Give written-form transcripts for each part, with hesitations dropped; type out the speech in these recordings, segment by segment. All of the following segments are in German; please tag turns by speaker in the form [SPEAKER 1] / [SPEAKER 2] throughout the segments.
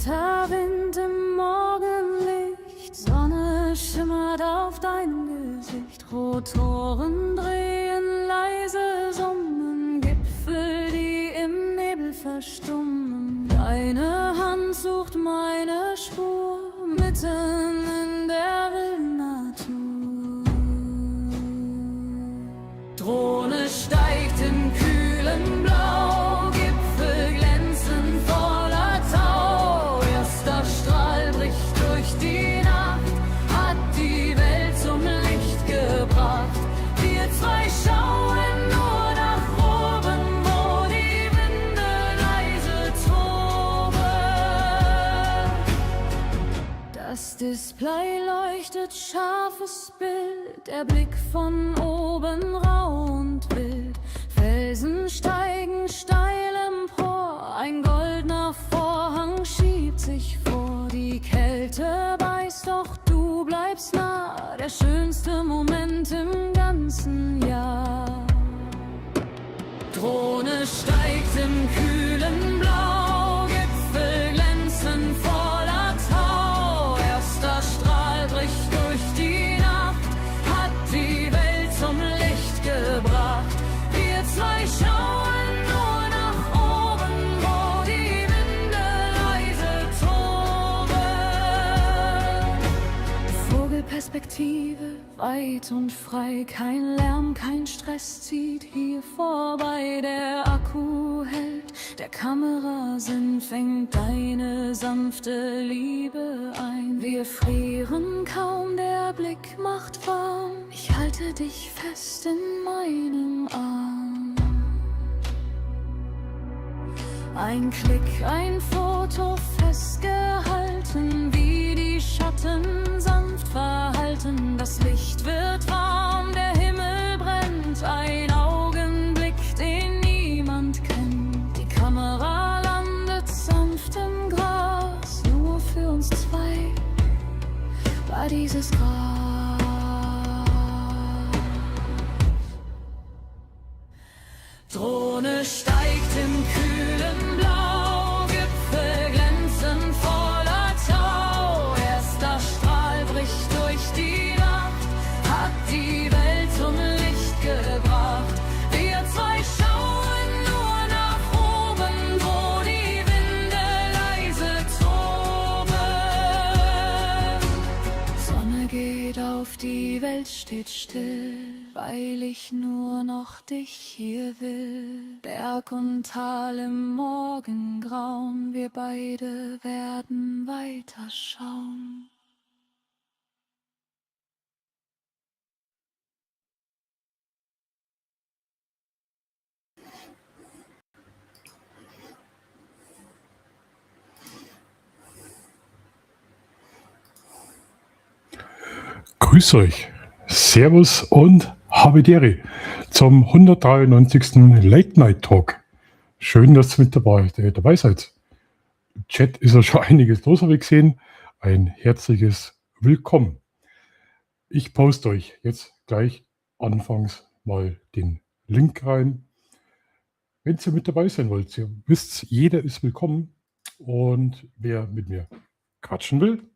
[SPEAKER 1] Kalter Wind im Morgenlicht, Sonne schimmert auf deinem Gesicht, Rotoren drehen, leise summen, Gipfel, die im Nebel verstummen. Deine Hand sucht meine Spur, mitten in der wilden Natur. Drohne steigt im kühlen Blau, Gipfel glänzen voller Tau. Erster Strahl bricht durch die Nacht, hat die Welt zum Licht gebracht. Wir zwei schauen nur nach oben, wo die Winde leise toben. Das Display leuchtet, scharfes Bild, der Blick von oben rau und wild. Felsen steigen steil empor, ein goldener Vorhang schiebt sich vor. Die Kälte beißt, doch du bleibst nah, der schönste Moment im ganzen Jahr. Drohne steigt im kühlen Blau, Gipfel glänzen voller Tau. Erster Strahl bricht durch die Nacht, hat die Welt zum Licht gebracht. Wir zwei schauen nur nach oben, wo die Winde leise toben. Vogelperspektive, weit und frei, kein Lärm, kein Stress zieht hier vorbei. Der Akku hält, der Kamerasinn fängt deine sanfte Liebe ein. Wir frieren kaum, der Blick macht warm, ich halte dich fest in meinem Arm. Ein Klick, ein Foto festgehalten, wie die Schatten sanft verhalten. Das Licht wird warm, der Himmel brennt, ein Augenblick, den niemand kennt. Die Kamera landet sanft im Gras, nur für uns zwei war dieses Gras. Drohne steigt im kühlen Blau, Gipfel glänzen voller Tau. Erster Strahl bricht durch die Nacht, hat die Welt zum Licht gebracht. Wir zwei schauen nur nach oben, wo die Winde leise toben. Sonne geht auf, die Welt steht still, weil ich nur noch dich hier will. Berg und Tal im Morgengrauen, wir beide werden weiterschauen.
[SPEAKER 2] Grüß euch, Servus und Habedere zum 193. Late Night Talk. Schön, dass ihr mit dabei seid. Im Chat ist ja schon einiges los, habe ich gesehen. Ein herzliches Willkommen. Ich poste euch jetzt gleich anfangs mal den Link rein. Wenn ihr mit dabei sein wollt, ihr wisst, jeder ist willkommen. Und wer mit mir quatschen will,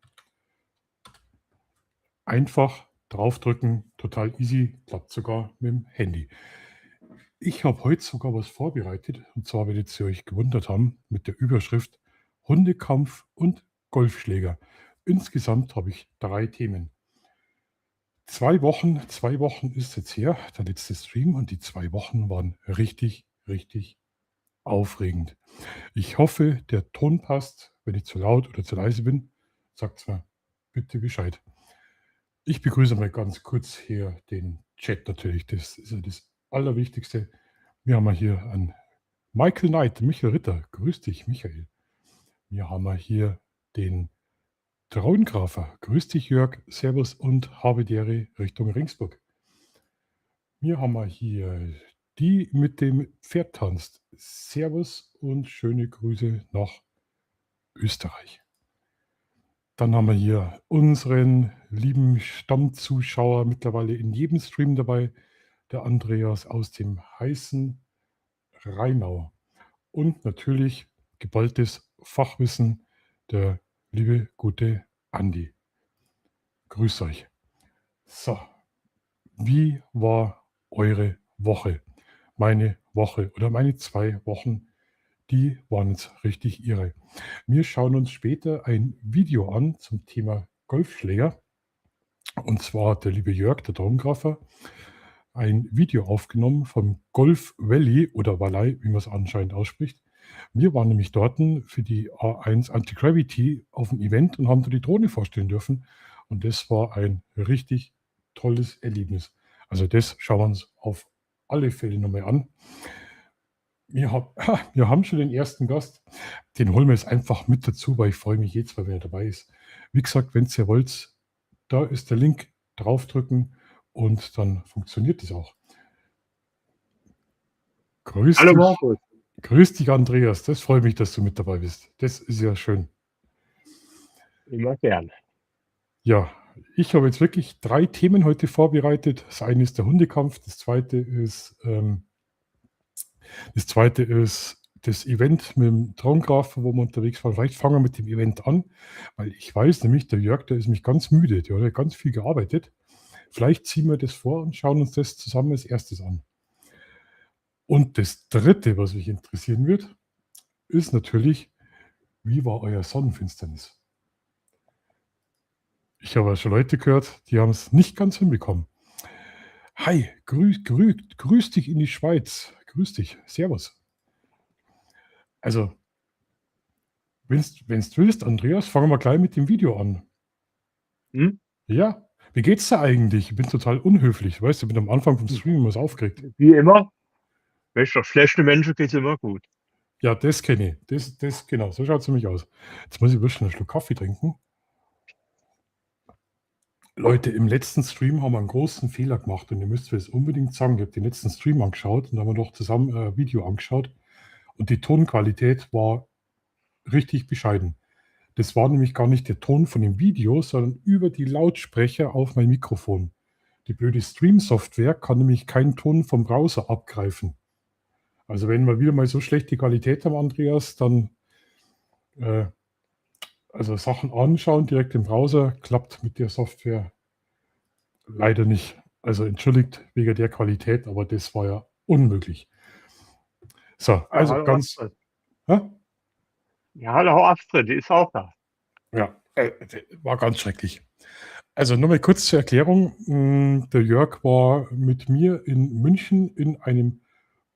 [SPEAKER 2] einfach draufdrücken, total easy, klappt sogar mit dem Handy. Ich habe heute sogar was vorbereitet, und zwar werdet ihr euch gewundert haben, mit der Überschrift Hundekampf und Golfschläger. Insgesamt habe ich 3 Themen. 2 Wochen ist jetzt her, der letzte Stream, und die 2 Wochen waren richtig, richtig aufregend. Ich hoffe, der Ton passt. Wenn ich zu laut oder zu leise bin, sagt mir bitte Bescheid. Ich begrüße mal ganz kurz hier den Chat natürlich. Das ist ja das Allerwichtigste. Wir haben hier einen Michael Knight, Michael Ritter. Grüß dich, Michael. Wir haben hier den Traungrafer. Grüß dich, Jörg. Servus und Habedere Richtung Ringsburg. Wir haben hier die mit dem Pferd tanzt. Servus und schöne Grüße nach Österreich. Dann haben wir hier unseren lieben Stammzuschauer mittlerweile in jedem Stream dabei, der Andreas aus dem heißen Rheinau. Und natürlich geballtes Fachwissen der liebe, gute Andi. Grüß euch. So, wie war eure Woche? Meine Woche oder meine 2 Wochen, die waren jetzt richtig irre. Wir schauen uns später ein Video an zum Thema Golfschläger. Und zwar hat der liebe Jörg, der Traumgraffer, ein Video aufgenommen vom Golf Valley oder Valley, wie man es anscheinend ausspricht. Wir waren nämlich dort für die A1 Anti-Gravity auf dem Event und haben da die Drohne vorstellen dürfen. Und das war ein richtig tolles Erlebnis. Also das schauen wir uns auf alle Fälle nochmal an. Wir haben schon den ersten Gast. Den holen wir jetzt einfach mit dazu, weil ich freue mich jetzt, weil er dabei ist. Wie gesagt, wenn ihr wollt, da ist der Link, draufdrücken und dann funktioniert das auch. Grüß
[SPEAKER 3] Hallo
[SPEAKER 2] dich,
[SPEAKER 3] Markus.
[SPEAKER 2] grüß dich, Andreas. Das freut mich, dass du mit dabei bist. Das ist ja schön.
[SPEAKER 3] Immer gern.
[SPEAKER 2] Ja, ich habe jetzt wirklich 3 Themen heute vorbereitet. Das eine ist der Hundekampf, das zweite ist das Event mit dem Traumgraf, wo wir unterwegs waren. Vielleicht fangen wir mit dem Event an, weil ich weiß nämlich, der Jörg, der ist mich ganz müde, der hat ganz viel gearbeitet. Vielleicht ziehen wir das vor und schauen uns das zusammen als erstes an. Und das dritte, was mich interessieren wird, ist natürlich, wie war euer Sonnenfinsternis? Ich habe ja schon Leute gehört, die haben es nicht ganz hinbekommen. Hi, grüß dich in die Schweiz. Grüß dich. Servus. Also, wenn du willst, Andreas, fangen wir gleich mit dem Video an.
[SPEAKER 3] Hm?
[SPEAKER 2] Ja, wie geht's dir eigentlich? Ich bin total unhöflich. Weißt du, ich bin am Anfang vom Stream immer so aufgeregt.
[SPEAKER 3] Wie immer. Weißt du, schlechte Menschen geht es immer gut.
[SPEAKER 2] Ja, das kenne ich. Das, genau, so schaut es nämlich aus. Jetzt muss ich wirklich einen Schluck Kaffee trinken. Leute, im letzten Stream haben wir einen großen Fehler gemacht und ihr müsst mir das unbedingt sagen. Ich habe den letzten Stream angeschaut und haben wir doch zusammen ein Video angeschaut und die Tonqualität war richtig bescheiden. Das war nämlich gar nicht der Ton von dem Video, sondern über die Lautsprecher auf mein Mikrofon. Die blöde Stream-Software kann nämlich keinen Ton vom Browser abgreifen. Also wenn wir wieder mal so schlechte Qualität haben, Andreas, dann also Sachen anschauen direkt im Browser klappt mit der Software leider nicht. Also entschuldigt wegen der Qualität, aber das war ja unmöglich. So, also
[SPEAKER 3] hallo
[SPEAKER 2] ganz.
[SPEAKER 3] Astrid.
[SPEAKER 2] Hä?
[SPEAKER 3] Ja, hallo Astrid, die ist auch da.
[SPEAKER 2] Ja, war ganz schrecklich. Also nochmal kurz zur Erklärung. Der Jörg war mit mir in München in einem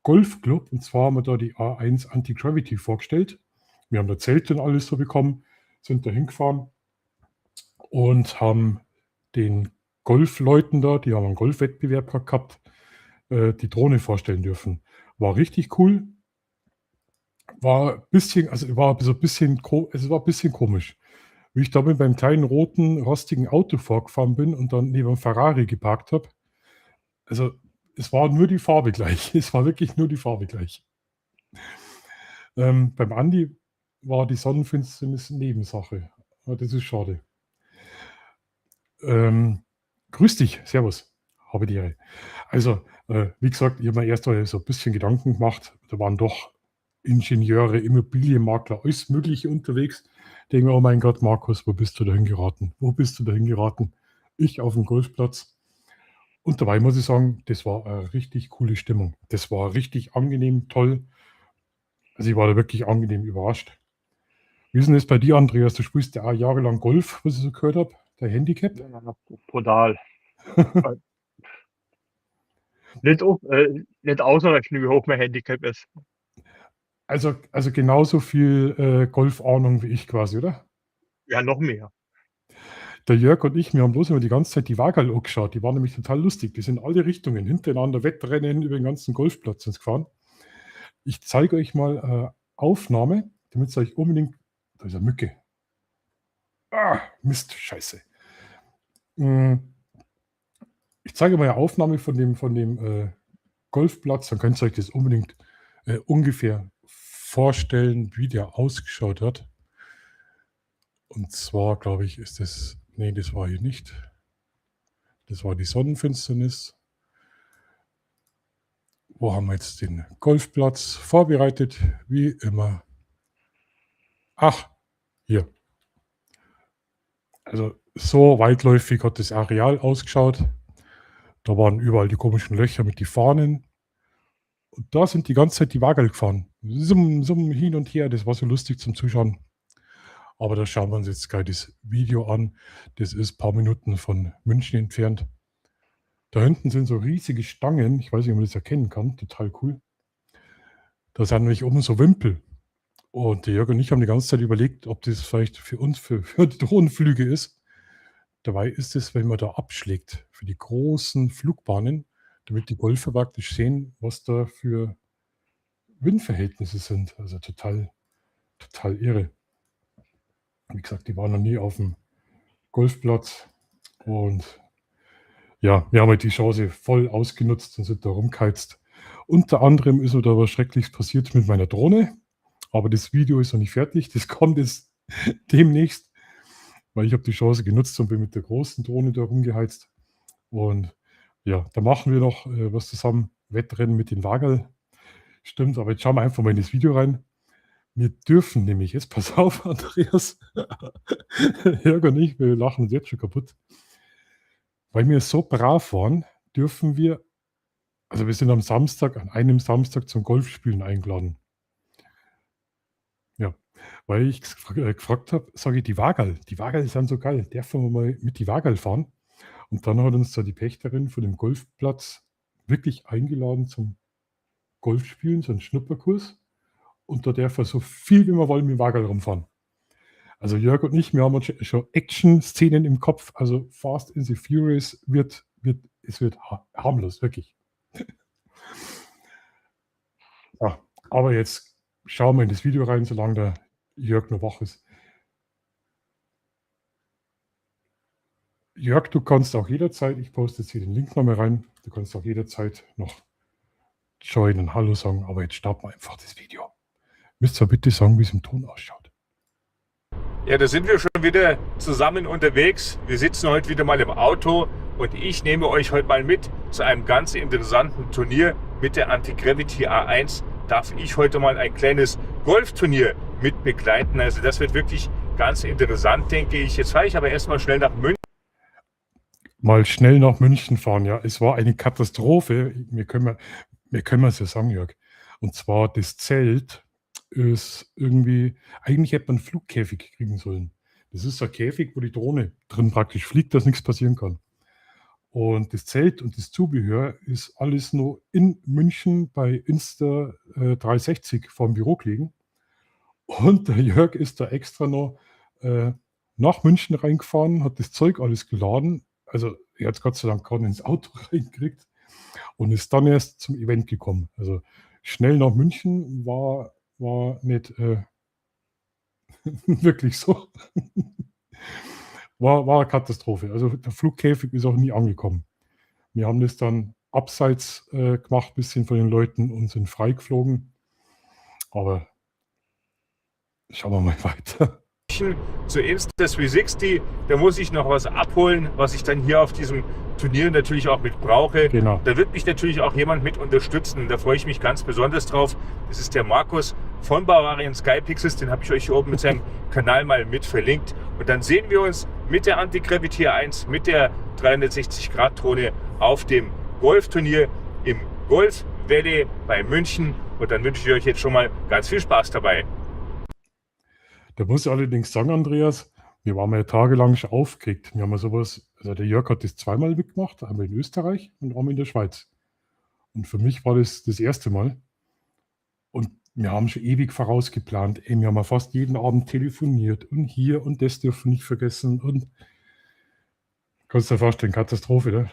[SPEAKER 2] Golfclub und zwar haben wir da die A1 Anti-Gravity vorgestellt. Wir haben da Zelte und alles so bekommen, sind da hingefahren und haben den Golfleuten da, die haben einen Golfwettbewerb gehabt, die Drohne vorstellen dürfen. War richtig cool. War ein bisschen, also war so ein bisschen, es war ein bisschen komisch. Wie ich da mit meinem kleinen roten, rostigen Auto vorgefahren bin und dann neben einem Ferrari geparkt habe. Also es war nur die Farbe gleich. Es war wirklich nur die Farbe gleich. Beim Andi war die Sonnenfinsternis Nebensache. Aber das ist schade. Grüß dich, servus, habe die Ehre. Also, wie gesagt, ich habe mir erst mal so ein bisschen Gedanken gemacht. Da waren doch Ingenieure, Immobilienmakler, alles Mögliche unterwegs. Denke mir, oh mein Gott, Markus, wo bist du dahin geraten? Wo bist du dahin geraten? Ich auf dem Golfplatz. Und dabei muss ich sagen, das war eine richtig coole Stimmung. Das war richtig angenehm, toll. Also ich war da wirklich angenehm überrascht. Wie ist denn das bei dir, Andreas? Du spielst ja auch jahrelang Golf, was ich so gehört habe. Der Handicap?
[SPEAKER 3] Ja, brutal. Nicht ausrechnen, wie hoch mein Handicap ist.
[SPEAKER 2] Also genauso viel Golfahnung wie ich quasi, oder?
[SPEAKER 3] Ja, noch mehr.
[SPEAKER 2] Der Jörg und ich, wir haben bloß immer die ganze Zeit die Waagerl angeschaut. Die waren nämlich total lustig. Die sind in alle Richtungen hintereinander Wettrennen über den ganzen Golfplatz ins gefahren. Ich zeige euch mal Aufnahme, damit ihr euch unbedingt. Da ist eine Mücke. Ah, Mist, Scheiße. Ich zeige mal eine Aufnahme von dem Golfplatz, dann könnt ihr euch das unbedingt ungefähr vorstellen, wie der ausgeschaut hat. Und zwar, glaube ich, ist das. Nee, das war hier nicht. Das war die Sonnenfinsternis. Wo haben wir jetzt den Golfplatz vorbereitet? Wie immer. Ach, hier. Also so weitläufig hat das Areal ausgeschaut. Da waren überall die komischen Löcher mit den Fahnen. Und da sind die ganze Zeit die Wagerl gefahren. Summ, summ, hin und her. Das war so lustig zum Zuschauen. Aber da schauen wir uns jetzt gleich das Video an. Das ist ein paar Minuten von München entfernt. Da hinten sind so riesige Stangen. Ich weiß nicht, ob man das erkennen kann. Total cool. Da sind nämlich oben so Wimpel. Und der Jörg und ich haben die ganze Zeit überlegt, ob das vielleicht für uns, für die Drohnenflüge ist. Dabei ist es, wenn man da abschlägt, für die großen Flugbahnen, damit die Golfer praktisch sehen, was da für Windverhältnisse sind. Also total, total irre. Wie gesagt, die waren noch nie auf dem Golfplatz. Und ja, wir haben halt die Chance voll ausgenutzt und sind da rumgeheizt. Unter anderem ist mir da was Schreckliches passiert mit meiner Drohne. Aber das Video ist noch nicht fertig. Das kommt jetzt demnächst, weil ich habe die Chance genutzt und bin mit der großen Drohne da rumgeheizt. Und ja, da machen wir noch was zusammen. Wettrennen mit den Wagerl. Stimmt, aber jetzt schauen wir einfach mal in das Video rein. Wir dürfen nämlich, jetzt pass auf, Andreas, Jörg und ich, wir lachen uns jetzt schon kaputt. Weil wir so brav waren, dürfen wir, also wir sind am Samstag, an einem Samstag zum Golfspielen eingeladen. Ja, weil ich gefragt habe, sage ich, die Wagerl sind so geil, dürfen wir mal mit die Wagerl fahren? Und dann hat uns da die Pächterin von dem Golfplatz wirklich eingeladen zum Golfspielen, so einen Schnupperkurs. Und da darf er so viel, wie wir wollen, mit dem Wagerl rumfahren. Also Jörg und ich, wir haben schon Action-Szenen im Kopf. Also Fast and the Furious wird harmlos, wirklich. Ja, aber jetzt schauen wir in das Video rein, solange der Jörg noch wach ist. Jörg, du kannst auch jederzeit, ich poste jetzt hier den Link nochmal rein, du kannst auch jederzeit noch joinen, Hallo sagen, aber jetzt starten wir einfach das Video. Müsst ihr bitte sagen, wie es im Ton ausschaut.
[SPEAKER 4] Ja, da sind wir schon wieder zusammen unterwegs. Wir sitzen heute wieder mal im Auto und ich nehme euch heute mal mit zu einem ganz interessanten Turnier mit der Anti-Gravity A1. Darf ich heute mal ein kleines Golfturnier mit begleiten. Also das wird wirklich ganz interessant, denke ich. Jetzt fahre ich aber erstmal schnell nach München.
[SPEAKER 2] Mal schnell nach München fahren, ja. Es war eine Katastrophe. Wir können es ja sagen, Jörg. Und zwar das Zelt ist irgendwie, eigentlich hätte man einen Flugkäfig kriegen sollen. Das ist ein Käfig, wo die Drohne drin praktisch fliegt, dass nichts passieren kann. Und das Zelt und das Zubehör ist alles nur in München bei Insta 360 vor dem Büro gelegen. Und der Jörg ist da extra noch nach München reingefahren, hat das Zeug alles geladen. Also er hat es Gott sei Dank gerade ins Auto reingekriegt und ist dann erst zum Event gekommen. Also schnell nach München war nicht wirklich so. War eine Katastrophe. Also der Flugkäfig ist auch nie angekommen. Wir haben das dann abseits gemacht, ein bisschen von den Leuten und sind freigeflogen. Aber schauen wir mal weiter.
[SPEAKER 4] Zu Insta360, da muss ich noch was abholen, was ich dann hier auf diesem Turnier natürlich auch mit brauche.
[SPEAKER 2] Genau.
[SPEAKER 4] Da wird mich natürlich auch jemand mit unterstützen. Da freue ich mich ganz besonders drauf. Das ist der Markus von Bavarian Sky Pixels. Den habe ich euch hier oben mit seinem Kanal mal mit verlinkt. Und dann sehen wir uns mit der Anti-Gravity 1, mit der 360-Grad-Drohne auf dem Golfturnier im Golf Valley bei München. Und dann wünsche ich euch jetzt schon mal ganz viel Spaß dabei.
[SPEAKER 2] Da muss ich allerdings sagen, Andreas, wir waren ja tagelang schon aufgeregt. Wir haben ja sowas, also der Jörg hat das zweimal mitgemacht, einmal in Österreich und einmal in der Schweiz. Und für mich war das das erste Mal. Und wir haben schon ewig vorausgeplant. Wir haben ja fast jeden Abend telefoniert und hier und das dürfen wir nicht vergessen. Und kannst du dir vorstellen, Katastrophe, oder?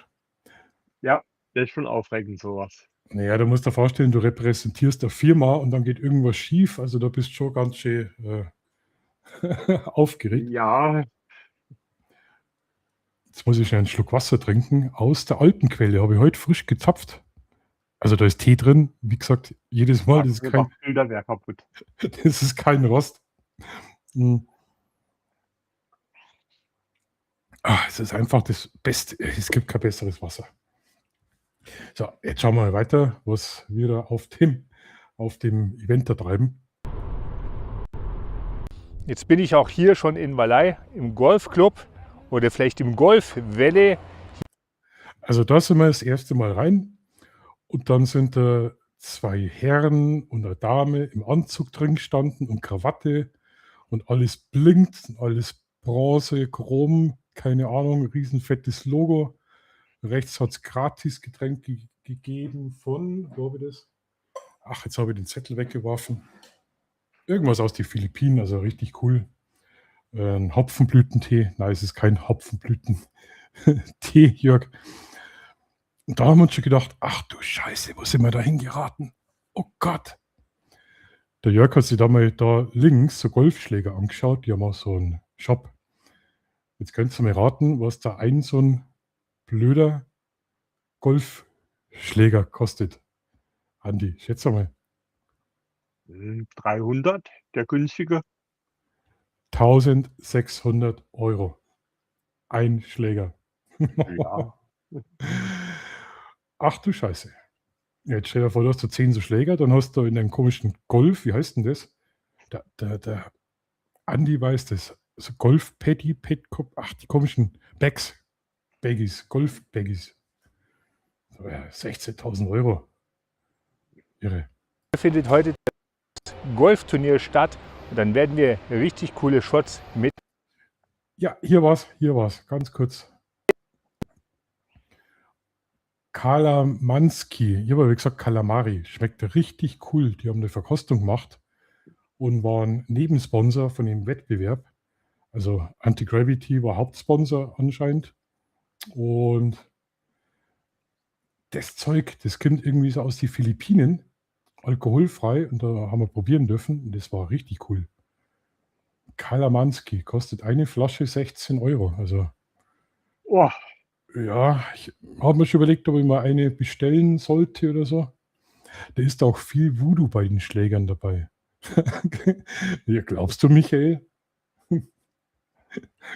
[SPEAKER 3] Ja, das ist schon aufregend, sowas.
[SPEAKER 2] Naja, du musst dir vorstellen, du repräsentierst eine Firma und dann geht irgendwas schief. Also da bist du schon ganz schön aufgeregt.
[SPEAKER 3] Ja,
[SPEAKER 2] Jetzt muss ich schnell einen Schluck Wasser trinken. Aus der Alpenquelle habe ich heute frisch gezapft. Also da ist Tee drin. Wie gesagt, jedes Mal, das
[SPEAKER 3] Bilder wäre kaputt.
[SPEAKER 2] ist kein Rost. Es ist einfach das Beste. Es gibt kein besseres Wasser. So, jetzt schauen wir mal weiter, was wir da auf dem Event da treiben.
[SPEAKER 4] Jetzt bin ich auch hier schon in Valley im Golfclub oder vielleicht im Golfwelle.
[SPEAKER 2] Also da sind wir das erste Mal rein und dann sind da 2 Herren und eine Dame im Anzug drin gestanden und Krawatte und alles blinkt, alles Bronze, Chrom, keine Ahnung, riesenfettes Logo. Rechts hat es gratis Getränke gegeben von, wo habe ich das? Ach, jetzt habe ich den Zettel weggeworfen. Irgendwas aus den Philippinen, also richtig cool. Ein Hopfenblütentee. Nein, es ist kein Hopfenblütentee, Jörg. Und da haben wir uns schon gedacht, ach du Scheiße, wo sind wir da hingeraten? Oh Gott. Der Jörg hat sich da mal da links so Golfschläger angeschaut. Die haben auch so einen Shop. Jetzt könnt ihr mal raten, was da ein so ein blöder Golfschläger kostet. Andi, schätze mal.
[SPEAKER 3] 300, der günstige.
[SPEAKER 2] 1.600 €. Ein Schläger.
[SPEAKER 3] Ja.
[SPEAKER 2] Ach du Scheiße. Jetzt stell dir vor, du hast so 10 so Schläger, dann hast du in einem komischen Golf, wie heißt denn das? Der Andi weiß das. So Golf-Paddy, ach, die komischen Baggies, Golf-Baggies. So, ja, 16.000 €. Irre.
[SPEAKER 4] Findet heute das Golfturnier statt und dann werden wir richtig coole Shots mit.
[SPEAKER 2] Ja, hier war's, ganz kurz. Kalamanski, ich habe wie gesagt Kalamari, schmeckt richtig cool. Die haben eine Verkostung gemacht und waren Nebensponsor von dem Wettbewerb. Also Anti-Gravity war Hauptsponsor anscheinend. Und das Zeug, das kommt irgendwie so aus den Philippinen, alkoholfrei, und da haben wir probieren dürfen und das war richtig cool. Kalamanski kostet eine Flasche 16 €. Also
[SPEAKER 3] Oh,
[SPEAKER 2] ja, ich habe mir schon überlegt, ob ich mal eine bestellen sollte oder so. Da ist auch viel Voodoo bei den Schlägern dabei. Ja, glaubst du, Michael?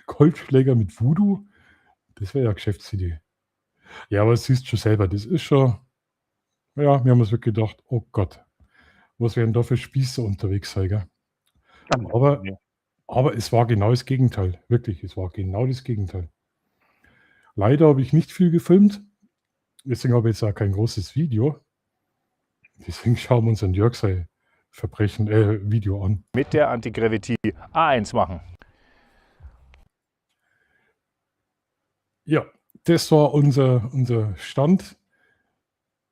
[SPEAKER 2] Golfschläger mit Voodoo? Das wäre ja Geschäftsidee. Ja, aber siehst schon selber, das ist schon, ja, wir haben uns wirklich gedacht, oh Gott, was werden da für Spießer unterwegs sein, gell? Aber,
[SPEAKER 3] ja.
[SPEAKER 2] aber es war genau das Gegenteil, wirklich, es war genau das Gegenteil. Leider habe ich nicht viel gefilmt, deswegen habe ich jetzt auch kein großes Video. Deswegen schauen wir uns ein Jörg sein Video an.
[SPEAKER 4] Mit der Anti-Gravity A1 machen.
[SPEAKER 2] Ja, das war unser Stand.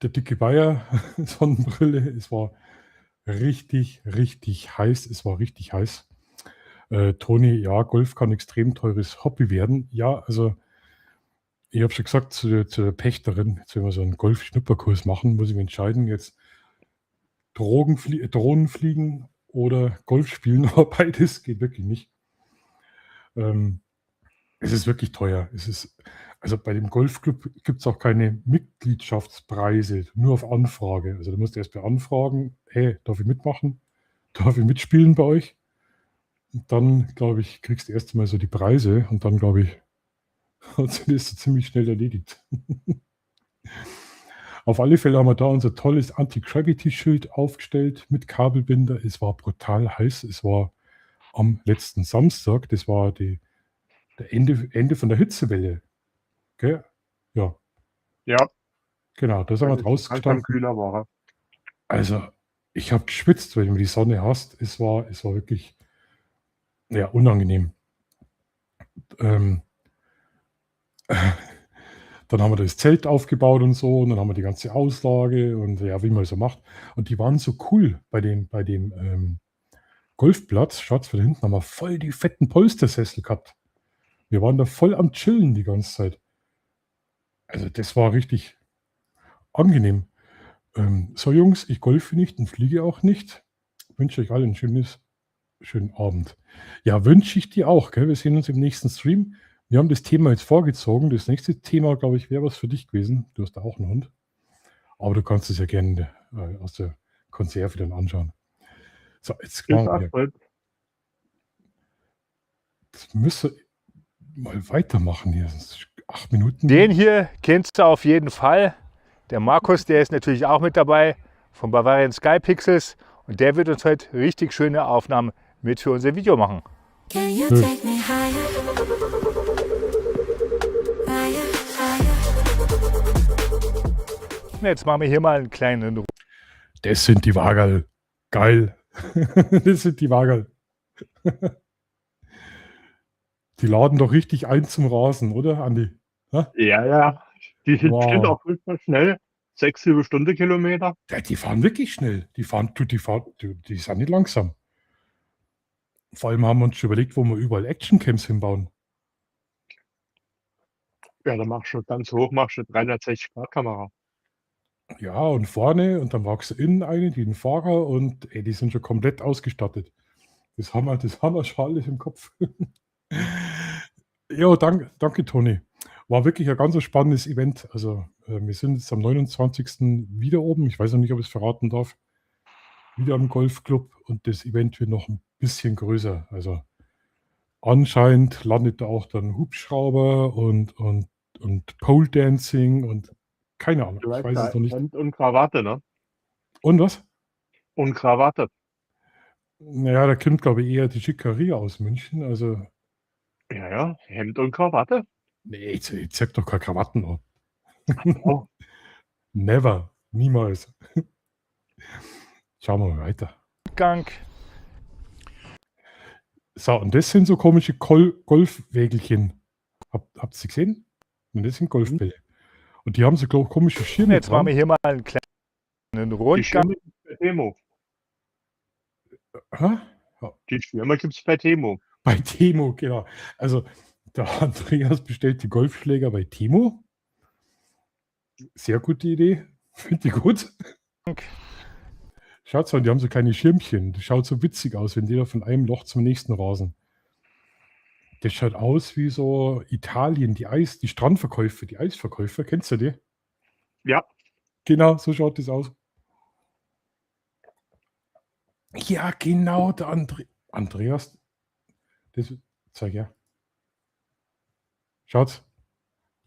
[SPEAKER 2] Der dicke Bayer Sonnenbrille. Es war richtig, richtig heiß. Es war richtig heiß. Toni, ja, Golf kann extrem teures Hobby werden. Ja, also ich habe schon gesagt zu der Pächterin, jetzt wenn wir so einen Golf-Schnupperkurs machen, muss ich mich entscheiden, jetzt Drohnen fliegen oder Golf spielen, aber beides geht wirklich nicht. Es ist wirklich teuer. Also bei dem Golfclub gibt es auch keine Mitgliedschaftspreise, nur auf Anfrage. Also du musst erst beanfragen, hey, darf ich mitmachen? Darf ich mitspielen bei euch? Und dann, glaube ich, kriegst du erst mal so die Preise und dann, glaube ich, hat sich das so ziemlich schnell erledigt. Auf alle Fälle haben wir da unser tolles Anti-Gravity-Schild aufgestellt mit Kabelbinder. Es war brutal heiß. Es war am letzten Samstag. Das war der Ende von der Hitzewelle. Gell? Ja,
[SPEAKER 3] Ja,
[SPEAKER 2] genau. Da sind wir
[SPEAKER 3] als
[SPEAKER 2] draußen
[SPEAKER 3] es
[SPEAKER 2] gestanden.
[SPEAKER 3] kühler war.
[SPEAKER 2] Also, ich habe geschwitzt, wenn du die Sonne hast. Es war wirklich ja, unangenehm. Dann haben wir das Zelt aufgebaut und so, und dann haben wir die ganze Auslage und ja, wie man so macht. Und die waren so cool bei dem Golfplatz. Schaut, von hinten haben wir voll die fetten Polstersessel gehabt. Wir waren da voll am Chillen die ganze Zeit. Also das war richtig angenehm. So Jungs, ich golfe nicht und fliege auch nicht. Ich wünsche euch allen einen schönen Abend. Ja, wünsche ich dir auch. Gell? Wir sehen uns im nächsten Stream. Wir haben das Thema jetzt vorgezogen. Das nächste Thema, glaube ich, wäre was für dich gewesen. Du hast da auch einen Hund. Aber du kannst es ja gerne aus der Konserve dann anschauen. So, jetzt müssen wir mal weitermachen hier. 8 Minuten.
[SPEAKER 4] Den hier kennst du auf jeden Fall. Der Markus, der ist natürlich auch mit dabei von Bavarian Sky Pixels. Und der wird uns heute richtig schöne Aufnahmen mit für unser Video machen.
[SPEAKER 1] Can you take me higher?
[SPEAKER 4] Jetzt machen wir hier mal einen kleinen
[SPEAKER 2] Das sind die Wagerl. Geil. Das sind die Wagerl. Die laden doch richtig ein zum Rasen, oder, Andi? Ha?
[SPEAKER 3] Ja. Die sind
[SPEAKER 2] Wow.
[SPEAKER 3] auch furchtbar schnell. 6-7 Stundenkilometer.
[SPEAKER 2] Ja, die fahren wirklich schnell. Die sind nicht langsam. Vor allem haben wir uns schon überlegt, wo wir überall Actioncams hinbauen.
[SPEAKER 3] Ja, dann machst du ganz hoch, machst du 360-Grad-Kamera.
[SPEAKER 2] Ja, und vorne und dann wachst du innen eine, den Fahrer und die sind schon komplett ausgestattet. Das haben wir schon alles im Kopf. Ja, danke, Toni. War wirklich ein ganz spannendes Event. Also, wir sind jetzt am 29. wieder oben. Ich weiß noch nicht, ob ich es verraten darf. Wieder am Golfclub und das Event wird noch ein bisschen größer. Also, anscheinend landet da auch dann Hubschrauber und Pole Dancing und keine Ahnung.
[SPEAKER 3] Du
[SPEAKER 2] Ich
[SPEAKER 3] weißt
[SPEAKER 2] weiß es noch nicht.
[SPEAKER 3] Hemd und Krawatte, ne?
[SPEAKER 2] Und was?
[SPEAKER 3] Und Krawatte.
[SPEAKER 2] Naja, da kommt, glaube ich, eher die Schickeria aus München. Also,
[SPEAKER 3] Ja, Hemd und Krawatte.
[SPEAKER 2] nee, ich zeig doch keine Krawatten ab.
[SPEAKER 3] Oh,
[SPEAKER 2] Never. Niemals. Schauen wir mal weiter.
[SPEAKER 4] Gang.
[SPEAKER 2] So, und das sind so komische Golfwägelchen. Habt ihr gesehen? Und das sind Golfbälle. Und die haben so komische Schirme
[SPEAKER 4] Jetzt machen wir
[SPEAKER 2] dran.
[SPEAKER 4] hier mal einen kleinen
[SPEAKER 3] die
[SPEAKER 4] Rundgang.
[SPEAKER 3] Schirme gibt es bei Temo.
[SPEAKER 2] Hä?
[SPEAKER 3] Die Schirme gibt es bei Temo.
[SPEAKER 2] Bei Temo, genau. Also, der Andreas bestellt die Golfschläger bei Temo. Sehr gute Idee. Finde ich gut. Schaut mal, die haben so kleine Schirmchen. Das schaut so witzig aus, wenn die da von einem Loch zum nächsten rasen. Das schaut aus wie so Italien, die Strandverkäufer, die Eisverkäufer. Kennst du die?
[SPEAKER 3] Ja,
[SPEAKER 2] Genau, so schaut das aus. Ja, genau, der Andreas. Das zeig her. Schaut's.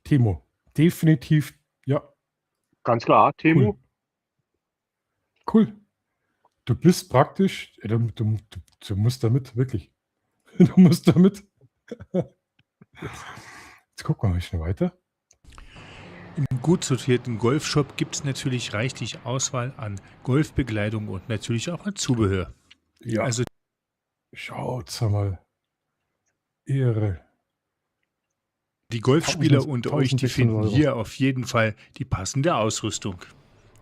[SPEAKER 2] Timo. Definitiv, ja,
[SPEAKER 3] ganz klar, Temo.
[SPEAKER 2] Cool. Du bist praktisch, du musst damit, wirklich. Du musst damit. Jetzt gucken wir mal schnell weiter.
[SPEAKER 5] Im gut sortierten Golfshop gibt es natürlich reichlich Auswahl an Golfbekleidung und natürlich auch an Zubehör.
[SPEAKER 2] Ja,
[SPEAKER 5] Also
[SPEAKER 2] schaut's mal. Irre.
[SPEAKER 5] die Golfspieler
[SPEAKER 2] 1600
[SPEAKER 5] unter euch, die
[SPEAKER 2] 1600
[SPEAKER 5] finden
[SPEAKER 2] Euro.
[SPEAKER 5] hier auf jeden Fall die passende Ausrüstung.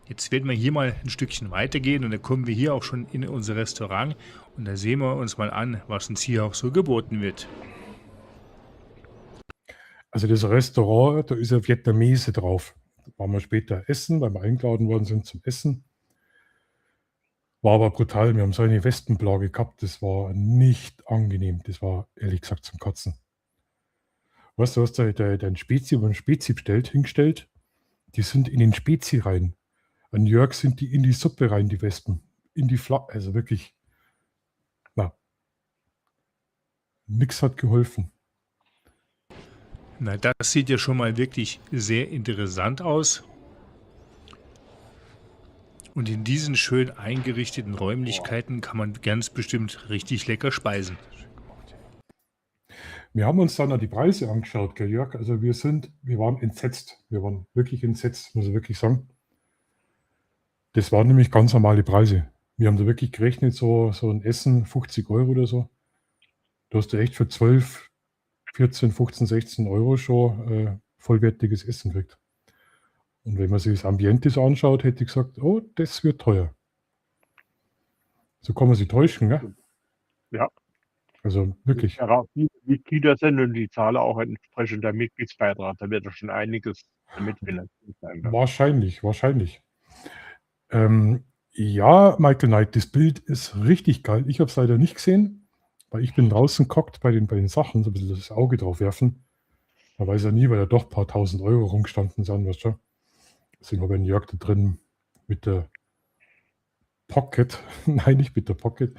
[SPEAKER 5] Jetzt werden wir hier mal ein Stückchen weitergehen und dann kommen wir hier auch schon in unser Restaurant und da sehen wir uns mal an, was uns hier auch so geboten wird.
[SPEAKER 2] Also das Restaurant, da ist ja Vietnamese drauf. Da waren wir später essen, weil wir eingeladen worden sind zum Essen. War aber brutal. Wir haben so eine Wespenplage gehabt. Das war nicht angenehm. Das war ehrlich gesagt zum Kotzen. Weißt du, was dein Spezi über ein Spezi hingestellt? Die sind in den Spezi rein. An Jörg sind die in die Suppe rein, die Wespen. In die also wirklich. Na. Nix hat geholfen.
[SPEAKER 5] Na, das sieht ja schon mal wirklich sehr interessant aus. Und in diesen schön eingerichteten Räumlichkeiten kann man ganz bestimmt richtig lecker speisen.
[SPEAKER 2] Wir haben uns dann die Preise angeschaut, gell, Jörg? Also wir waren entsetzt. Wir waren wirklich entsetzt, muss ich wirklich sagen. Das waren nämlich ganz normale Preise. Wir haben da wirklich gerechnet, so ein Essen, 50 Euro oder so. Du hast ja echt für 12, 14, 15, 16 Euro schon vollwertiges Essen gekriegt. Und wenn man sich das Ambiente so anschaut, hätte ich gesagt, oh, das wird teuer. So kann man sich täuschen, ja?
[SPEAKER 3] Ja.
[SPEAKER 2] Also wirklich.
[SPEAKER 3] Ja, viele Mitglieder sind und die zahlen auch entsprechend der Mitgliedsbeitrag. Da wird ja schon einiges damit finanziert sein. Ne?
[SPEAKER 2] Wahrscheinlich. Ja, Michael Knight, das Bild ist richtig geil. Ich habe es leider nicht gesehen, weil ich bin draußen gehockt bei den Sachen, so ein bisschen das Auge drauf werfen. Man weiß ja nie, weil da doch ein paar tausend Euro rumgestanden sind, weißt du. Deswegen habe ich einen Jörg da drin mit der Pocket, nein, nicht mit der Pocket,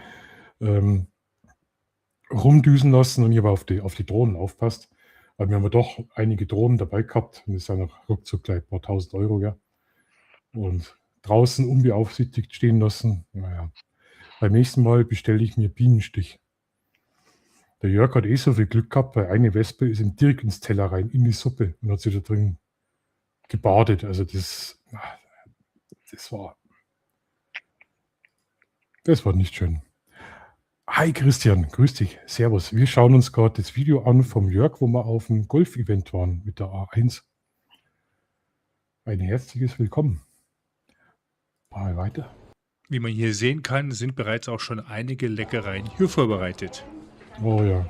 [SPEAKER 2] rumdüsen lassen und ich habe auf die Drohnen aufpasst. Weil wir haben ja doch einige Drohnen dabei gehabt und das ist ja noch ruckzuck gleich ein paar tausend Euro, ja. Und draußen unbeaufsichtigt stehen lassen. Naja, beim nächsten Mal bestelle ich mir Bienenstich. Der Jörg hat so viel Glück gehabt, weil eine Wespe ist ihm direkt ins Teller rein, in die Suppe und hat sich da drin gebadet. Also das, das war nicht schön. Hi Christian, grüß dich, servus. Wir schauen uns gerade das Video an vom Jörg, wo wir auf dem Golf-Event waren mit der A1. Ein herzliches Willkommen. Mal weiter.
[SPEAKER 5] Wie man hier sehen kann, sind bereits auch schon einige Leckereien hier vorbereitet.
[SPEAKER 2] Oh ja.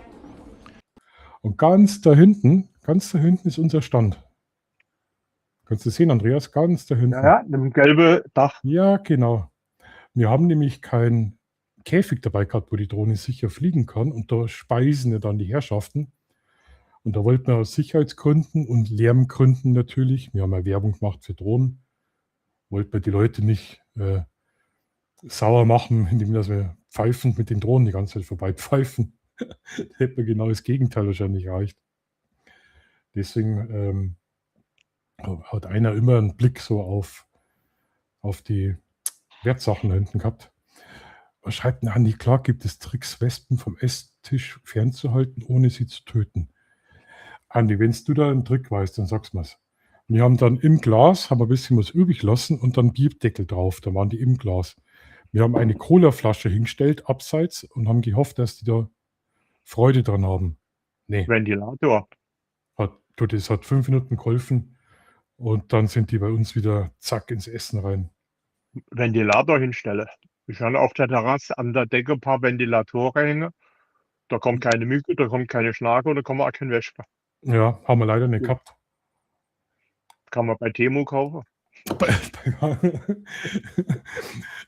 [SPEAKER 2] Und ganz da hinten ist unser Stand. Kannst du sehen, Andreas? Ganz da hinten.
[SPEAKER 3] Ja, mit dem gelben Dach.
[SPEAKER 2] Ja, genau. Wir haben nämlich keinen Käfig dabei gehabt, wo die Drohne sicher fliegen kann. Und da speisen ja dann die Herrschaften. Und da wollten wir aus Sicherheitsgründen und Lärmgründen natürlich, wir haben ja Werbung gemacht für Drohnen, wollten wir die Leute nicht sauer machen, indem wir pfeifend mit den Drohnen die ganze Zeit vorbei pfeifen. Da hätte man genau das Gegenteil wahrscheinlich erreicht. Deswegen hat einer immer einen Blick so auf die Wertsachen da hinten gehabt. Was schreibt denn Andi? Klar gibt es Tricks, Wespen vom Esstisch fernzuhalten, ohne sie zu töten. Andi, wenn du da einen Trick weißt, dann sag's mir's. Wir haben dann im Glas, haben ein bisschen was übrig lassen und dann Bierdeckel drauf, da waren die im Glas. Wir haben eine Colaflasche hingestellt, abseits, und haben gehofft, dass die da Freude dran haben. Nee,
[SPEAKER 3] Ventilator.
[SPEAKER 2] das hat 5 Minuten geholfen und dann sind die bei uns wieder zack ins Essen rein.
[SPEAKER 3] Ventilator hinstelle. Ich habe auf der Terrasse an der Decke ein paar Ventilatoren hängen. Da kommt keine Mücke, da kommt keine Schnake und da kommt auch kein Wespe.
[SPEAKER 2] Ja, haben wir leider nicht gehabt.
[SPEAKER 3] Kann man bei Temu kaufen.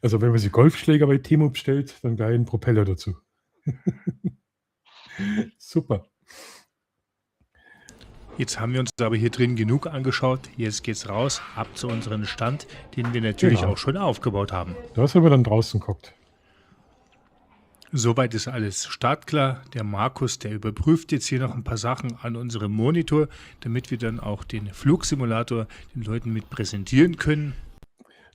[SPEAKER 2] Also wenn man sich Golfschläger bei Temu bestellt, dann gleich einen Propeller dazu. Super.
[SPEAKER 5] Jetzt haben wir uns aber hier drin genug angeschaut. Jetzt geht's raus, ab zu unserem Stand, den wir natürlich
[SPEAKER 2] Genau.
[SPEAKER 5] auch schon aufgebaut haben.
[SPEAKER 2] Da sind wir dann draußen geguckt.
[SPEAKER 5] Soweit ist alles startklar. Der Markus, der überprüft jetzt hier noch ein paar Sachen an unserem Monitor, damit wir dann auch den Flugsimulator den Leuten mit präsentieren können.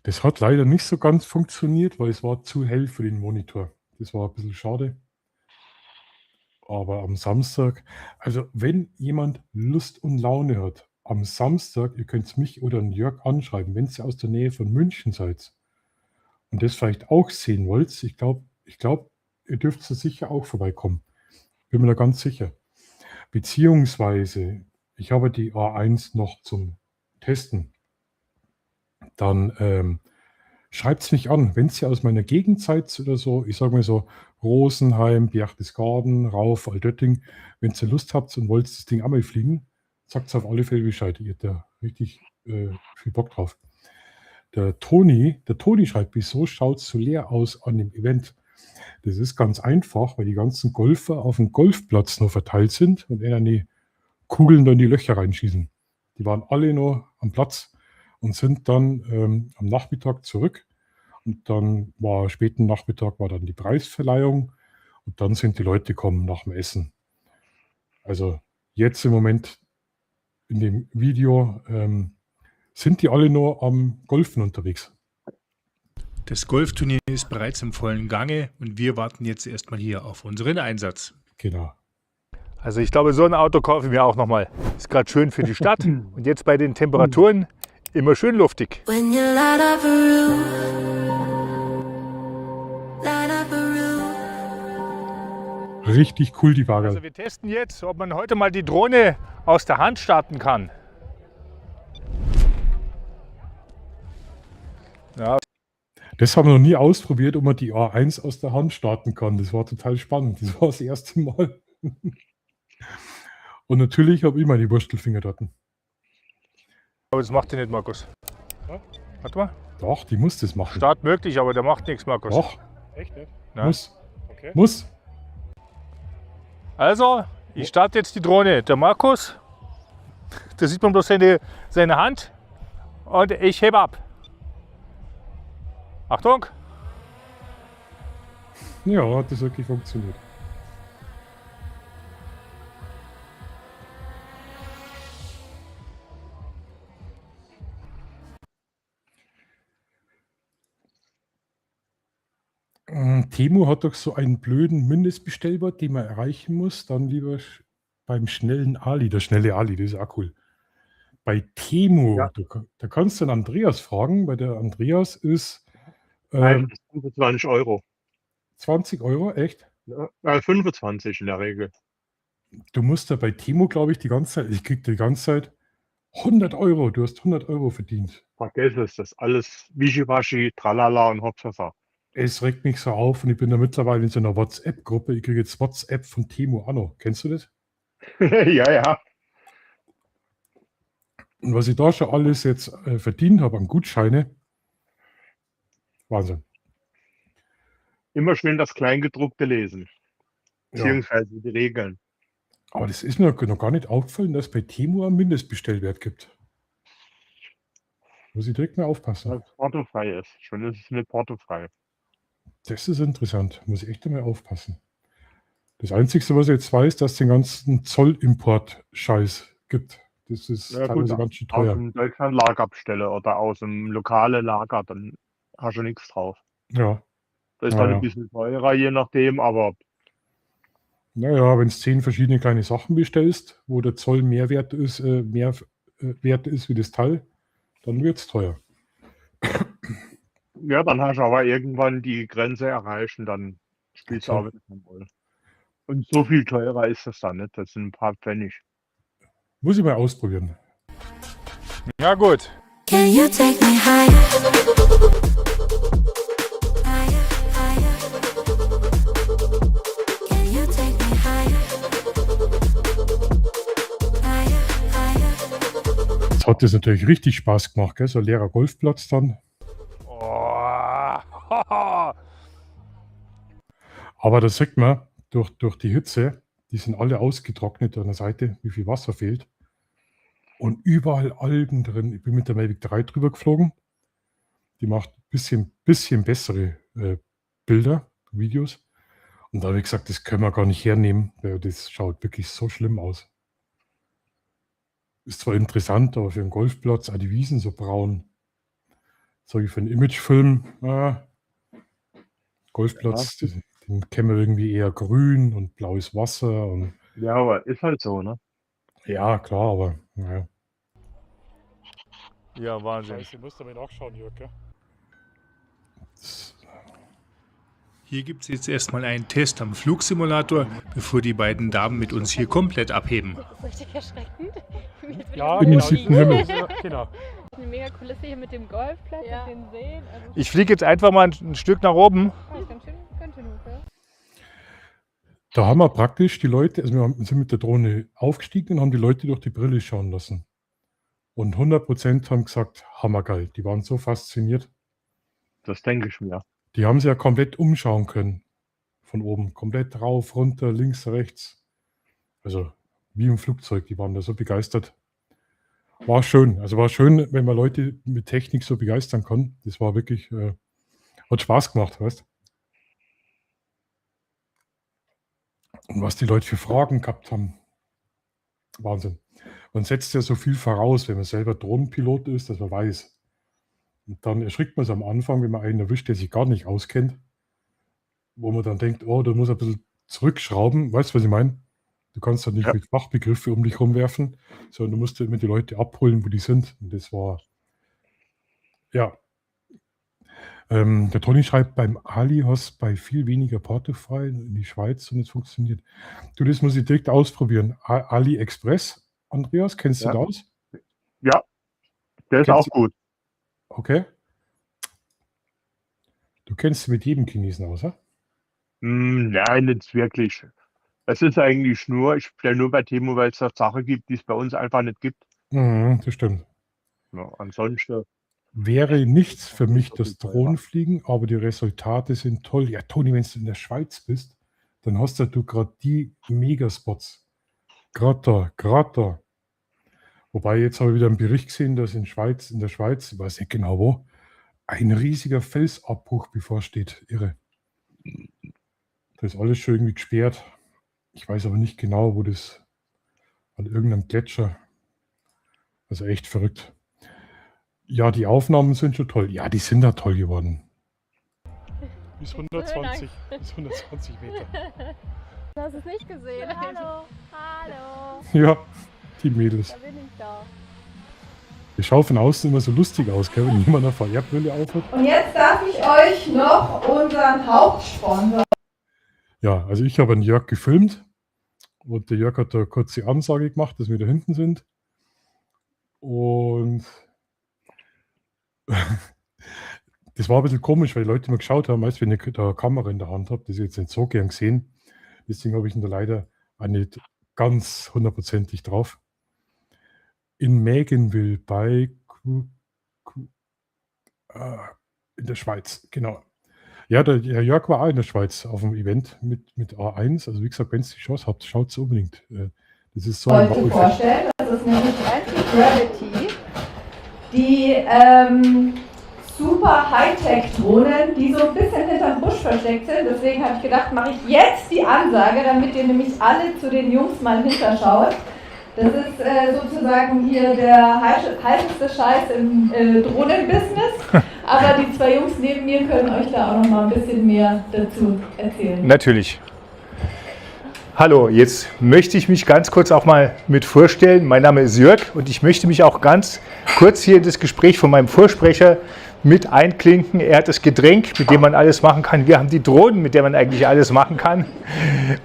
[SPEAKER 2] Das hat leider nicht so ganz funktioniert, weil es war zu hell für den Monitor. Das war ein bisschen schade. Aber am Samstag, also wenn jemand Lust und Laune hat, am Samstag, ihr könnt mich oder den Jörg anschreiben, wenn ihr aus der Nähe von München seid und das vielleicht auch sehen wollt. Ich glaube, ihr dürft da sicher auch vorbeikommen. Bin mir da ganz sicher. Beziehungsweise, ich habe die A1 noch zum Testen. Dann schreibt es mich an, wenn ihr aus meiner Gegend seid oder so, ich sage mal so Rosenheim, Berchtesgaden, Rauf, Altötting, wenn ihr Lust habt und wollt das Ding einmal fliegen, sagt es auf alle Fälle Bescheid. Ihr habt da richtig viel Bock drauf. Der Toni schreibt, wieso schaut es so leer aus an dem Event? Das ist ganz einfach, weil die ganzen Golfer auf dem Golfplatz noch verteilt sind und die Kugeln dann die Löcher reinschießen. Die waren alle noch am Platz und sind dann am Nachmittag zurück. Und dann späten Nachmittag war dann die Preisverleihung und dann sind die Leute gekommen nach dem Essen. Also jetzt im Moment in dem Video sind die alle nur am Golfen unterwegs.
[SPEAKER 5] Das Golfturnier ist bereits im vollen Gange und wir warten jetzt erstmal hier auf unseren Einsatz.
[SPEAKER 2] Genau.
[SPEAKER 6] Also ich glaube, so ein Auto kaufe ich mir auch nochmal. Ist gerade schön für die Stadt und jetzt bei den Temperaturen immer schön luftig.
[SPEAKER 1] When you light up a room,
[SPEAKER 2] Richtig cool, die Waage.
[SPEAKER 6] Also wir testen jetzt, ob man heute mal die Drohne aus der Hand starten kann. Ja,
[SPEAKER 2] Das haben wir noch nie ausprobiert, ob man die A1 aus der Hand starten kann. Das war total spannend. Das war das erste Mal. Und natürlich habe ich meine Wurstelfinger dort.
[SPEAKER 6] aber das macht er nicht, Markus. Warte mal.
[SPEAKER 2] Doch, die muss das machen.
[SPEAKER 6] Start möglich, aber der macht nichts, Markus.
[SPEAKER 2] Doch,
[SPEAKER 6] Echt nicht?
[SPEAKER 2] muss.
[SPEAKER 6] Okay.
[SPEAKER 2] Muss.
[SPEAKER 6] Also, ich starte jetzt die Drohne. Der Markus, da sieht man bloß seine Hand und ich hebe ab. Achtung!
[SPEAKER 2] Ja, hat das wirklich funktioniert. Temu hat doch so einen blöden Mindestbestellwert, den man erreichen muss. Dann lieber beim schnellen Ali. Der schnelle Ali, das ist auch cool. Bei Temu,
[SPEAKER 3] Ja.
[SPEAKER 2] da kannst du den Andreas fragen, weil der Andreas ist
[SPEAKER 3] Nein, 25 Euro.
[SPEAKER 2] 20 Euro, echt?
[SPEAKER 3] Ja, 25 in der Regel.
[SPEAKER 2] Du musst da bei Temu, glaube ich, die ganze Zeit, ich krieg die ganze Zeit 100 Euro, du hast 100 Euro verdient.
[SPEAKER 3] Vergiss es, das ist alles Wischiwaschi, Tralala und Hopsasa.
[SPEAKER 2] Es regt mich so auf und ich bin da mittlerweile in so einer WhatsApp-Gruppe. Ich kriege jetzt WhatsApp von Temu Anno. Kennst du das?
[SPEAKER 3] Ja, ja.
[SPEAKER 2] Und was ich da schon alles jetzt verdient habe an Gutscheine, Wahnsinn.
[SPEAKER 3] Immer schön das Kleingedruckte lesen.
[SPEAKER 2] Ja.
[SPEAKER 3] Beziehungsweise die Regeln.
[SPEAKER 2] Aber das ist mir noch gar nicht aufgefallen, dass es bei Temu einen Mindestbestellwert gibt. Muss ich direkt mal aufpassen.
[SPEAKER 3] Weil es portofrei ist. Schon ist es nicht portofrei.
[SPEAKER 2] Das ist interessant. Muss ich echt einmal aufpassen. Das Einzige, was ich jetzt weiß, dass es den ganzen Zollimport-Scheiß gibt. Das ist
[SPEAKER 3] Ja, gut,
[SPEAKER 2] teilweise ganz schön
[SPEAKER 3] aus
[SPEAKER 2] teuer.
[SPEAKER 3] dem Deutschland Lagerabstelle oder aus dem lokalen Lager, dann hast du nichts drauf.
[SPEAKER 2] Ja.
[SPEAKER 3] Das ist
[SPEAKER 2] Ja,
[SPEAKER 3] dann
[SPEAKER 2] ja.
[SPEAKER 3] ein bisschen teurer, je nachdem, aber
[SPEAKER 2] Naja, wenn du 10 verschiedene kleine Sachen bestellst, wo der Zoll mehr wert ist wie das Teil, dann wird es teuer.
[SPEAKER 3] ja, dann hast du aber irgendwann die Grenze erreicht und dann spielst du
[SPEAKER 2] Okay.
[SPEAKER 3] auch wieder keine Rolle. Und so viel teurer ist das dann nicht. Das sind ein paar Pfennig.
[SPEAKER 2] Muss ich mal ausprobieren.
[SPEAKER 6] Ja gut.
[SPEAKER 1] Can you take me higher? Higher, higher. Can you take me higher? Higher, higher.
[SPEAKER 2] Jetzt hat das natürlich richtig Spaß gemacht, gell? So ein leerer Golfplatz dann.
[SPEAKER 6] Oh.
[SPEAKER 2] Aber da sieht man, durch die Hitze, die sind alle ausgetrocknet an der Seite, wie viel Wasser fehlt. Und überall Algen drin. Ich bin mit der Mavic 3 drüber geflogen. Die macht ein bisschen bessere Bilder, Videos. Und da habe ich gesagt, das können wir gar nicht hernehmen, weil das schaut wirklich so schlimm aus. Ist zwar interessant, aber für einen Golfplatz, auch die Wiesen so braun. So wie für einen Imagefilm. Golfplatz, den kennen wir irgendwie eher grün und blaues Wasser. Und
[SPEAKER 3] Ja, aber ist halt so, ne?
[SPEAKER 2] ja, klar, aber naja.
[SPEAKER 6] Ja, Wahnsinn.
[SPEAKER 2] musst du mal nachschauen, Jörg, gell?
[SPEAKER 5] Hier gibt es jetzt erstmal einen Test am Flugsimulator, bevor die beiden Damen mit uns hier komplett abheben.
[SPEAKER 7] Das ist richtig erschreckend.
[SPEAKER 6] Ja,
[SPEAKER 2] Im siebten Himmel.
[SPEAKER 6] Genau.
[SPEAKER 7] Eine mega Kulisse hier mit dem Golfplatz und den Seen. Also
[SPEAKER 6] Ich fliege jetzt einfach mal ein Stück nach oben.
[SPEAKER 7] das ist ganz schön hoch, ja.
[SPEAKER 2] Da haben wir praktisch die Leute, also wir sind mit der Drohne aufgestiegen und haben die Leute durch die Brille schauen lassen. Und 100% haben gesagt, hammergeil. Die waren so fasziniert.
[SPEAKER 3] Das denke ich mir.
[SPEAKER 2] Die haben sie ja komplett umschauen können. Von oben. Komplett rauf, runter, links, rechts. Also wie im Flugzeug. Die waren da so begeistert. War schön. Also war schön, wenn man Leute mit Technik so begeistern kann. Das war wirklich, hat Spaß gemacht, weißt du? Und was die Leute für Fragen gehabt haben. Wahnsinn. Man setzt ja so viel voraus, wenn man selber Drohnenpilot ist, dass man weiß. Und dann erschrickt man es am Anfang, wenn man einen erwischt, der sich gar nicht auskennt. Wo man dann denkt, oh, da muss ein bisschen zurückschrauben. Weißt du, was ich meine? Du kannst dann nicht
[SPEAKER 3] Ja.
[SPEAKER 2] mit Fachbegriffe um dich rumwerfen, sondern du musst immer die Leute abholen, wo die sind. Und das war, ja. Der Toni schreibt, beim Ali hast bei viel weniger portofrei in die Schweiz und es funktioniert. Du, das muss ich direkt ausprobieren. AliExpress, Andreas, kennst du
[SPEAKER 3] Ja.
[SPEAKER 2] das aus?
[SPEAKER 3] Ja, der ist
[SPEAKER 2] Kennst
[SPEAKER 3] auch
[SPEAKER 2] du-
[SPEAKER 3] gut.
[SPEAKER 2] Okay. Du kennst dich mit jedem Chinesen aus, ja?
[SPEAKER 3] Nein, nicht wirklich. Es ist eigentlich nur, ich bestelle nur bei Temu, weil es da Sachen gibt, die es bei uns einfach nicht gibt.
[SPEAKER 2] Mhm, das stimmt.
[SPEAKER 3] Ja, ansonsten,
[SPEAKER 2] Wäre nichts für mich
[SPEAKER 3] so
[SPEAKER 2] das
[SPEAKER 3] viel teurer.
[SPEAKER 2] Drohnenfliegen, aber die Resultate sind toll. Ja, Toni, wenn du in der Schweiz bist, dann hast du gerade die Megaspots. Gerade da. Wobei, jetzt habe ich wieder einen Bericht gesehen, dass in der Schweiz, ich weiß nicht genau wo, ein riesiger Felsabbruch bevorsteht. Irre. Da ist alles schon irgendwie gesperrt. Ich weiß aber nicht genau, wo das, an irgendeinem Gletscher. Also echt verrückt. Ja, die Aufnahmen sind schon toll. Ja, die sind da toll geworden. Bis
[SPEAKER 7] 120.
[SPEAKER 2] Bis 120 Meter.
[SPEAKER 7] Du hast es nicht gesehen. Hallo, hallo.
[SPEAKER 2] Ja, die Mädels.
[SPEAKER 7] Da bin ich da.
[SPEAKER 2] Das schaut von außen immer so lustig aus, gell, wenn jemand eine VR-Brille aufhat.
[SPEAKER 8] Und jetzt darf ich euch noch unseren Hauptsponsor.
[SPEAKER 2] Ja, also ich habe einen Jörg gefilmt und der Jörg hat da kurz die Ansage gemacht, dass wir da hinten sind. Und das war ein bisschen komisch, weil die Leute immer geschaut haben, weißt, wenn ich da eine Kamera in der Hand habe, das ist jetzt nicht so gern gesehen. Deswegen habe ich ihn da leider auch nicht ganz hundertprozentig drauf. In Mägenwil bei in der Schweiz, genau. Ja, der Jörg war auch in der Schweiz auf dem Event mit A1. Also wie gesagt, wenn es die Chance habt, schaut es unbedingt. Das ist so ein
[SPEAKER 8] Heute
[SPEAKER 2] Wow-Effekt.
[SPEAKER 8] vorstellen, das ist nämlich Anti-Gravity, die super Hightech-Drohnen, die so ein bisschen hinterm Busch versteckt sind. Deswegen habe ich gedacht, mache ich jetzt die Ansage, damit ihr nämlich alle zu den Jungs mal hinterschaut. Das ist sozusagen hier der heißeste Scheiß im Drohnenbusiness. Aber die zwei Jungs neben mir können euch da auch noch mal ein bisschen mehr dazu erzählen.
[SPEAKER 6] Natürlich. Hallo, jetzt möchte ich mich ganz kurz auch mal mit vorstellen. Mein Name ist Jörg und ich möchte mich auch ganz kurz hier in das Gespräch von meinem Vorsprecher mit einklinken. Er hat das Getränk, mit dem man alles machen kann. Wir haben die Drohnen, mit der man eigentlich alles machen kann.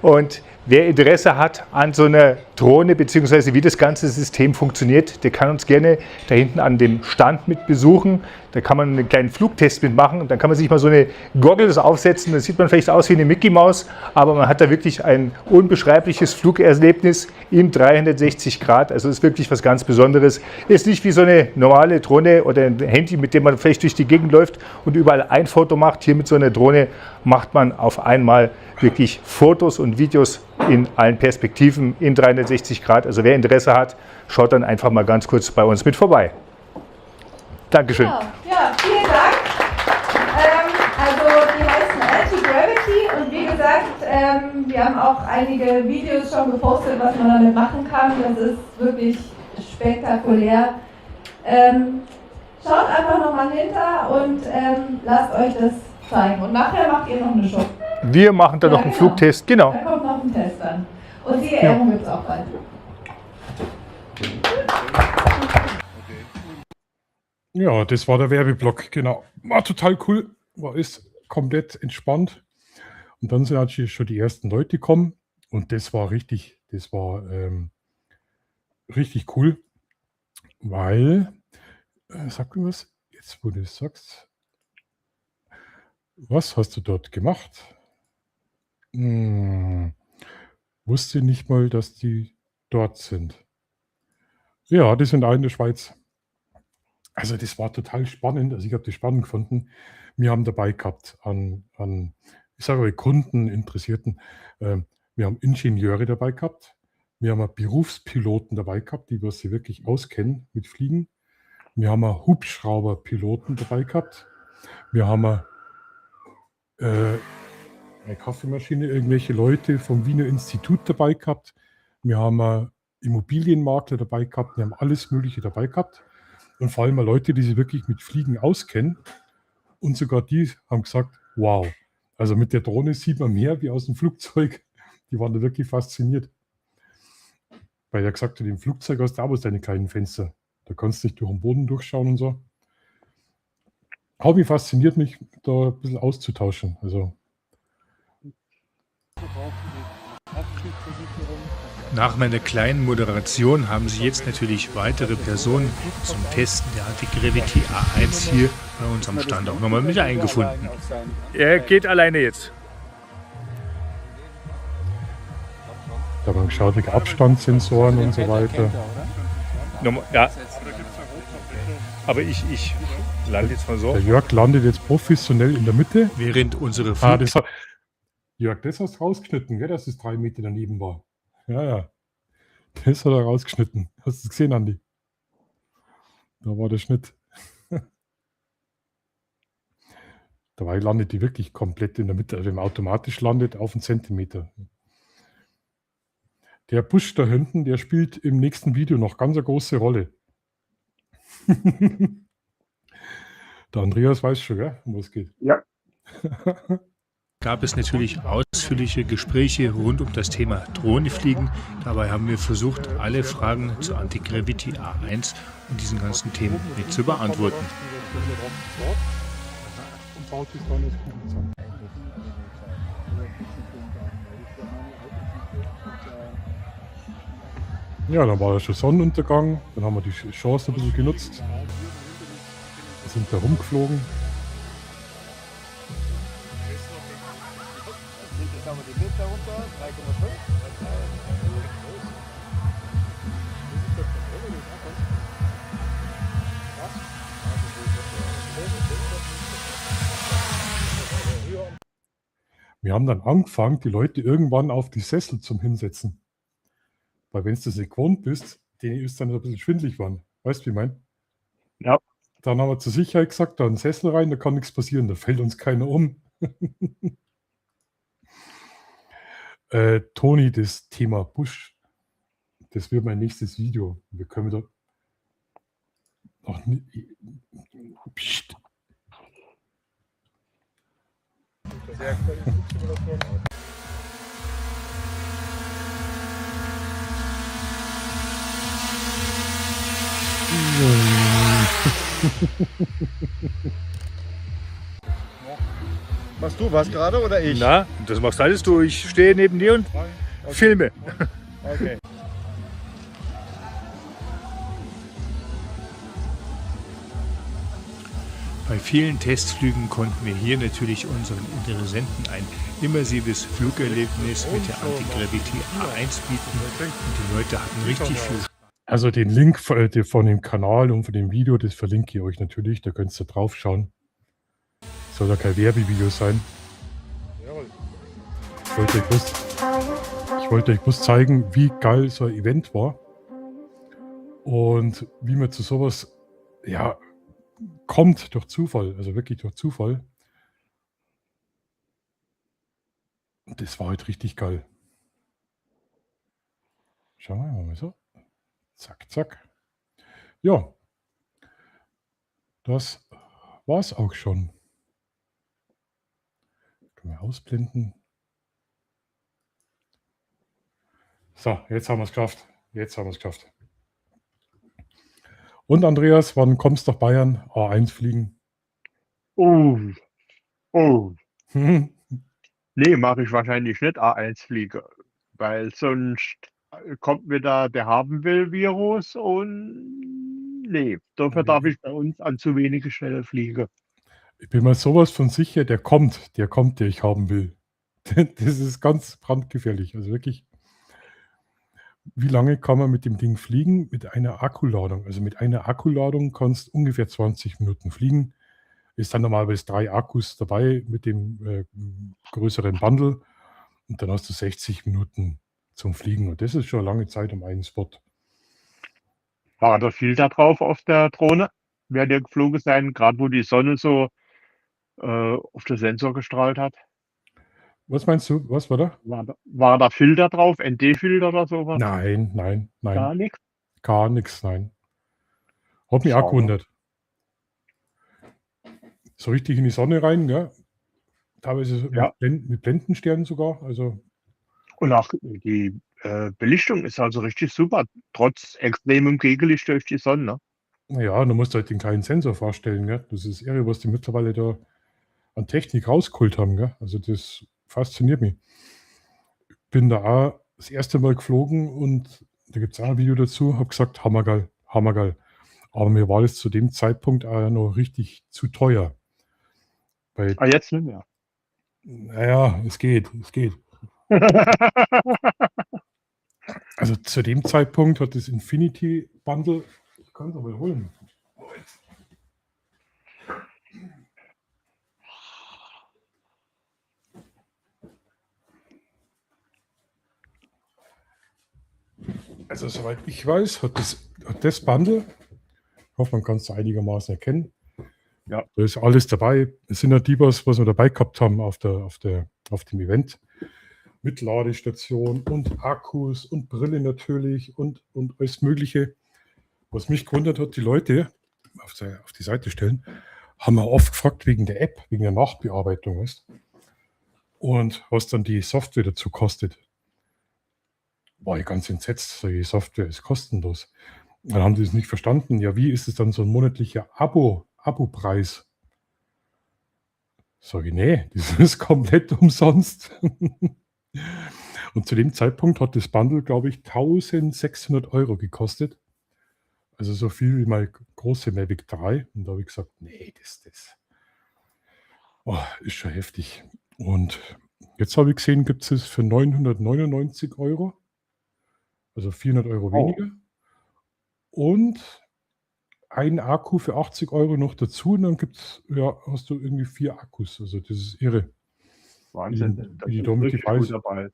[SPEAKER 6] Und wer Interesse hat an so einer Drohne bzw. wie das ganze System funktioniert, der kann uns gerne da hinten an dem Stand mit besuchen. Da kann man einen kleinen Flugtest mitmachen und dann kann man sich mal so eine Goggles aufsetzen. Da sieht man vielleicht aus wie eine Mickey Maus, aber man hat da wirklich ein unbeschreibliches Flugerlebnis in 360 Grad. Also ist wirklich was ganz Besonderes. Ist nicht wie so eine normale Drohne oder ein Handy, mit dem man vielleicht durch die Gegend läuft und überall ein Foto macht. Hier mit so einer Drohne macht man auf einmal wirklich Fotos und Videos in allen Perspektiven in 360 Grad. Also wer Interesse hat, schaut dann einfach mal ganz kurz bei uns mit vorbei. Dankeschön.
[SPEAKER 8] Genau. Ja, vielen Dank. Also die heißen Anti-Gravity und wie gesagt, wir haben auch einige Videos schon gepostet, was man damit machen kann. Das ist wirklich spektakulär. Schaut einfach nochmal hinter und lasst euch das zeigen. Und nachher macht ihr noch eine Show.
[SPEAKER 6] Wir machen dann noch einen Flugtest, genau.
[SPEAKER 8] Da kommt noch ein Test dann. Und die Ehrung gibt es auch bald.
[SPEAKER 2] Ja, das war der Werbeblock, genau. War total cool, ist komplett entspannt. Und dann sind natürlich schon die ersten Leute gekommen und das war richtig cool, weil, sag mir was, jetzt wo du es sagst, was hast du dort gemacht? Wusste nicht mal, dass die dort sind. Ja, die sind auch in der Schweiz. Also das war total spannend. Also ich habe das spannend gefunden. Wir haben dabei gehabt ich sage mal Kunden, Interessierten. Wir haben Ingenieure dabei gehabt. Wir haben Berufspiloten dabei gehabt, die was sie wirklich auskennen mit Fliegen. Wir haben Hubschrauberpiloten dabei gehabt. Wir haben eine Kaffeemaschine, irgendwelche Leute vom Wiener Institut dabei gehabt. Wir haben Immobilienmakler dabei gehabt. Wir haben alles Mögliche dabei gehabt. Und vor allem Leute, die sich wirklich mit Fliegen auskennen. Und sogar die haben gesagt, wow, also mit der Drohne sieht man mehr wie aus dem Flugzeug. Die waren da wirklich fasziniert. Weil er gesagt hat, im Flugzeug hast du auch deine kleinen Fenster. Da kannst du nicht durch den Boden durchschauen und so. Hobby fasziniert mich, da ein bisschen auszutauschen. Also.
[SPEAKER 5] Nach meiner kleinen Moderation haben sich jetzt natürlich weitere Personen zum Testen der Anti-Gravity A1 hier bei uns am Stand auch nochmal mit eingefunden.
[SPEAKER 6] Er geht alleine jetzt.
[SPEAKER 2] Da haben wir geschaut, wegen Abstandssensoren und so weiter.
[SPEAKER 6] Ja. Aber ich lande jetzt mal so.
[SPEAKER 2] Der Jörg landet jetzt professionell in der Mitte.
[SPEAKER 5] Während unsere
[SPEAKER 2] Jörg, das hast du rausgeschnitten, gell, dass es 3 Meter daneben war. Ja. Das hat er rausgeschnitten. Hast du es gesehen, Andi? Da war der Schnitt. Dabei landet die wirklich komplett in der Mitte. Also wenn man automatisch landet, auf einen Zentimeter. Der Busch da hinten, der spielt im nächsten Video noch ganz eine große Rolle. Der Andreas weiß schon, gell, um was es geht.
[SPEAKER 3] Ja.
[SPEAKER 5] gab es natürlich ausführliche Gespräche rund um das Thema Drohnefliegen. Dabei haben wir versucht, alle Fragen zur Anti-Gravity A1 und diesen ganzen Themen mit zu beantworten.
[SPEAKER 2] Ja, dann war ja schon Sonnenuntergang, dann haben wir die Chance ein bisschen genutzt. Wir sind da rumgeflogen. Wir haben dann angefangen, die Leute irgendwann auf die Sessel zum Hinsetzen. Weil wenn du das nicht gewohnt bist, denen ist dann ein bisschen schwindelig geworden. Weißt du, wie ich meine?
[SPEAKER 3] Ja.
[SPEAKER 2] Dann haben wir zur Sicherheit gesagt, da einen Sessel rein, da kann nichts passieren, da fällt uns keiner um. Toni, das Thema Busch, das wird mein nächstes Video. Wir können da noch nicht. Psst.
[SPEAKER 9] Machst du was gerade oder ich?
[SPEAKER 6] Na, das machst alles du. Ich stehe neben dir und filme.
[SPEAKER 9] Okay.
[SPEAKER 5] Bei vielen Testflügen konnten wir hier natürlich unseren Interessenten ein immersives Flugerlebnis mit der Anti-Gravity A1 bieten und die Leute hatten richtig viel Spaß.
[SPEAKER 2] Also den Link von dem Kanal und von dem Video, das verlinke ich euch natürlich, da könnt ihr drauf schauen. Soll ja kein Werbevideo sein. Ich wollte euch bloß zeigen, wie geil so ein Event war und wie man zu sowas ja, kommt durch Zufall, also wirklich durch Zufall. Und das war halt richtig geil. Schauen wir mal so. Zack, zack. Ja, das war's auch schon. Können wir ausblenden. So, jetzt haben wir es geschafft. Jetzt haben wir es geschafft. Und Andreas, wann kommst du nach Bayern? A1 fliegen?
[SPEAKER 3] Oh,
[SPEAKER 2] Hm.
[SPEAKER 3] nee, mache ich wahrscheinlich nicht A1 fliege, weil sonst kommt wieder der Haben-will-Virus und nee, dafür darf ich bei uns an zu wenige Stellen fliegen.
[SPEAKER 2] Ich bin mir sowas von sicher, der kommt, der ich haben will. Das ist ganz brandgefährlich. Also wirklich, wie lange kann man mit dem Ding fliegen? Mit einer Akkuladung. Also mit einer Akkuladung kannst du ungefähr 20 Minuten fliegen. Ist dann normalerweise 3 Akkus dabei mit dem größeren Bundle. Und dann hast du 60 Minuten zum Fliegen. Und das ist schon eine lange Zeit um einen Spot.
[SPEAKER 3] War da viel da drauf auf der Drohne? Werdet ihr geflogen sein, gerade wo die Sonne so auf den Sensor gestrahlt hat?
[SPEAKER 2] Was meinst du? Was war da?
[SPEAKER 3] War da Filter drauf, ND-Filter oder sowas?
[SPEAKER 2] Nein.
[SPEAKER 3] Gar nichts?
[SPEAKER 2] Gar nichts, nein. Hat mich
[SPEAKER 3] Schade.
[SPEAKER 2] auch gewundert. So richtig in die Sonne rein, ja. Teilweise
[SPEAKER 3] Ja.
[SPEAKER 2] mit Blendensternen sogar. Also
[SPEAKER 3] Und auch die Belichtung ist also richtig super, trotz extremem Gegenlicht durch die Sonne.
[SPEAKER 2] ja, du musst halt den kleinen Sensor vorstellen, gell? Das ist irre, was die mittlerweile da an Technik rausgeholt haben, gell? Also das fasziniert mich. Bin da auch das erste Mal geflogen und da gibt es auch ein Video dazu, habe gesagt, hammergeil, hammergeil. Aber mir war das zu dem Zeitpunkt auch noch richtig zu teuer. Weil,
[SPEAKER 3] Ah, jetzt nicht mehr.
[SPEAKER 2] naja, es geht. Also zu dem Zeitpunkt hat das Infinity Bundle, ich kann es aber holen. Also soweit ich weiß, hat das Bundle, ich hoffe, man kann es einigermaßen erkennen.
[SPEAKER 3] Ja.
[SPEAKER 2] Da ist alles dabei. Es sind ja die, was wir dabei gehabt haben auf dem Event. Mit Ladestation und Akkus und Brille natürlich und alles Mögliche. Was mich gewundert hat, die Leute auf die Seite stellen, haben wir oft gefragt wegen der App, wegen der Nachbearbeitung. Weißt? Und was dann die Software dazu kostet, war ich ganz entsetzt. So, die Software ist kostenlos. Dann haben die es nicht verstanden. Ja, wie ist es dann so ein monatlicher Abo-Preis? Sage ich, nee, das ist komplett umsonst. Und zu dem Zeitpunkt hat das Bundle, glaube ich, 1.600 € gekostet. Also so viel wie meine große Mavic 3. Und da habe ich gesagt, nee, das ist schon heftig. Und jetzt habe ich gesehen, gibt es für 999 €, also 400 € weniger. Und ein Akku für 80 € noch dazu. Und dann hast du irgendwie 4 Akkus. Also das ist irre.
[SPEAKER 3] Wahnsinn.
[SPEAKER 2] Wie die
[SPEAKER 3] ist
[SPEAKER 2] da mit
[SPEAKER 3] richtig
[SPEAKER 2] Device.
[SPEAKER 3] gut dabei.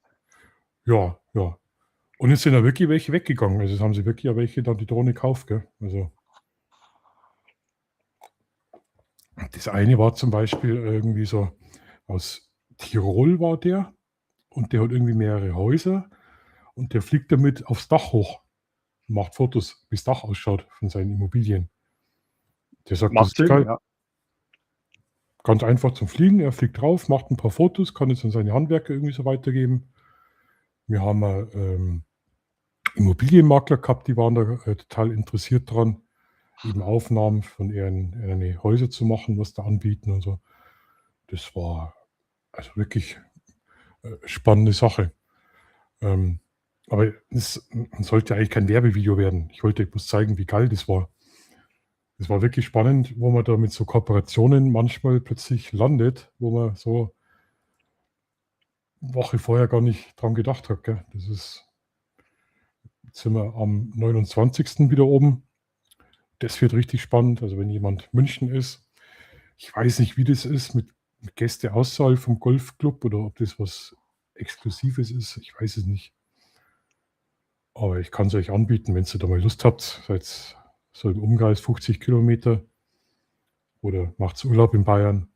[SPEAKER 2] Ja. Und es sind ja wirklich welche weggegangen. Also es haben sie wirklich ja welche dann die Drohne gekauft, gell? Also das eine war zum Beispiel irgendwie so aus Tirol war der und der hat irgendwie mehrere Häuser und der fliegt damit aufs Dach hoch und macht Fotos, wie das Dach ausschaut von seinen Immobilien. Der sagt, das
[SPEAKER 3] Macht
[SPEAKER 2] ist
[SPEAKER 3] Sinn,
[SPEAKER 2] geil.
[SPEAKER 3] ja.
[SPEAKER 2] Ganz einfach zum Fliegen. Er fliegt drauf, macht ein paar Fotos, kann es an seine Handwerker irgendwie so weitergeben. Wir haben Immobilienmakler gehabt, die waren da total interessiert dran, eben Aufnahmen von ihren Häuser zu machen, was da anbieten und so. Das war also wirklich spannende Sache. Aber es sollte eigentlich kein Werbevideo werden. Ich wollte bloß zeigen, wie geil das war. Das war wirklich spannend, wo man da mit so Kooperationen manchmal plötzlich landet, wo man so eine Woche vorher gar nicht dran gedacht hat. Gell? Jetzt sind wir am 29. wieder oben. Das wird richtig spannend. Also wenn jemand München ist, ich weiß nicht, wie das ist mit Gästeauswahl vom Golfclub oder ob das was Exklusives ist. Ich weiß es nicht. Aber ich kann es euch anbieten, wenn ihr da mal Lust habt. Seid so im Umkreis 50 Kilometer oder macht Urlaub in Bayern.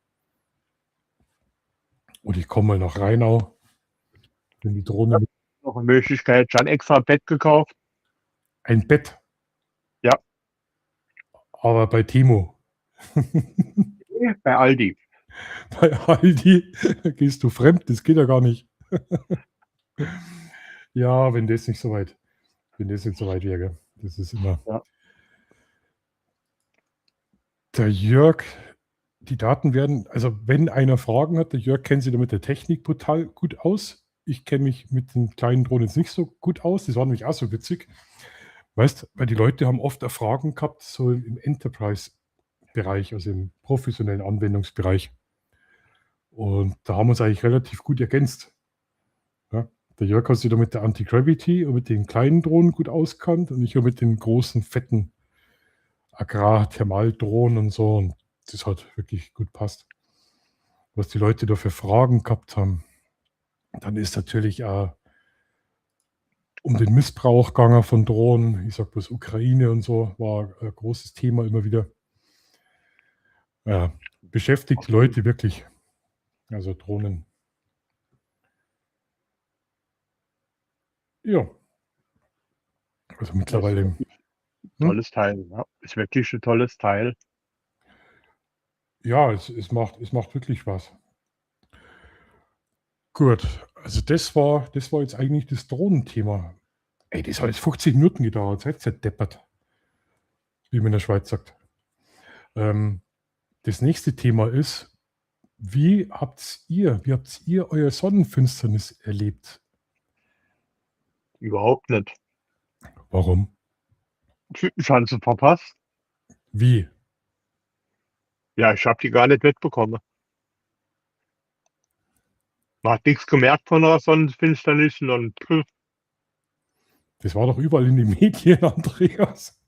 [SPEAKER 2] Und ich komme mal nach Rheinau. Wenn die Drohne mit
[SPEAKER 3] Noch eine Möglichkeit, schon extra ein Bett gekauft.
[SPEAKER 2] ein Bett.
[SPEAKER 3] Ja.
[SPEAKER 2] Aber bei Timo.
[SPEAKER 3] Bei Aldi.
[SPEAKER 2] Bei Aldi gehst du fremd, das geht ja gar nicht. Ja, wenn das nicht so weit wäre. Das ist immer.
[SPEAKER 3] Ja.
[SPEAKER 2] Der Jörg, die Daten werden, also wenn einer Fragen hat, der Jörg kennt sich da mit der Technik brutal gut aus. Ich kenne mich mit den kleinen Drohnen jetzt nicht so gut aus. Das war nämlich auch so witzig. Weißt, weil die Leute haben oft Fragen gehabt, so im Enterprise-Bereich, also im professionellen Anwendungsbereich. Und da haben wir uns eigentlich relativ gut ergänzt. Ja, der Jörg hat sich da mit der Anti-Gravity und mit den kleinen Drohnen gut auskannt und ich auch mit den großen, fetten Agrar-Thermaldrohnen und so. Und das hat wirklich gut passt. Was die Leute da für Fragen gehabt haben, dann ist natürlich auch um den Missbrauch gegangen von Drohnen. Ich sag bloß Ukraine und so, war ein großes Thema immer wieder. Ja, beschäftigt die Leute wirklich. Also Drohnen. Ja. Also mittlerweile.
[SPEAKER 3] Tolles Teil. Ja. Ist wirklich ein tolles Teil.
[SPEAKER 2] Ja, es macht wirklich was. Gut, also das war jetzt eigentlich das Drohnenthema. Ey, das hat jetzt 50 Minuten gedauert, seid deppert, wie man in der Schweiz sagt. Das nächste Thema ist, wie habt ihr euer Sonnenfinsternis erlebt?
[SPEAKER 3] Überhaupt nicht.
[SPEAKER 2] Warum?
[SPEAKER 3] Chance verpasst.
[SPEAKER 2] Wie?
[SPEAKER 3] Ja, ich habe die gar nicht mitbekommen. Man hat nichts gemerkt von der Sonnenfinsternis und
[SPEAKER 2] Das war doch überall in den Medien, Andreas.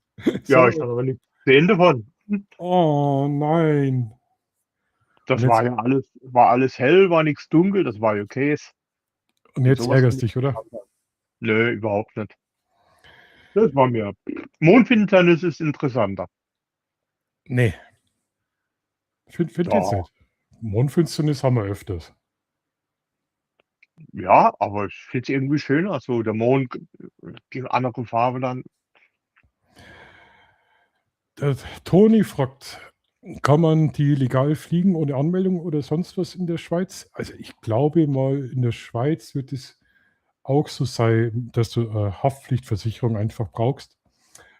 [SPEAKER 3] ja,
[SPEAKER 2] So.
[SPEAKER 3] ich habe aber nichts gesehen davon.
[SPEAKER 2] Oh nein.
[SPEAKER 3] Das
[SPEAKER 2] Und
[SPEAKER 3] war
[SPEAKER 2] jetzt-
[SPEAKER 3] ja alles hell, war nichts dunkel, das war ja okay.
[SPEAKER 2] Und jetzt
[SPEAKER 3] sowas
[SPEAKER 2] ärgerst
[SPEAKER 3] nicht.
[SPEAKER 2] dich, oder?
[SPEAKER 3] Nö, überhaupt nicht. Das war mir. Mondfinsternis ist interessanter.
[SPEAKER 2] Nee. Find jetzt
[SPEAKER 3] Ja.
[SPEAKER 2] nicht. Mondfinsternis haben wir öfters.
[SPEAKER 3] Ja, aber ich finde es irgendwie schöner, so der Mond, die andere Farbe dann.
[SPEAKER 2] Der Toni fragt, Kann man die legal fliegen ohne Anmeldung oder sonst was in der Schweiz? Also ich glaube mal, in der Schweiz wird es auch so sein, dass du Haftpflichtversicherung einfach brauchst.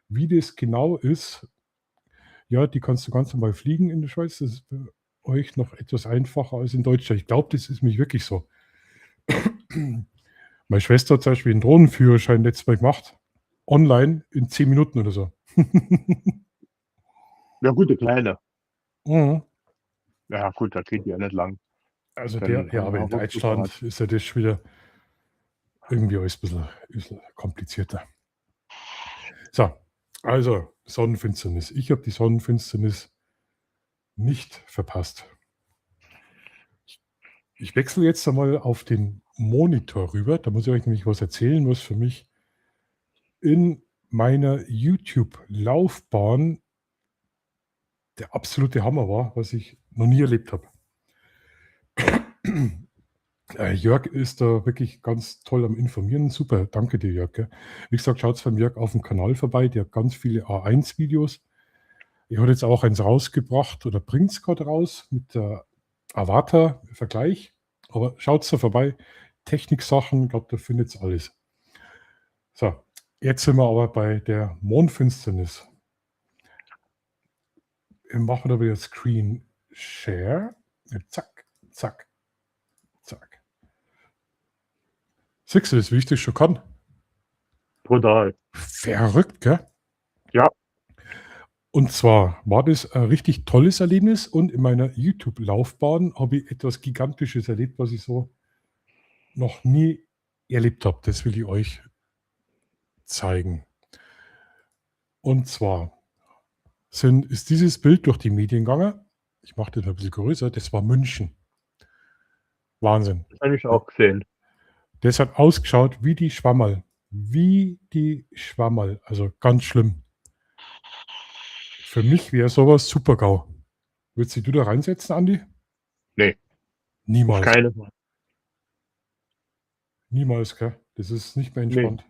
[SPEAKER 2] Wie das genau ist, ja, die kannst du ganz normal fliegen in der Schweiz. Das ist bei euch noch etwas einfacher als in Deutschland. Ich glaube, das ist nämlich wirklich so. Meine Schwester hat zum Beispiel einen Drohnenführerschein letztes Mal gemacht. Online in 10 Minuten oder so.
[SPEAKER 3] Ja, gut, der Kleine.
[SPEAKER 2] Mhm.
[SPEAKER 3] Ja, gut, das geht ja nicht lang.
[SPEAKER 2] Also
[SPEAKER 3] Dann
[SPEAKER 2] ja,
[SPEAKER 3] haben
[SPEAKER 2] aber
[SPEAKER 3] wir
[SPEAKER 2] in
[SPEAKER 3] auch
[SPEAKER 2] Deutschland ist ja das schon wieder irgendwie alles ein bisschen komplizierter. So, also Sonnenfinsternis. Ich habe die Sonnenfinsternis nicht verpasst. Ich wechsle jetzt einmal auf den Monitor rüber. Da muss ich euch nämlich was erzählen, was für mich in meiner YouTube-Laufbahn der absolute Hammer war, was ich noch nie erlebt habe. Jörg ist da wirklich ganz toll am Informieren. Super, danke dir, Jörg. Gell? Wie gesagt, schaut beim Jörg auf dem Kanal vorbei. Der hat ganz viele A1-Videos. Er hat jetzt auch eins rausgebracht oder bringt es gerade raus mit der Avatar-Vergleich. Aber schaut da vorbei. Techniksachen, ich glaube, da findet ihr alles. So, jetzt sind wir aber bei der Mondfinsternis. Wir machen da wieder Screen Share. Zack, zack, zack. Siehst du das, wie ich das schon kann?
[SPEAKER 3] Brutal.
[SPEAKER 2] Verrückt, gell?
[SPEAKER 3] Ja.
[SPEAKER 2] Und zwar war das ein richtig tolles Erlebnis und in meiner YouTube-Laufbahn habe ich etwas Gigantisches erlebt, was ich so noch nie erlebt habe. Das will ich euch zeigen. Und zwar ist dieses Bild durch die Medien gegangen. Ich mache das ein bisschen größer. Das war München. Wahnsinn.
[SPEAKER 3] Das habe ich auch gesehen.
[SPEAKER 2] Das hat ausgeschaut wie die Schwammerl. Wie die Schwammerl. Also ganz schlimm. Für mich wäre sowas Super-GAU. Würdest du da reinsetzen, Andi?
[SPEAKER 3] Nee.
[SPEAKER 2] Niemals.
[SPEAKER 3] Keine Fall.
[SPEAKER 2] Niemals, gell? Das ist nicht mehr entspannt.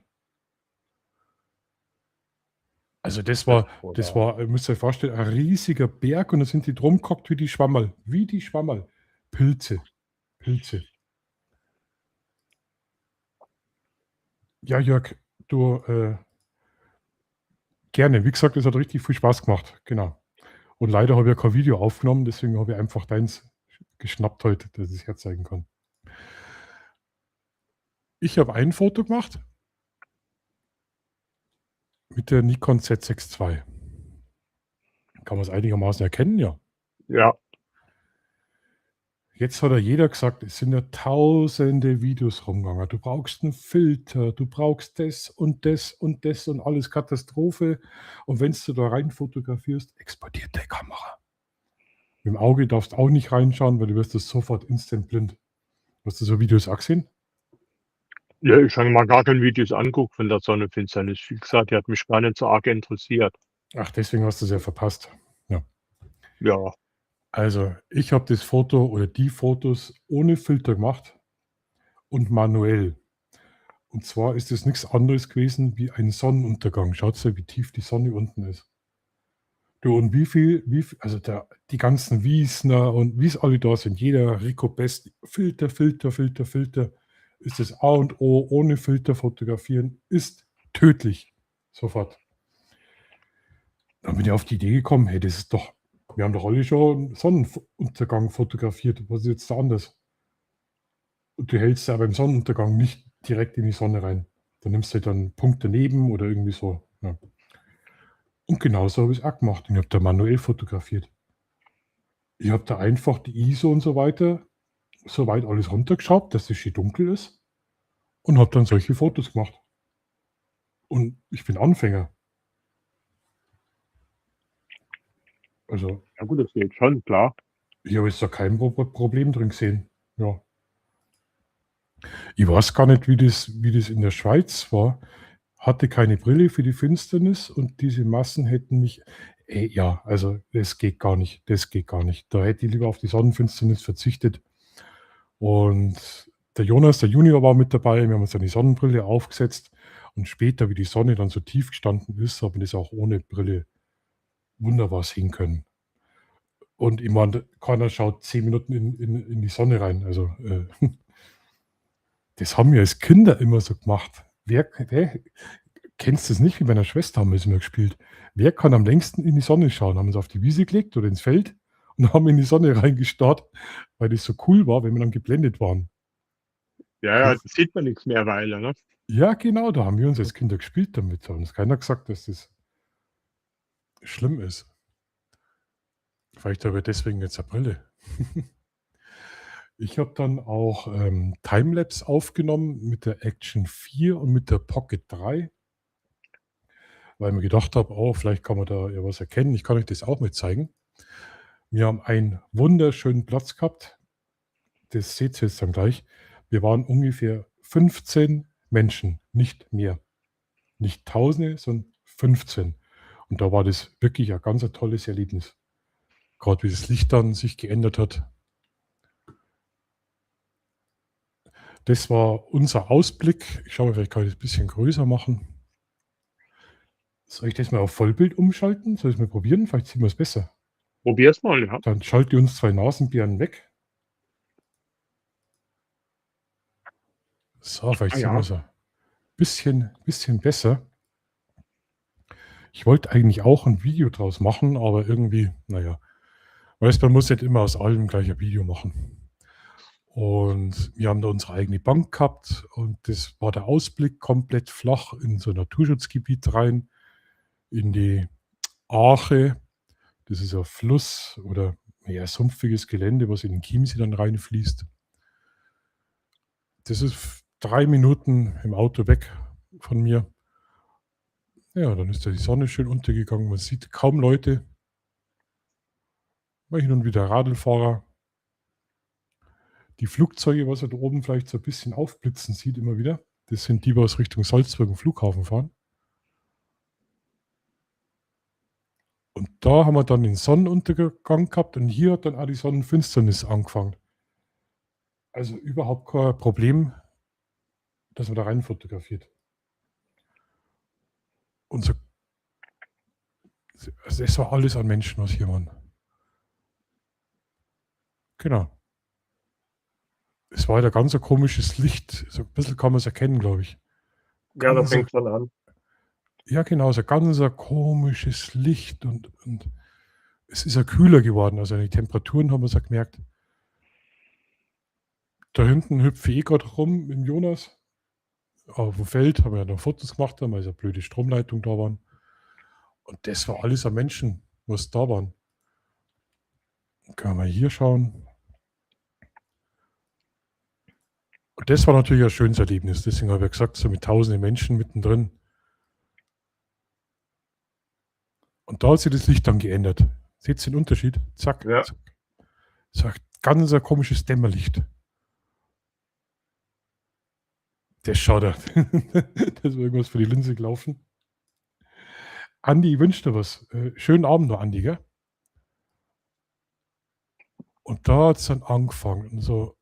[SPEAKER 2] Also das war, ihr müsst euch vorstellen, ein riesiger Berg und da sind die drum gehockt wie die Schwammerl. Wie die Schwammerl. Pilze. Pilze. Ja, Jörg, du, gerne. Wie gesagt, es hat richtig viel Spaß gemacht. Genau. Und leider habe ich ja kein Video aufgenommen, deswegen habe ich einfach deins geschnappt heute, dass ich es herzeigen kann. Ich habe ein Foto gemacht mit der Nikon Z6 II. Kann man es einigermaßen erkennen, ja.
[SPEAKER 3] Ja.
[SPEAKER 2] Jetzt hat ja jeder gesagt, es sind ja tausende Videos rumgegangen. Du brauchst einen Filter, du brauchst das und das und das und alles Katastrophe. Und wenn du da rein fotografierst, explodiert die Kamera. Mit dem Auge darfst du auch nicht reinschauen, weil du wirst das sofort instant blind. Hast du so Videos auch gesehen?
[SPEAKER 3] Ja, ich habe mal gar keine Videos angeguckt von der Sonnenfinsternis. Wie gesagt, die hat mich gar nicht so arg interessiert.
[SPEAKER 2] Ach, deswegen hast du es ja verpasst.
[SPEAKER 3] Ja.
[SPEAKER 2] Also, ich habe das Foto oder die Fotos ohne Filter gemacht und manuell. Und zwar ist es nichts anderes gewesen wie ein Sonnenuntergang. Schaut mal, wie tief die Sonne unten ist. Du, und wie viel, also die ganzen Wiesner und wie es alle da sind, jeder Rico Best, Filter, Filter, Filter, Filter, ist das A und O. Ohne Filter fotografieren ist tödlich. Sofort. Dann bin ich auf die Idee gekommen, hey, das ist doch, wir haben doch alle schon Sonnenuntergang fotografiert. Was ist jetzt da anders? Und du hältst ja beim Sonnenuntergang nicht direkt in die Sonne rein. Da nimmst du halt dann einen Punkt daneben oder irgendwie so. Ja. Und genauso habe ich es auch gemacht. Ich habe da manuell fotografiert. Ich habe da einfach die ISO und so weiter, soweit alles runtergeschraubt, dass es schön dunkel ist. Und habe dann solche Fotos gemacht. Und ich bin Anfänger. Also,
[SPEAKER 3] Ja gut, das geht schon, klar.
[SPEAKER 2] ich habe jetzt da kein Problem drin gesehen. Ja. Ich weiß gar nicht, wie das in der Schweiz war. Hatte keine Brille für die Finsternis und diese Massen hätten mich. Ja, also das geht gar nicht. Das geht gar nicht. Da hätte ich lieber auf die Sonnenfinsternis verzichtet. Und der Jonas, der Junior, war mit dabei. Wir haben uns dann die Sonnenbrille aufgesetzt. Und später, wie die Sonne dann so tief gestanden ist, habe ich das auch ohne Brille wunderbar sehen können. Und ich meine, keiner schaut 10 Minuten in die Sonne rein. Also, das haben wir als Kinder immer so gemacht. Wer kennst das nicht? Wie meiner Schwester haben wir es immer gespielt. Wer kann am längsten in die Sonne schauen? Haben uns auf die Wiese gelegt oder ins Feld und haben in die Sonne reingestarrt, weil das so cool war, wenn wir dann geblendet waren.
[SPEAKER 3] Ja, das sieht man nichts mehr Weile, ne?
[SPEAKER 2] Ja, genau, da haben wir uns als Kinder gespielt damit. Da hat uns keiner gesagt, dass das schlimm ist. Vielleicht habe ich deswegen jetzt eine Brille. Ich habe dann auch Timelapse aufgenommen mit der Action 4 und mit der Pocket 3, weil ich mir gedacht habe, oh, vielleicht kann man da ja was erkennen. Ich kann euch das auch mit zeigen. Wir haben einen wunderschönen Platz gehabt. Das seht ihr jetzt dann gleich. Wir waren ungefähr 15 Menschen, nicht mehr. Nicht Tausende, sondern 15. Und da war das wirklich ein ganz tolles Erlebnis. Gerade wie das Licht dann sich geändert hat. Das war unser Ausblick. Ich schaue mal, vielleicht kann ich das ein bisschen größer machen. Soll ich das mal auf Vollbild umschalten? Soll ich es mal probieren? Vielleicht sehen wir es besser.
[SPEAKER 3] Probier's mal, ja.
[SPEAKER 2] Dann schalte uns 2 Nasenbären weg. So, vielleicht sehen wir es ein bisschen besser. Ich wollte eigentlich auch ein Video draus machen, aber irgendwie, naja, weißt, man muss nicht immer aus allem gleich ein Video machen. Und wir haben da unsere eigene Bank gehabt und das war der Ausblick komplett flach in so ein Naturschutzgebiet rein, in die Arche. Das ist ein Fluss oder eher sumpfiges Gelände, was in den Chiemsee dann reinfließt. Das ist 3 Minuten im Auto weg von mir. Ja, dann ist da die Sonne schön untergegangen. Man sieht kaum Leute. Mal hin und wieder Radlfahrer. Die Flugzeuge, was er da oben vielleicht so ein bisschen aufblitzen sieht immer wieder, das sind die, was Richtung Salzburg im Flughafen fahren. Und da haben wir dann den Sonnenuntergang gehabt und hier hat dann auch die Sonnenfinsternis angefangen. Also überhaupt kein Problem, dass man da rein fotografiert. Und so, also es war alles an Menschen, was hier waren. Genau. Es war halt ein ganz komisches Licht. So ein bisschen kann man es erkennen, glaube ich.
[SPEAKER 3] Ja, da
[SPEAKER 2] Ganz
[SPEAKER 3] fängt schon an.
[SPEAKER 2] Ja, genau, so ein ganz komisches Licht und es ist ja kühler geworden. Also die Temperaturen haben wir es ja gemerkt. Da hinten hüpfe ich gerade rum mit dem Jonas. Auf dem Feld haben wir ja noch Fotos gemacht, weil so blöde Stromleitung da waren. Und das war alles an Menschen, was da waren. Können wir hier schauen. Und das war natürlich ein schönes Erlebnis. Deswegen habe ich gesagt, so mit tausenden Menschen mittendrin. Und da hat sich das Licht dann geändert. Seht ihr den Unterschied? Zack,
[SPEAKER 3] Ja.
[SPEAKER 2] zack. So ein ganz ein komisches Dämmerlicht. Das schaut er. Da ist irgendwas für die Linse gelaufen. Andi, ich wünsche dir was. Schönen Abend noch, Andi, gell? Und da hat es dann angefangen. Und so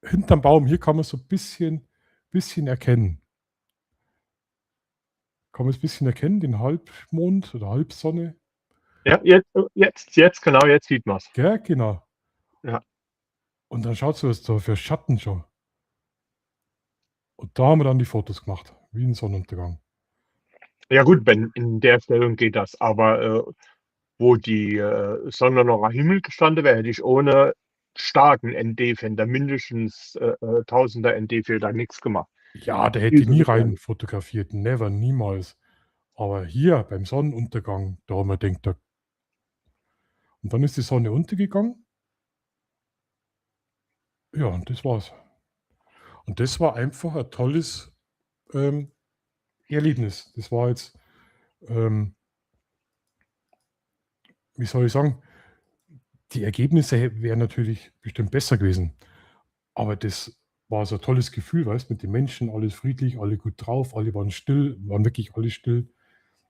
[SPEAKER 2] hinterm Baum, hier kann man so ein bisschen erkennen. Kann man es ein bisschen erkennen, den Halbmond oder Halbsonne?
[SPEAKER 3] Ja, jetzt, genau, jetzt sieht man es.
[SPEAKER 2] Gell, genau.
[SPEAKER 3] Ja.
[SPEAKER 2] Und dann schaut so, was da für Schatten schon. Und da haben wir dann die Fotos gemacht, wie ein Sonnenuntergang.
[SPEAKER 3] Ja gut, wenn in der Stellung geht das, aber wo die Sonne noch am Himmel gestanden wäre, hätte ich ohne starken ND-Fender, mindestens 1000er ND-Filter, nichts gemacht.
[SPEAKER 2] Ja, da hätte ich nie rein fotografiert, never, niemals. Aber hier beim Sonnenuntergang, da haben wir gedacht, und dann ist die Sonne untergegangen. Ja, und das war's. Und das war einfach ein tolles Erlebnis. Das war jetzt, wie soll ich sagen, die Ergebnisse wären natürlich bestimmt besser gewesen. Aber das war so ein tolles Gefühl, weißt du, mit den Menschen, alles friedlich, alle gut drauf, alle waren still, waren wirklich alle still.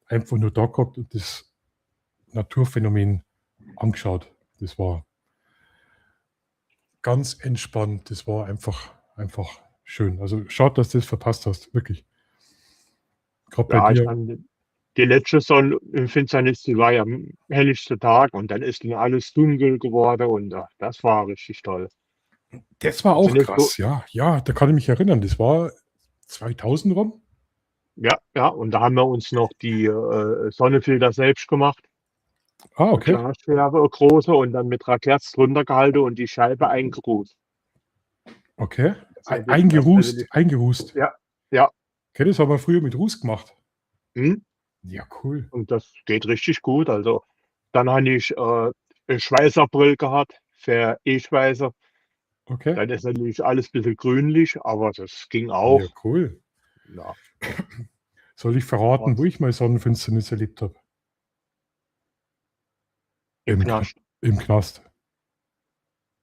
[SPEAKER 2] Einfach nur da gehabt und das Naturphänomen angeschaut. Das war ganz entspannt. Das war einfach schön. Also schade, dass du das verpasst hast, wirklich. Gerade
[SPEAKER 3] Ja,
[SPEAKER 2] bei
[SPEAKER 3] ich
[SPEAKER 2] dir.
[SPEAKER 3] meine, die letzte Sonnenfinsternis, die war ja am helllichsten Tag und dann ist dann alles dunkel geworden und das war richtig toll.
[SPEAKER 2] Das war
[SPEAKER 3] Also
[SPEAKER 2] auch
[SPEAKER 3] nicht so,
[SPEAKER 2] krass, ja. Ja, da kann ich mich erinnern. Das war 2000 rum.
[SPEAKER 3] ja, und da haben wir uns noch die Sonnenfilter selbst gemacht.
[SPEAKER 2] Ah,
[SPEAKER 3] Eine
[SPEAKER 2] okay.
[SPEAKER 3] Glasscherbe, eine große und dann mit Raclette drunter gehalten und die Scheibe eingerußt.
[SPEAKER 2] Okay.
[SPEAKER 3] Das war wirklich
[SPEAKER 2] Eingerußt,
[SPEAKER 3] persönlich.
[SPEAKER 2] eingerußt.
[SPEAKER 3] Ja.
[SPEAKER 2] Okay, das haben wir früher mit Ruß gemacht.
[SPEAKER 3] Hm?
[SPEAKER 2] Ja, cool.
[SPEAKER 3] Und das geht richtig gut. Also dann habe ich ein Schweißerbrill gehabt für E-Schweißer.
[SPEAKER 2] Okay.
[SPEAKER 3] Dann ist natürlich alles ein bisschen grünlich, aber das ging
[SPEAKER 2] Ja,
[SPEAKER 3] auch.
[SPEAKER 2] cool.
[SPEAKER 3] Ja.
[SPEAKER 2] Soll ich verraten, wo ich mal Sonnenfinsternis erlebt habe?
[SPEAKER 3] Im
[SPEAKER 2] Im
[SPEAKER 3] Knast.
[SPEAKER 2] Im Knast.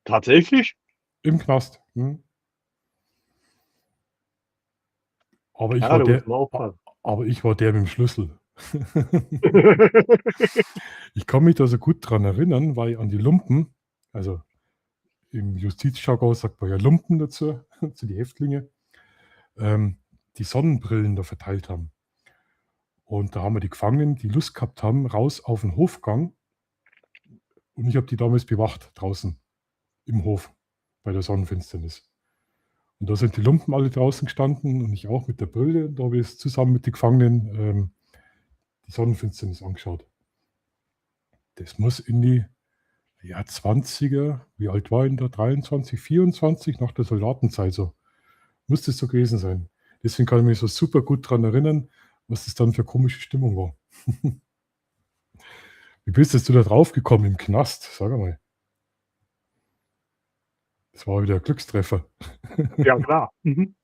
[SPEAKER 3] Tatsächlich?
[SPEAKER 2] Im Knast. Aber ich
[SPEAKER 3] Ja,
[SPEAKER 2] war
[SPEAKER 3] da muss
[SPEAKER 2] der,
[SPEAKER 3] man aufpassen.
[SPEAKER 2] aber ich war der mit dem Schlüssel. Ich kann mich da so gut dran erinnern, weil an die Lumpen, also im Justizjargon sagt man ja Lumpen dazu, zu die Häftlinge, die Sonnenbrillen da verteilt haben. Und da haben wir die Gefangenen, die Lust gehabt haben, raus auf den Hofgang. Und ich habe die damals bewacht draußen im Hof bei der Sonnenfinsternis. Und da sind die Lumpen alle draußen gestanden und ich auch mit der Brille. Und da habe ich es zusammen mit den Gefangenen die Sonnenfinsternis angeschaut. Das muss in die 20er, wie alt war ich da? 23, 24, nach der Soldatenzeit so. Muss das so gewesen sein. Deswegen kann ich mich so super gut daran erinnern, was das dann für komische Stimmung war. Wie bist du da drauf gekommen im Knast? Sag mal. Das war wieder ein Glückstreffer.
[SPEAKER 3] Ja, klar. Mhm.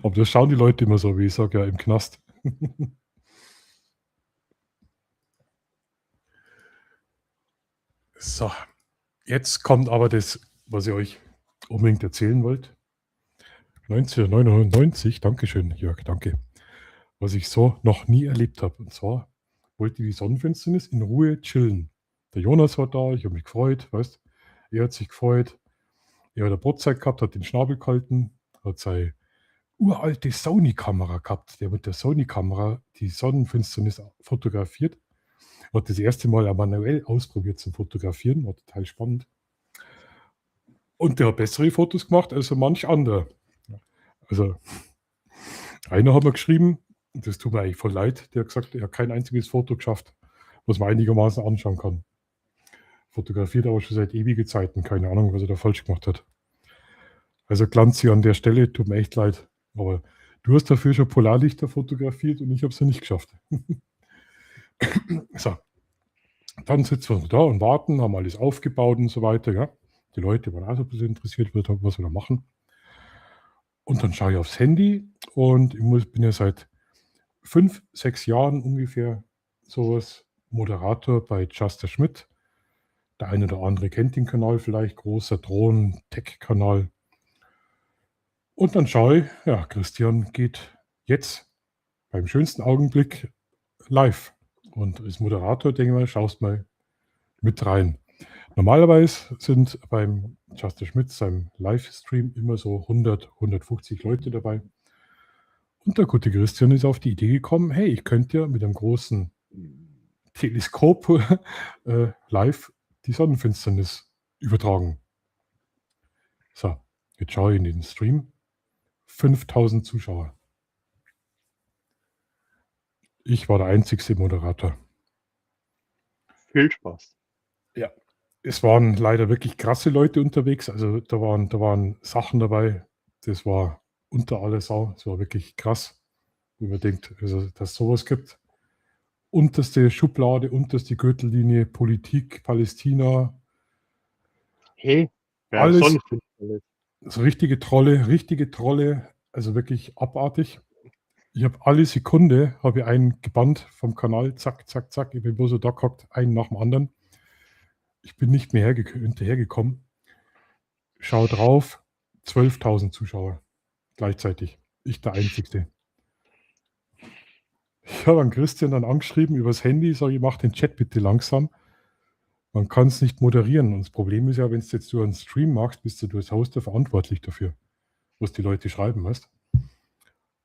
[SPEAKER 2] Aber das schauen die Leute immer so, wie ich sage, ja, im Knast. So, jetzt kommt aber das, was ich euch unbedingt erzählen wollte. 1999, Dankeschön, Jörg, danke, was ich so noch nie erlebt habe. Und zwar wollte die Sonnenfinsternis in Ruhe chillen. Der Jonas war da, ich habe mich gefreut, weißt, er hat sich gefreut. Er hat eine Brotzeit gehabt, hat den Schnabel gehalten, hat seine uralte Sony-Kamera gehabt. Der mit der Sony-Kamera die Sonnenfinsternis fotografiert. Hat das erste Mal auch manuell ausprobiert zum Fotografieren, war total spannend. Und der hat bessere Fotos gemacht als so manch anderer. Also, einer hat mir geschrieben, das tut mir eigentlich voll leid, der hat gesagt, er hat kein einziges Foto geschafft, was man einigermaßen anschauen kann. Fotografiert aber schon seit ewigen Zeiten, keine Ahnung, was er da falsch gemacht hat. Also Glanzi an der Stelle, tut mir echt leid, aber du hast dafür schon Polarlichter fotografiert und ich habe es ja nicht geschafft. So, dann sitzen wir da und warten, haben alles aufgebaut und so weiter. Ja. Die Leute waren auch so ein bisschen interessiert, was wir da machen. Und dann schaue ich aufs Handy und ich bin ja seit 5, 6 Jahren ungefähr sowas Moderator bei Just Schmidt. Der eine oder andere kennt den Kanal vielleicht, großer Drohnen-Tech-Kanal. Und dann schaue ich, ja, Christian geht jetzt beim schönsten Augenblick live. Und als Moderator, denke ich mal, schaust mal mit rein. Normalerweise sind beim Just Schmidt, seinem Livestream, immer so 100, 150 Leute dabei. Und der gute Christian ist auf die Idee gekommen, hey, ich könnte ja mit einem großen Teleskop live die Sonnenfinsternis übertragen. So, jetzt schaue ich in den Stream. 5000 Zuschauer. Ich war der einzigste Moderator.
[SPEAKER 3] Viel Spaß.
[SPEAKER 2] Ja, es waren leider wirklich krasse Leute unterwegs. Also da waren Sachen dabei. Das war unter aller Sau. Das war wirklich krass. Wenn man denkt, also, dass es sowas gibt. Unterste Schublade, unterste Gürtellinie, Politik, Palästina.
[SPEAKER 3] Hey, ja,
[SPEAKER 2] Alles.
[SPEAKER 3] Sonnenfinsternis.
[SPEAKER 2] Also richtige Trolle, also wirklich abartig. Ich habe alle Sekunde habe ich einen gebannt vom Kanal, zack, zack, zack. Ich bin bloß so da gehockt, einen nach dem anderen. Ich bin nicht mehr hinterhergekommen. Schau drauf, 12.000 Zuschauer gleichzeitig. Ich der Einzige. Ich habe an Christian dann angeschrieben übers Handy, sage ich, mach den Chat bitte langsam. Man kann es nicht moderieren. Und das Problem ist ja, wenn du jetzt einen Stream machst, bist du als Hoster verantwortlich dafür, was die Leute schreiben, weißt.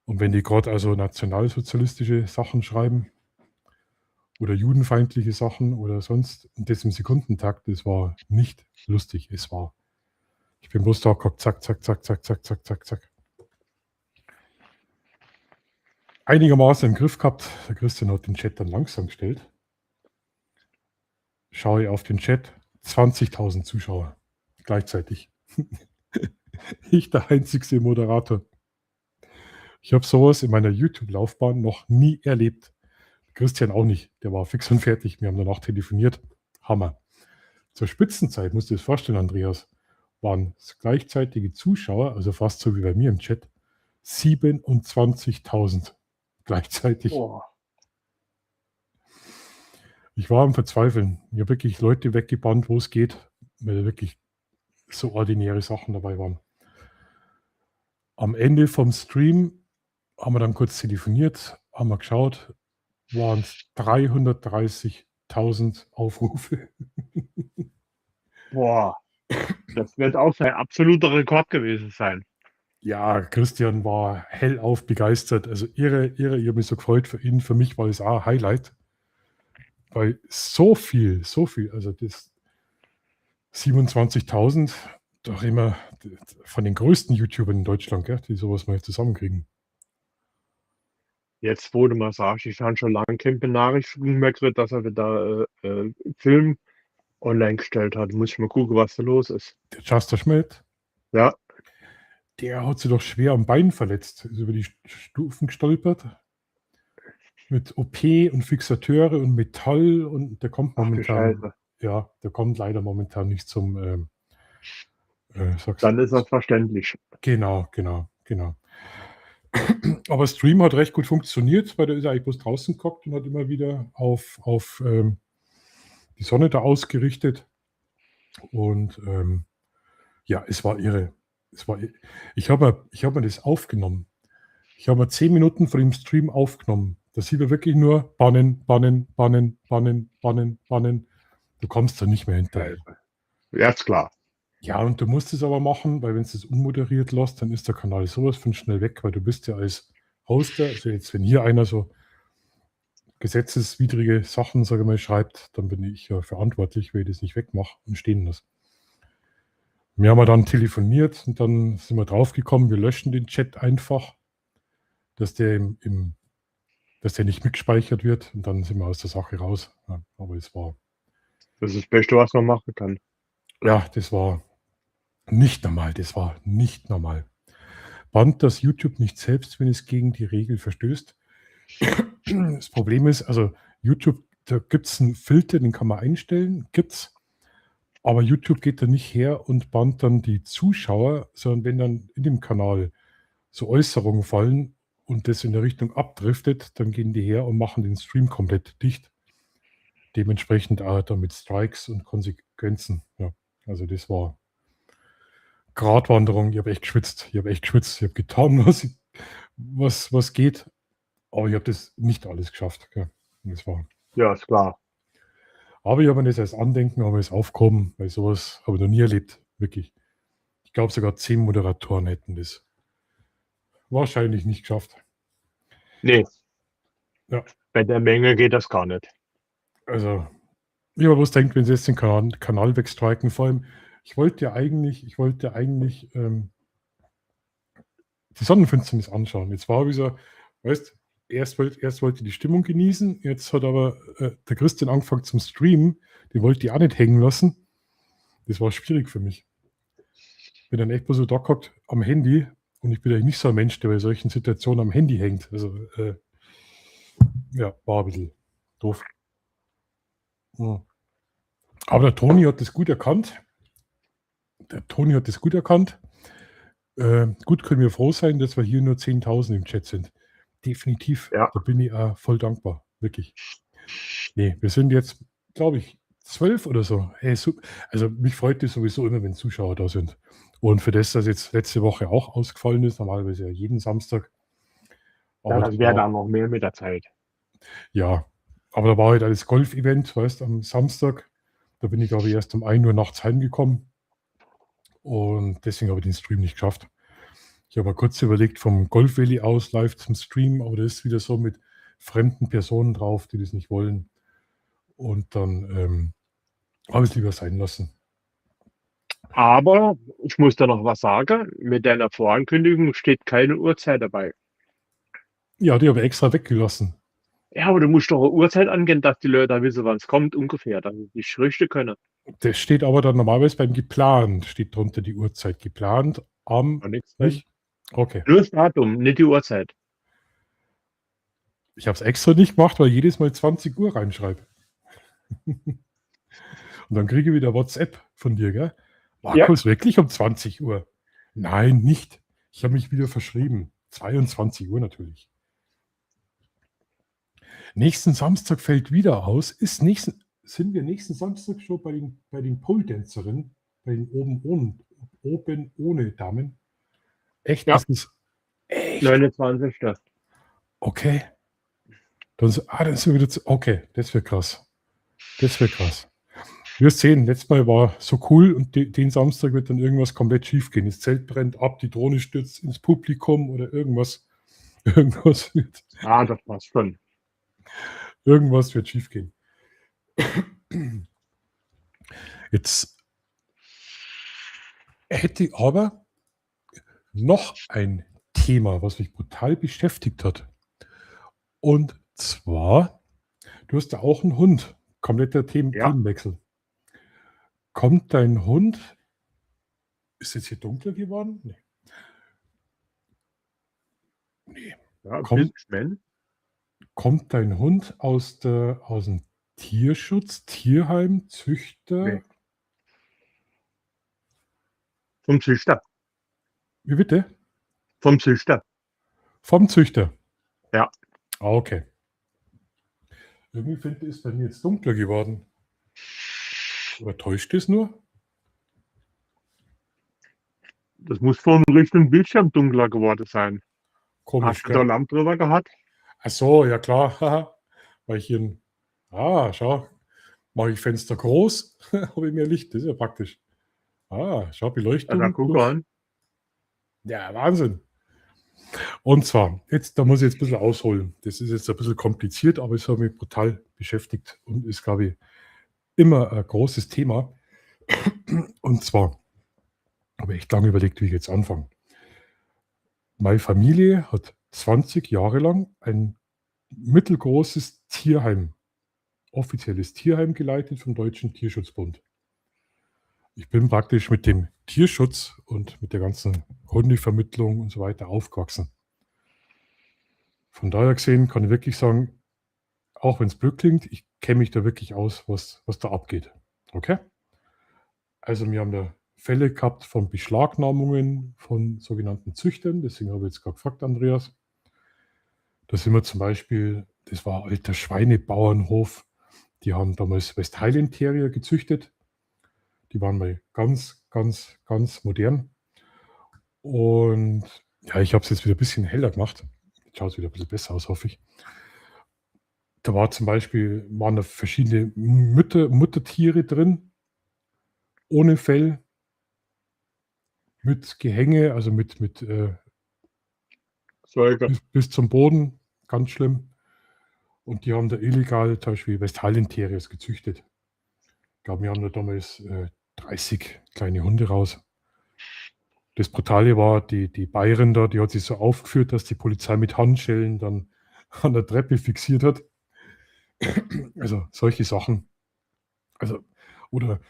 [SPEAKER 2] Und wenn die gerade also nationalsozialistische Sachen schreiben, oder judenfeindliche Sachen oder sonst. Und das im Sekundentakt, das war nicht lustig. Ich bin bloß da gehabt, zack, zack, zack, zack, zack, zack, zack, zack. Einigermaßen im Griff gehabt. Der Christian hat den Chat dann langsam gestellt. Schaue ich auf den Chat, 20.000 Zuschauer gleichzeitig. Ich der einzigste Moderator. Ich habe sowas in meiner YouTube-Laufbahn noch nie erlebt. Christian auch nicht. Der war fix und fertig. Wir haben danach telefoniert. Hammer. Zur Spitzenzeit, musst du dir das vorstellen, Andreas, waren gleichzeitige Zuschauer, also fast so wie bei mir im Chat, 27.000 gleichzeitig.
[SPEAKER 3] Boah.
[SPEAKER 2] Ich war am Verzweifeln. Ich habe wirklich Leute weggebannt, wo es geht, weil wirklich so ordinäre Sachen dabei waren. Am Ende vom Stream haben wir dann kurz telefoniert, haben wir geschaut, waren es 330.000 Aufrufe.
[SPEAKER 3] Boah. Das wird auch sein absoluter Rekord gewesen sein.
[SPEAKER 2] Ja, Christian war hellauf begeistert. Also irre. Ich habe mich so gefreut für ihn. Für mich war das auch ein Highlight. Weil so viel, also das 27.000, doch immer von den größten YouTubern in Deutschland, gell, die sowas mal zusammenkriegen.
[SPEAKER 3] Jetzt, wo du mal sagst, ich habe schon lange keine Benachrichtigung mehr gekriegt, dass er wieder Film online gestellt hat. Muss ich mal gucken, was da los ist.
[SPEAKER 2] Der Justin Schmidt,
[SPEAKER 3] Ja,
[SPEAKER 2] der hat sich doch schwer am Bein verletzt, ist über die Stufen gestolpert. Mit OP und Fixateure und Metall und der kommt
[SPEAKER 3] ach du
[SPEAKER 2] momentan,
[SPEAKER 3] Scheiße.
[SPEAKER 2] ja, der kommt leider momentan nicht zum, sag's,
[SPEAKER 3] Dann ist das verständlich.
[SPEAKER 2] genau. Aber Stream hat recht gut funktioniert, weil der ist eigentlich bloß draußen gehockt und hat immer wieder auf die Sonne da ausgerichtet. Und ja, es war irre. Ich habe mir das aufgenommen. Ich habe mir 10 Minuten von dem Stream aufgenommen. Da sieht er wirklich nur bannen. Du kommst da nicht mehr hinterher.
[SPEAKER 3] Ja, ist klar.
[SPEAKER 2] Ja, und du musst es aber machen, weil wenn du es unmoderiert lässt, dann ist der Kanal sowas von schnell weg, weil du bist ja als Hoster, also jetzt wenn hier einer so gesetzeswidrige Sachen, sage ich mal, schreibt, dann bin ich ja verantwortlich, weil ich das nicht wegmache und stehen lasse. Wir haben dann telefoniert und dann sind wir draufgekommen, wir löschen den Chat einfach, dass der dass der nicht mitgespeichert wird und dann sind wir aus der Sache raus. Ja, aber es war,
[SPEAKER 3] Das ist das Beste, was man machen kann.
[SPEAKER 2] ja, das war nicht normal. Bannt das YouTube nicht selbst, wenn es gegen die Regel verstößt? Das Problem ist, also YouTube, da gibt es einen Filter, den kann man einstellen, gibt's. Aber YouTube geht da nicht her und bannt dann die Zuschauer, sondern wenn dann in dem Kanal so Äußerungen fallen und das in der Richtung abdriftet, dann gehen die her und machen den Stream komplett dicht. Dementsprechend auch damit Strikes und Konsequenzen. Ja, also das war Gratwanderung. Ich habe echt geschwitzt. Ich habe getan, was geht. Aber ich habe das nicht alles geschafft. Gell. Das war.
[SPEAKER 3] Ja, ist klar.
[SPEAKER 2] Aber ich habe mir das als Andenken, habe es aufgehoben, weil sowas habe ich noch nie erlebt. Wirklich. Ich glaube, sogar 10 Moderatoren hätten das wahrscheinlich nicht geschafft.
[SPEAKER 3] Nee.
[SPEAKER 2] Ja.
[SPEAKER 3] Bei der Menge geht das gar nicht.
[SPEAKER 2] Also, ich habe bloß denkt, wenn sie jetzt den Kanal wegstriken, vor allem, ich wollte ja eigentlich die Sonnenfinsternis anschauen. Jetzt war wieder, weißt, erst wollte die Stimmung genießen, jetzt hat aber der Christian angefangen zum Streamen, den wollte ich auch nicht hängen lassen. Das war schwierig für mich. Bin dann echt bloß so da gehockt am Handy und ich bin eigentlich nicht so ein Mensch, der bei solchen Situationen am Handy hängt. Also, ja, war ein bisschen doof. Ja. Aber der Toni hat das gut erkannt. Gut, können wir froh sein, dass wir hier nur 10.000 im Chat sind. Definitiv.
[SPEAKER 3] Ja.
[SPEAKER 2] Da bin ich voll dankbar. Wirklich. Nee, wir sind jetzt, glaube ich, 12 oder so. Hey, also mich freut es sowieso immer, wenn Zuschauer da sind. Und für das jetzt letzte Woche auch ausgefallen ist, normalerweise ja jeden Samstag.
[SPEAKER 3] Ja,
[SPEAKER 2] Aber
[SPEAKER 3] das wäre dann noch mehr mit der Zeit.
[SPEAKER 2] ja, aber da war halt das Golf-Event, weißt du, am Samstag. Da bin ich, glaube ich, erst um 1 Uhr nachts heimgekommen. Und deswegen habe ich den Stream nicht geschafft. Ich habe mal kurz überlegt, vom Golf Valley aus live zum Stream, aber das ist wieder so mit fremden Personen drauf, die das nicht wollen. Und dann habe ich es lieber sein lassen.
[SPEAKER 3] Aber ich muss da noch was sagen. Mit deiner Vorankündigung steht keine Uhrzeit dabei.
[SPEAKER 2] Ja, die habe ich extra weggelassen.
[SPEAKER 3] Ja, aber du musst doch eine Uhrzeit angeben, dass die Leute wissen, wann es kommt, ungefähr, dass sie sich richten können.
[SPEAKER 2] Das steht aber dann normalerweise beim geplant, steht drunter die Uhrzeit. Geplant am.
[SPEAKER 3] War nichts drin.
[SPEAKER 2] Nicht? Okay.
[SPEAKER 3] Nur das Datum, nicht die Uhrzeit.
[SPEAKER 2] Ich habe es extra nicht gemacht, weil ich jedes Mal 20 Uhr reinschreibe. Und dann kriege ich wieder WhatsApp von dir, gell? Markus, wirklich um 20 Uhr? Nein, nicht. Ich habe mich wieder verschrieben. 22 Uhr natürlich. Nächsten Samstag fällt wieder aus. Sind wir nächsten Samstag schon bei den Pole-Dancerinnen, bei den oben ohne Damen? Echt?
[SPEAKER 3] Ja.
[SPEAKER 2] Ist es echt?
[SPEAKER 3] 29.
[SPEAKER 2] Okay. Dann sind wir wieder okay, das wird krass. Das wird krass. Wir sehen, letztes Mal war so cool und den Samstag wird dann irgendwas komplett schief gehen. Das Zelt brennt ab, die Drohne stürzt ins Publikum oder irgendwas. Irgendwas wird
[SPEAKER 3] Das passt schon.
[SPEAKER 2] schief gehen. Jetzt hätte ich aber noch ein Thema, was mich brutal beschäftigt hat. Und zwar, du hast ja auch einen Hund. Kompletter Themenwechsel. Kommt dein Hund, ist jetzt hier dunkler geworden? Nee.
[SPEAKER 3] Ja,
[SPEAKER 2] Kommt dein Hund aus dem Tierschutz, Tierheim, Züchter?
[SPEAKER 3] Nee. Vom Züchter.
[SPEAKER 2] Wie bitte?
[SPEAKER 3] Vom Züchter.
[SPEAKER 2] Vom Züchter?
[SPEAKER 3] Ja.
[SPEAKER 2] Okay. Irgendwie finde ich, ist bei mir jetzt dunkler geworden. Oder täuscht es nur?
[SPEAKER 3] Das muss vom Richtung Bildschirm dunkler geworden sein.
[SPEAKER 2] Komisch,
[SPEAKER 3] Hast du da Lampe drüber gehabt?
[SPEAKER 2] Ach so, ja klar. Haha. Weil ich hier schau, mache ich Fenster groß, habe ich mehr Licht, das ist ja praktisch. Schau, Beleuchtung.
[SPEAKER 3] Ja, guck an.
[SPEAKER 2] Ja, Wahnsinn. Und zwar, da muss ich jetzt ein bisschen ausholen. Das ist jetzt ein bisschen kompliziert, aber es hat mich brutal beschäftigt und ist, glaube ich, immer ein großes Thema. Und zwar habe ich echt lange überlegt, wie ich jetzt anfange. Meine Familie hat 20 Jahre lang ein mittelgroßes Tierheim, offizielles Tierheim geleitet vom Deutschen Tierschutzbund. Ich bin praktisch mit dem Tierschutz und mit der ganzen Hundevermittlung und so weiter aufgewachsen. Von daher gesehen kann ich wirklich sagen, auch wenn es blöd klingt, ich kenne mich da wirklich aus, was da abgeht. Okay? Also wir haben da Fälle gehabt von Beschlagnahmungen von sogenannten Züchtern. Deswegen habe ich jetzt gerade gefragt, Andreas. Da sind wir zum Beispiel, das war ein alter Schweinebauernhof. Die haben damals West Highland Terrier gezüchtet. Die waren mal ganz, ganz, ganz modern. Und ja, ich habe es jetzt wieder ein bisschen heller gemacht. Jetzt schaut es wieder ein bisschen besser aus, hoffe ich. Da waren da verschiedene Muttertiere drin, ohne Fell, mit Gehänge, also bis zum Boden, ganz schlimm. Und die haben da illegal zum Beispiel West Highland Terriers gezüchtet. Ich glaube, wir haben da damals 30 kleine Hunde raus. Das Brutale war, die Bayerin da, die hat sich so aufgeführt, dass die Polizei mit Handschellen dann an der Treppe fixiert hat. Also solche Sachen. Also, oder,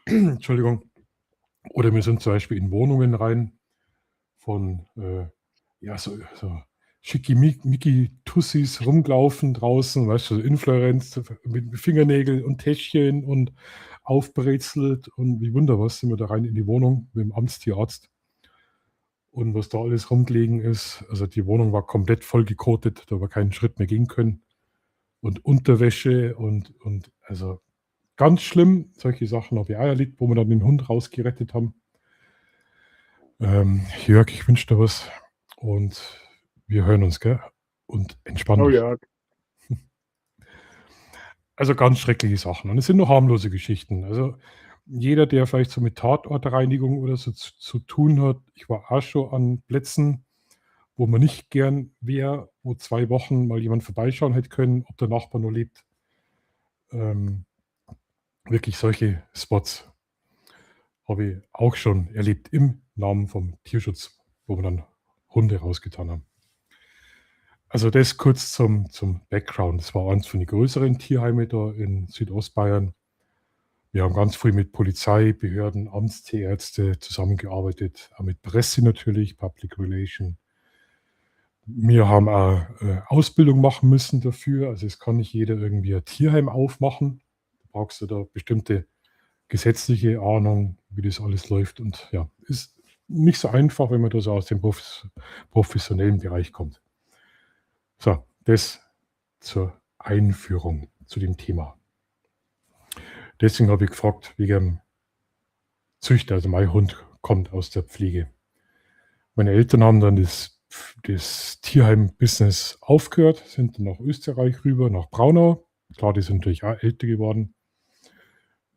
[SPEAKER 2] Entschuldigung, oder wir sind zum Beispiel in Wohnungen rein von, so Schickimicki-Tussis rumgelaufen draußen, weißt du, so Influenz mit Fingernägeln und Täschchen und aufbrezelt und wie wunder was, sind wir da rein in die Wohnung mit dem Amtstierarzt. Und was da alles rumgelegen ist, also die Wohnung war komplett vollgekotet, da war keinen Schritt mehr gehen können. Und Unterwäsche und also ganz schlimm, solche Sachen habe ich auch erlebt, wo wir dann den Hund rausgerettet haben. Jörg, ich wünsche dir was und wir hören uns, gell? Und entspannen.
[SPEAKER 3] Oh ja.
[SPEAKER 2] Also ganz schreckliche Sachen. Und es sind nur harmlose Geschichten. Also jeder, der vielleicht so mit Tatortreinigung oder so zu tun hat, ich war auch schon an Plätzen, wo man nicht gern wäre, wo 2 Wochen mal jemand vorbeischauen hätte können, ob der Nachbar nur lebt. wirklich solche Spots habe ich auch schon erlebt im Namen vom Tierschutz, wo wir dann Hunde rausgetan haben. Also das kurz zum Background. Das war eins von den größeren Tierheimen da in Südostbayern. Wir haben ganz viel mit Polizei, Behörden, Amtstierärzte zusammengearbeitet, auch mit Presse natürlich, Public Relation. Wir haben auch Ausbildung machen müssen dafür. Also es kann nicht jeder irgendwie ein Tierheim aufmachen. Da brauchst du da bestimmte gesetzliche Ahnung, wie das alles läuft. Und ja, ist nicht so einfach, wenn man da so aus dem professionellen Bereich kommt. So, das zur Einführung zu dem Thema. Deswegen habe ich gefragt, wegen dem Züchter, also mein Hund kommt aus der Pflege. Meine Eltern haben dann das Tierheim-Business aufgehört, sind dann nach Österreich rüber, nach Braunau. Klar, die sind natürlich auch älter geworden.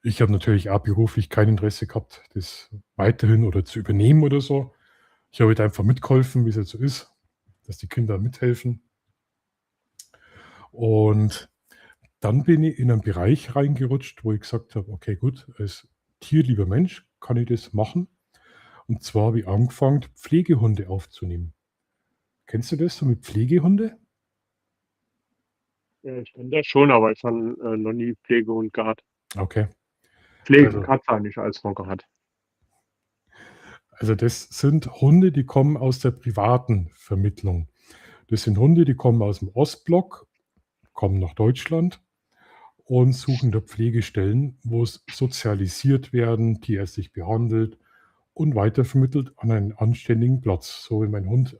[SPEAKER 2] Ich habe natürlich auch beruflich kein Interesse gehabt, das weiterhin oder zu übernehmen oder so. Ich habe halt einfach mitgeholfen, wie es jetzt so ist, dass die Kinder mithelfen. Und dann bin ich in einen Bereich reingerutscht, wo ich gesagt habe, okay, gut, als tierlieber Mensch kann ich das machen. Und zwar habe ich angefangen, Pflegehunde aufzunehmen. Kennst du das so mit Pflegehunde?
[SPEAKER 3] Ja, ich kenne das schon, aber ich habe noch nie Pflegehund gehabt.
[SPEAKER 2] Okay.
[SPEAKER 3] Pflegekatze habe ich als noch gehabt.
[SPEAKER 2] Also das sind Hunde, die kommen aus der privaten Vermittlung. Das sind Hunde, die kommen aus dem Ostblock, kommen nach Deutschland und suchen da Pflegestellen, wo es sozialisiert werden, tierärztlich behandelt und weitervermittelt an einen anständigen Platz. So wie mein Hund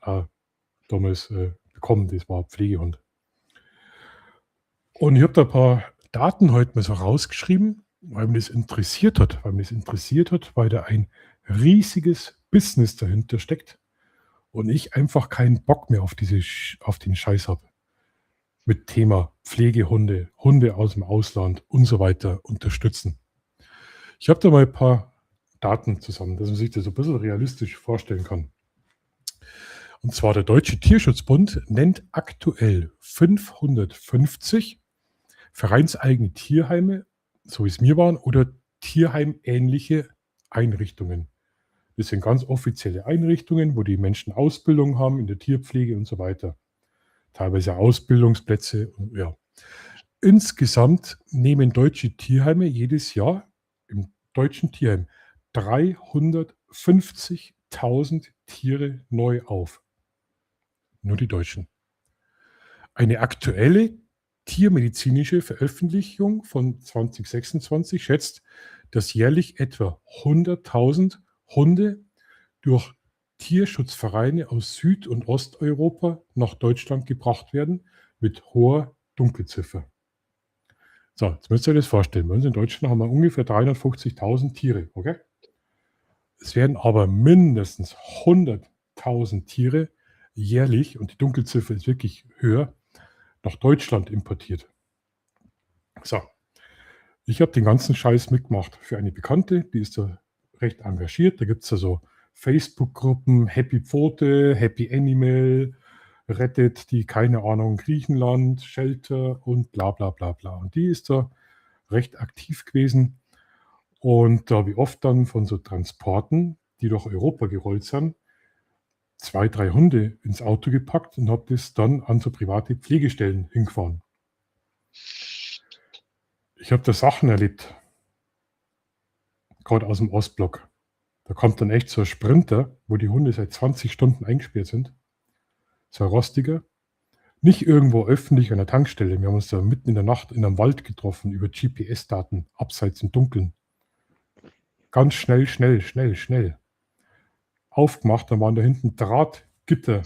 [SPEAKER 2] damals bekommen, das war ein Pflegehund. Und ich habe da ein paar Daten heute mal so rausgeschrieben, weil mich das interessiert hat. Weil da ein riesiges Business dahinter steckt und ich einfach keinen Bock mehr auf den Scheiß habe. Mit Thema Pflegehunde, Hunde aus dem Ausland und so weiter unterstützen. Ich habe da mal ein paar Daten zusammen, dass man sich das ein bisschen realistisch vorstellen kann. Und zwar der Deutsche Tierschutzbund nennt aktuell 550 vereinseigene Tierheime, so wie es mir waren, oder tierheimähnliche Einrichtungen. Das sind ganz offizielle Einrichtungen, wo die Menschen Ausbildung haben in der Tierpflege und so weiter. Teilweise Ausbildungsplätze. Ja. Insgesamt nehmen deutsche Tierheime jedes Jahr im deutschen Tierheim 350.000 Tiere neu auf. Nur die Deutschen. Eine aktuelle tiermedizinische Veröffentlichung von 2026 schätzt, dass jährlich etwa 100.000 Hunde durch Tierschutzvereine aus Süd- und Osteuropa nach Deutschland gebracht werden, mit hoher Dunkelziffer. So, jetzt müsst ihr euch das vorstellen. Bei uns in Deutschland haben wir ungefähr 350.000 Tiere, okay? Es werden aber mindestens 100.000 Tiere jährlich, und die Dunkelziffer ist wirklich höher, nach Deutschland importiert. So, ich habe den ganzen Scheiß mitgemacht für eine Bekannte, die ist da recht engagiert. Da gibt es ja so Facebook-Gruppen, Happy Pfote, Happy Animal, rettet die, keine Ahnung, Griechenland, Shelter und bla bla bla bla. Und die ist da recht aktiv gewesen. Und da habe ich oft dann von so Transporten, die durch Europa gerollt sind, 2, 3 Hunde ins Auto gepackt und habe das dann an so private Pflegestellen hingefahren. Ich habe da Sachen erlebt, gerade aus dem Ostblock. Da kommt dann echt so ein Sprinter, wo die Hunde seit 20 Stunden eingesperrt sind. So ein rostiger. Nicht irgendwo öffentlich an der Tankstelle. Wir haben uns da mitten in der Nacht in einem Wald getroffen, über GPS-Daten, abseits im Dunkeln. Ganz schnell. Aufgemacht, dann waren da hinten Drahtgitter.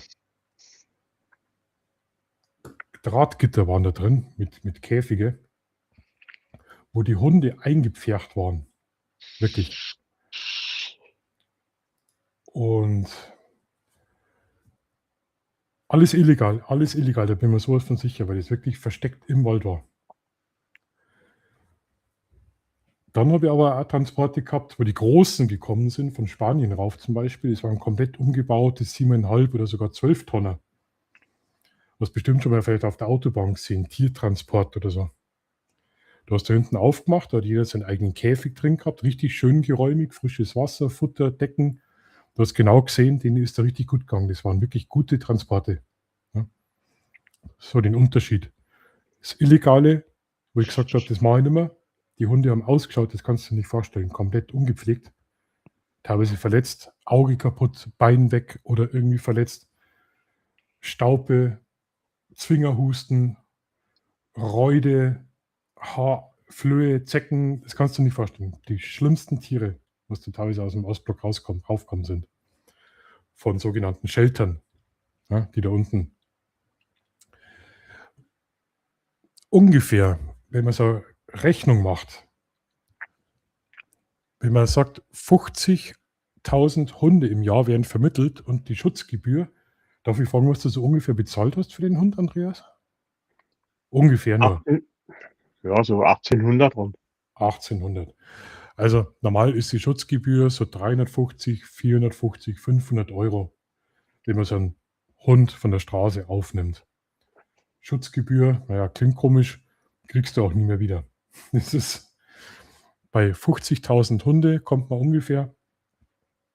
[SPEAKER 2] Drahtgitter waren da drin, mit Käfige, wo die Hunde eingepfercht waren. Wirklich. Und alles illegal, da bin ich mir sowas von sicher, weil das wirklich versteckt im Wald war. Dann habe ich aber auch Transporte gehabt, wo die Großen gekommen sind, von Spanien rauf zum Beispiel. Das waren komplett umgebautes 7,5 oder sogar 12 Tonner. Was bestimmt schon mal vielleicht auf der Autobahn gesehen, Tiertransport oder so. Du hast da hinten aufgemacht, da hat jeder seinen eigenen Käfig drin gehabt, richtig schön geräumig, frisches Wasser, Futter, Decken. Du hast genau gesehen, denen ist da richtig gut gegangen. Das waren wirklich gute Transporte. Ja. So den Unterschied. Das Illegale, wo ich gesagt habe, das mache ich nicht mehr. Die Hunde haben ausgeschaut, das kannst du dir nicht vorstellen. Komplett ungepflegt. Teilweise verletzt, Auge kaputt, Bein weg oder irgendwie verletzt. Staupe, Zwingerhusten, Räude, Flöhe, Zecken, das kannst du nicht vorstellen. Die schlimmsten Tiere, was da teilweise aus dem Ostblock raufkommen sind. Von sogenannten Sheltern, ja, die da unten. Ungefähr, wenn man so Rechnung macht, wenn man sagt, 50.000 Hunde im Jahr werden vermittelt und die Schutzgebühr, darf ich fragen, was du so ungefähr bezahlt hast für den Hund, Andreas? Ungefähr nur.
[SPEAKER 3] Ja, so 1800 rum.
[SPEAKER 2] 1800. Also normal ist die Schutzgebühr so 350, 450, 500 Euro, wenn man so einen Hund von der Straße aufnimmt. Schutzgebühr, naja, klingt komisch, kriegst du auch nie mehr wieder. Das ist, bei 50.000 Hunde kommt man ungefähr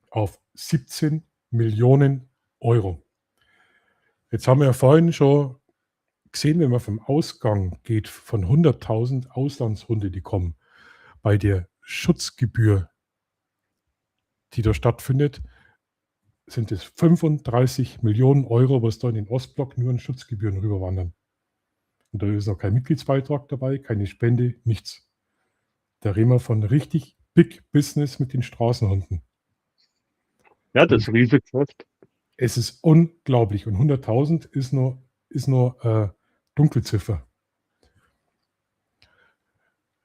[SPEAKER 2] auf 17 Millionen Euro. Jetzt haben wir ja vorhin schon gesehen, wenn man vom Ausgang geht von 100.000 Auslandshunde, die kommen, bei der Schutzgebühr, die da stattfindet, sind es 35 Millionen Euro, was da in den Ostblock nur an Schutzgebühren rüberwandern. Und da ist noch kein Mitgliedsbeitrag dabei, keine Spende, nichts. Da reden wir von richtig Big Business mit den Straßenhunden.
[SPEAKER 3] Ja, das ist ein riesiges Geschäft.
[SPEAKER 2] Es ist unglaublich. Und 100.000 ist nur Dunkelziffer.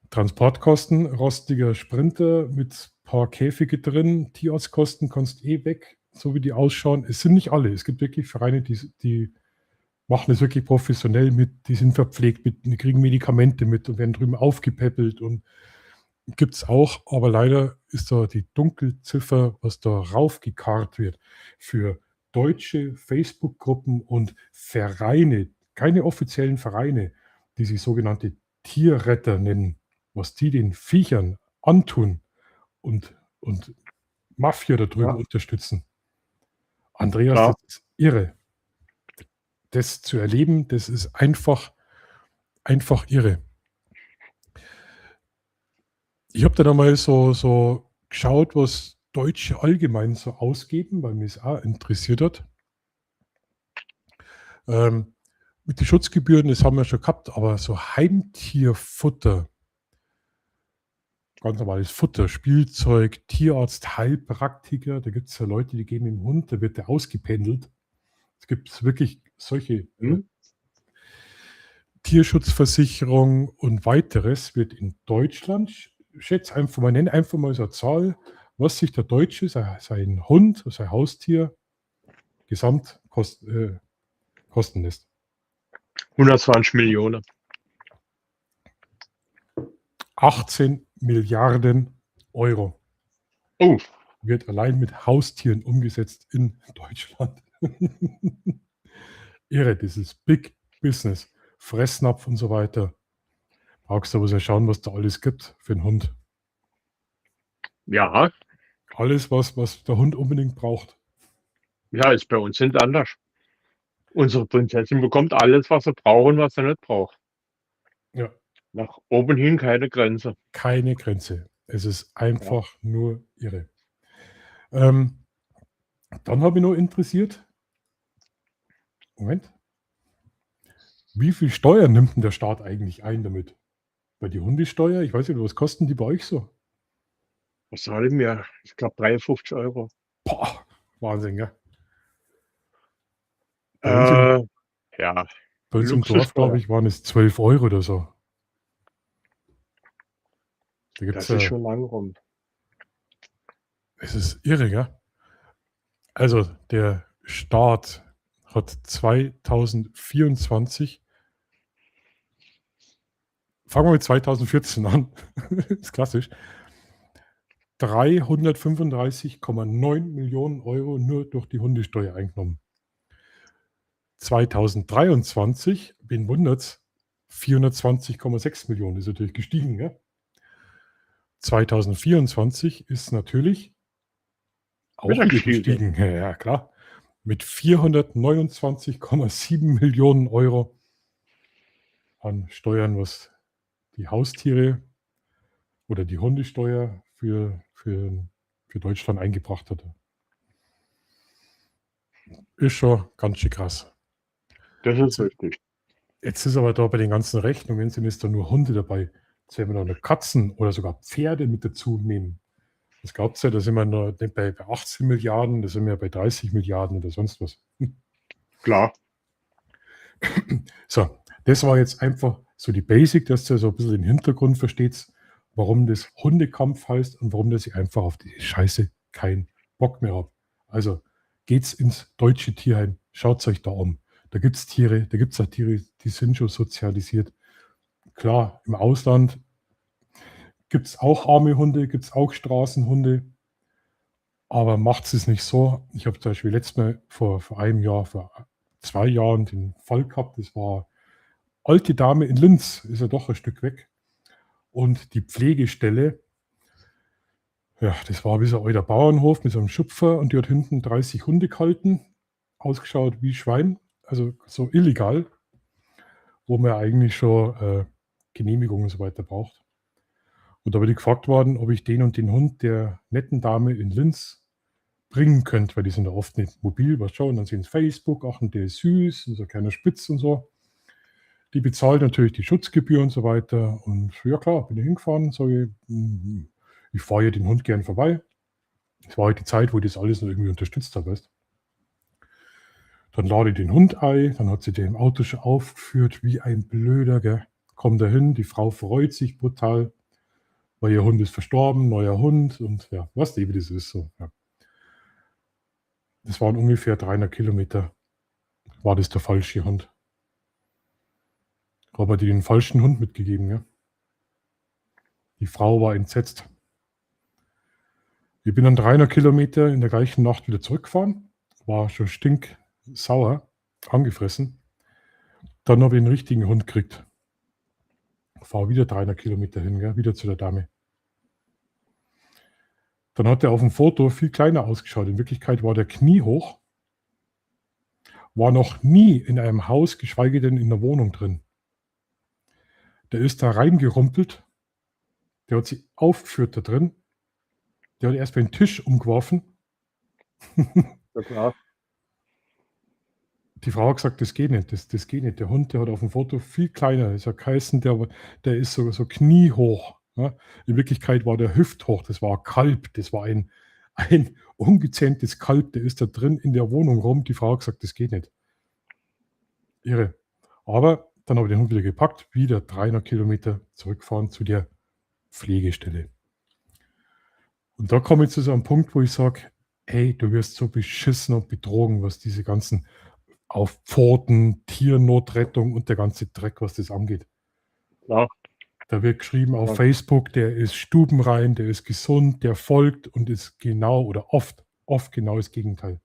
[SPEAKER 2] Transportkosten, rostiger Sprinter mit ein paar Käfige drin, Tierarztkosten kannst weg, so wie die ausschauen. Es sind nicht alle. Es gibt wirklich Vereine, die machen es wirklich professionell mit, die sind verpflegt, die kriegen Medikamente mit und werden drüben aufgepäppelt und gibt es auch, aber leider ist da die Dunkelziffer, was da raufgekarrt wird, für deutsche Facebook-Gruppen und Vereine, keine offiziellen Vereine, die sich sogenannte Tierretter nennen, was die den Viechern antun und Mafia da drüben unterstützen. Andreas,
[SPEAKER 3] Ja.
[SPEAKER 2] das ist irre. Das zu erleben, das ist einfach irre. Ich habe da mal so geschaut, was Deutsche allgemein so ausgeben, weil mich es auch interessiert hat. Mit den Schutzgebühren, das haben wir schon gehabt, aber so Heimtierfutter, ganz normales Futter, Spielzeug, Tierarzt, Heilpraktiker, da gibt es ja Leute, die geben dem Hund, da wird der ausgependelt. Es gibt wirklich solche Tierschutzversicherung und weiteres wird in Deutschland, nenne einfach mal so eine Zahl, was sich der Deutsche, sein Hund, sein Haustier gesamt kosten lässt.
[SPEAKER 3] 120 Millionen.
[SPEAKER 2] 18 Milliarden Euro
[SPEAKER 3] Oh,
[SPEAKER 2] wird allein mit Haustieren umgesetzt in Deutschland. Irre, das ist Big Business. Fressnapf und so weiter. Brauchst du aber ja schauen, was da alles gibt für einen Hund.
[SPEAKER 3] ja.
[SPEAKER 2] Alles, was der Hund unbedingt braucht.
[SPEAKER 3] Ja, ist bei uns nicht anders. Unsere Prinzessin bekommt alles, was sie braucht und was sie nicht braucht.
[SPEAKER 2] Ja.
[SPEAKER 3] Nach oben hin keine Grenze.
[SPEAKER 2] Keine Grenze. Es ist einfach nur irre. Dann habe ich noch interessiert, Moment, wie viel Steuer nimmt denn der Staat eigentlich ein damit? Bei die Hundesteuer, ich weiß nicht, was kosten die bei euch so?
[SPEAKER 3] Was soll ich mir? Ich glaube 53 Euro.
[SPEAKER 2] Boah, Wahnsinn, gell? Bei uns
[SPEAKER 3] Ja,
[SPEAKER 2] im Dorf,
[SPEAKER 3] Luxussteuer.
[SPEAKER 2] glaube ich, waren es 12 Euro oder so. Da gibt's
[SPEAKER 3] Das ist schon lang rum.
[SPEAKER 2] Es ist irre, gell? Also der Staat hat 2024, fangen wir mit 2014 an, ist klassisch, 335,9 Millionen Euro nur durch die Hundesteuer eingenommen. 2023, wen wundert's, 420,6 Millionen, ist natürlich gestiegen. Ja? 2024 ist natürlich auch
[SPEAKER 3] Wieder
[SPEAKER 2] wieder
[SPEAKER 3] gestiegen.
[SPEAKER 2] gestiegen. Ja, klar. Mit 429,7 Millionen Euro an Steuern, was die Haustiere oder die Hundesteuer für Deutschland eingebracht hat. Ist schon ganz schön krass.
[SPEAKER 3] Das ist richtig.
[SPEAKER 2] Jetzt ist aber da bei den ganzen Rechnungen sind jetzt da nur Hunde dabei. Jetzt werden wir noch Katzen oder sogar Pferde mit dazu nehmen. Das glaubt es ja, da sind wir noch nicht bei 18 Milliarden, da sind wir bei 30 Milliarden oder sonst was.
[SPEAKER 3] Klar.
[SPEAKER 2] So, das war jetzt einfach so die Basic, dass ihr so ein bisschen den Hintergrund versteht, warum das Hundekampf heißt und warum dass ich einfach auf die Scheiße keinen Bock mehr habe. Also geht's ins deutsche Tierheim, schaut euch da um. Da gibt es Tiere, da gibt es auch Tiere, die sind schon sozialisiert. Klar, im Ausland gibt es auch arme Hunde, gibt es auch Straßenhunde, aber macht es nicht so. Ich habe zum Beispiel letztes Mal vor einem Jahr, vor 2 Jahren den Fall gehabt, das war alte Dame in Linz, ist ja doch ein Stück weg. Und die Pflegestelle, ja, das war wie so ein alter Bauernhof mit so einem Schupfer und die hat hinten 30 Hunde gehalten, ausgeschaut wie Schwein, also so illegal, wo man eigentlich schon Genehmigungen und so weiter braucht. Und da bin ich gefragt worden, ob ich den und den Hund der netten Dame in Linz bringen könnte, weil die sind da oft nicht mobil, was schon, und dann sehen sie Facebook, ach, und der ist süß und so ein kleiner Spitz und so. Die bezahlt natürlich die Schutzgebühr und so weiter. Und ja klar, bin ich hingefahren, sage ich fahre ja den Hund gern vorbei. Das war halt die Zeit, wo ich das alles noch irgendwie unterstützt habe, weißt. Dann lade ich den Hund ein, dann hat sie den im Auto schon aufgeführt, wie ein Blöder, gell. Kommt da hin, die Frau freut sich brutal, weil ihr Hund ist verstorben, neuer Hund und ja, was wie das ist so. Ja. Das waren ungefähr 300 Kilometer, war das der falsche Hund. Habe die den falschen Hund mitgegeben, ja. Die Frau war entsetzt. Ich bin dann 300 Kilometer in der gleichen Nacht wieder zurückgefahren, war schon stinksauer, angefressen. Dann habe ich einen richtigen Hund gekriegt. Fahre wieder 300 Kilometer hin, gell, wieder zu der Dame. Dann hat er auf dem Foto viel kleiner ausgeschaut. In Wirklichkeit war der kniehoch, war noch nie in einem Haus, geschweige denn in der Wohnung drin. Der ist da reingerumpelt, der hat sich aufgeführt da drin, der hat erst mal den Tisch umgeworfen.
[SPEAKER 3] Ja, klar.
[SPEAKER 2] Die Frau hat gesagt, das geht nicht, das geht nicht. Der Hund, der hat auf dem Foto viel kleiner, das hat geheißen, der ist so kniehoch. Ja. In Wirklichkeit war der hüfthoch, das war ein Kalb, das war ein ungezähmtes Kalb, der ist da drin in der Wohnung rum. Die Frau hat gesagt, das geht nicht. Irre. Aber dann habe ich den Hund wieder gepackt, wieder 300 Kilometer zurückfahren zu der Pflegestelle. Und da komme ich zu so einem Punkt, wo ich sage, hey, du wirst so beschissen und betrogen, was diese ganzen auf Pfoten, Tiernotrettung und der ganze Dreck, was das angeht.
[SPEAKER 3] Ja.
[SPEAKER 2] Da wird geschrieben auf Facebook, der ist stubenrein, der ist gesund, der folgt und ist genau oder oft genau das Gegenteil.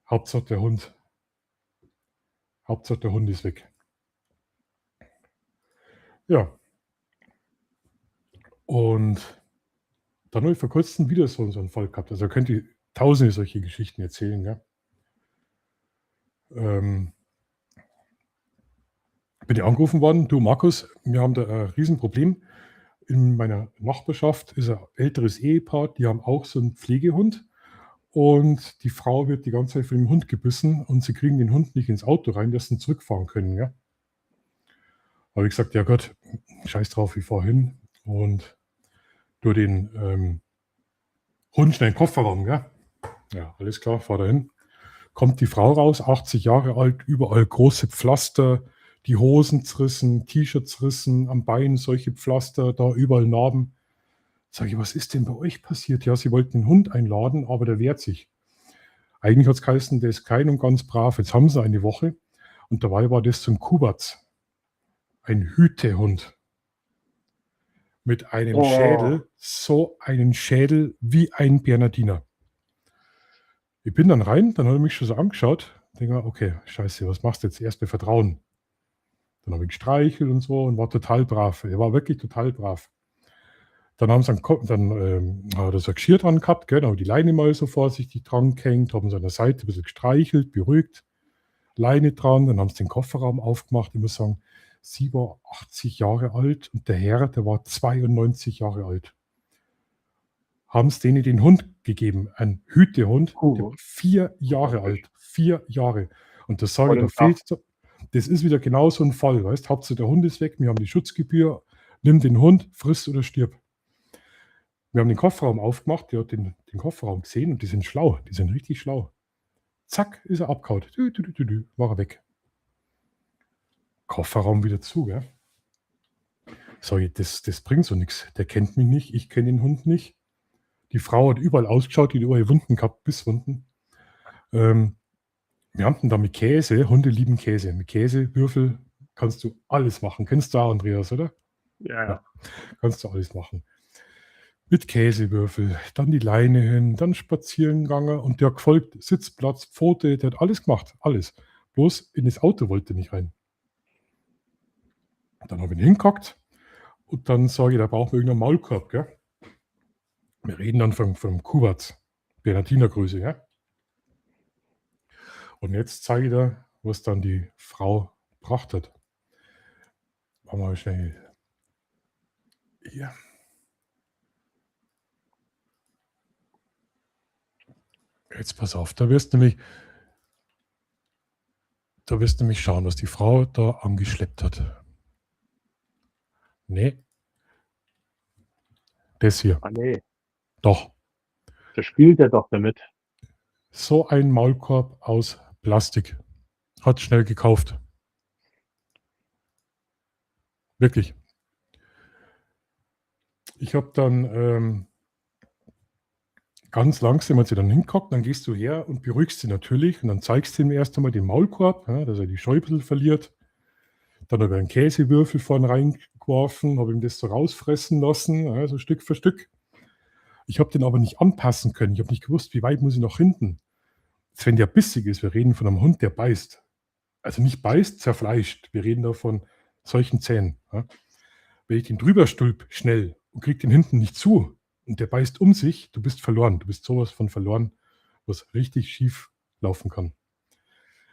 [SPEAKER 2] Hauptsache der Hund ist weg. Ja. Und dann habe ich vor kurzem wieder so einen Fall gehabt. Also könnt ihr tausende solche Geschichten erzählen, ja. Bin ich angerufen worden, du Markus, wir haben da ein Riesenproblem. In meiner Nachbarschaft ist ein älteres Ehepaar, die haben auch so einen Pflegehund und die Frau wird die ganze Zeit von dem Hund gebissen und sie kriegen den Hund nicht ins Auto rein, dass sie zurückfahren können. Ja? Habe ich gesagt, ja Gott, scheiß drauf, ich fahre hin und du den Hund schnell in den Kofferraum. Ja, ja alles klar, fahr da hin. Kommt die Frau raus, 80 Jahre alt, überall große Pflaster, die Hosen zerrissen, T-Shirts rissen, am Bein solche Pflaster, da überall Narben. Sag ich, was ist denn bei euch passiert? Ja, sie wollten den Hund einladen, aber der wehrt sich. Eigentlich hat es geheißen, der ist klein und ganz brav. Jetzt haben sie eine Woche und dabei war das zum Kubatz. Ein Hütehund. Mit einem Schädel, so einen Schädel wie ein Bernardiner. Ich bin dann rein, dann hat er mich schon so angeschaut. Denke mir, okay, scheiße, was machst du jetzt? Erst bei Vertrauen. Dann habe ich gestreichelt und so und war total brav. Er war wirklich total brav. Dann haben sie hat er so ein Geschirr dran gehabt, gell? Dann habe ich die Leine mal so vorsichtig dran gehängt, haben sie an der Seite ein bisschen gestreichelt, beruhigt, Leine dran, dann haben sie den Kofferraum aufgemacht. Ich muss sagen, sie war 80 Jahre alt und der Herr, der war 92 Jahre alt. Haben sie denen den Hund gegeben, ein Hütehund, der war 4 Jahre alt. 4 Jahre. Und das sage ich, da fehlt so, das ist wieder genau so ein Fall, weißt, Hauptsache der Hund ist weg, wir haben die Schutzgebühr, nimm den Hund, friss oder stirb. Wir haben den Kofferraum aufgemacht, der hat den Kofferraum gesehen und die sind schlau, die sind richtig schlau. Zack, ist er abgehauen. War er weg. Kofferraum wieder zu, gell? Sag ich, das bringt so nichts. Der kennt mich nicht, ich kenne den Hund nicht. Die Frau hat überall ausgeschaut, die hat überall Wunden gehabt, Bisswunden. Wir haben da mit Käse, Hunde lieben Käse. Mit Käsewürfel kannst du alles machen. Kennst du auch, Andreas, oder?
[SPEAKER 3] Ja.
[SPEAKER 2] Kannst du alles machen. Mit Käsewürfel, dann die Leine hin, dann spazieren gegangen und der hat gefolgt, Sitzplatz, Pfote, der hat alles gemacht, alles. Bloß in das Auto wollte er nicht rein. Dann habe ich ihn hingehockt und dann sage ich, da brauchen wir irgendeinen Maulkorb, gell? Wir reden dann vom Kuwatz, Bernardinergröße, ja? Und jetzt zeige ich dir, was dann die Frau gebracht hat. Machen wir mal schnell hier. Jetzt pass auf, da wirst du nämlich schauen, was die Frau da angeschleppt hat. Nee. Das hier.
[SPEAKER 3] Ah, nee,
[SPEAKER 2] Doch.
[SPEAKER 3] da spielt er doch damit.
[SPEAKER 2] So ein Maulkorb aus Plastik. Hat schnell gekauft. Wirklich. Ich habe dann ganz langsam, als sie dann hinguckt, dann gehst du her und beruhigst sie natürlich und dann zeigst du ihm erst einmal den Maulkorb, ja, dass er die Scheu ein bisschen verliert. Dann habe ich einen Käsewürfel vorne reingeworfen, habe ihm das so rausfressen lassen, ja, so Stück für Stück. Ich habe den aber nicht anpassen können. Ich habe nicht gewusst, wie weit muss ich nach hinten. Jetzt, wenn der bissig ist, wir reden von einem Hund, der beißt. Also nicht beißt, zerfleischt. Wir reden da von solchen Zähnen. Ja. Wenn ich den drüber stülp, schnell, und krieg den hinten nicht zu, und der beißt um sich, du bist verloren. Du bist sowas von verloren, was richtig schief laufen kann.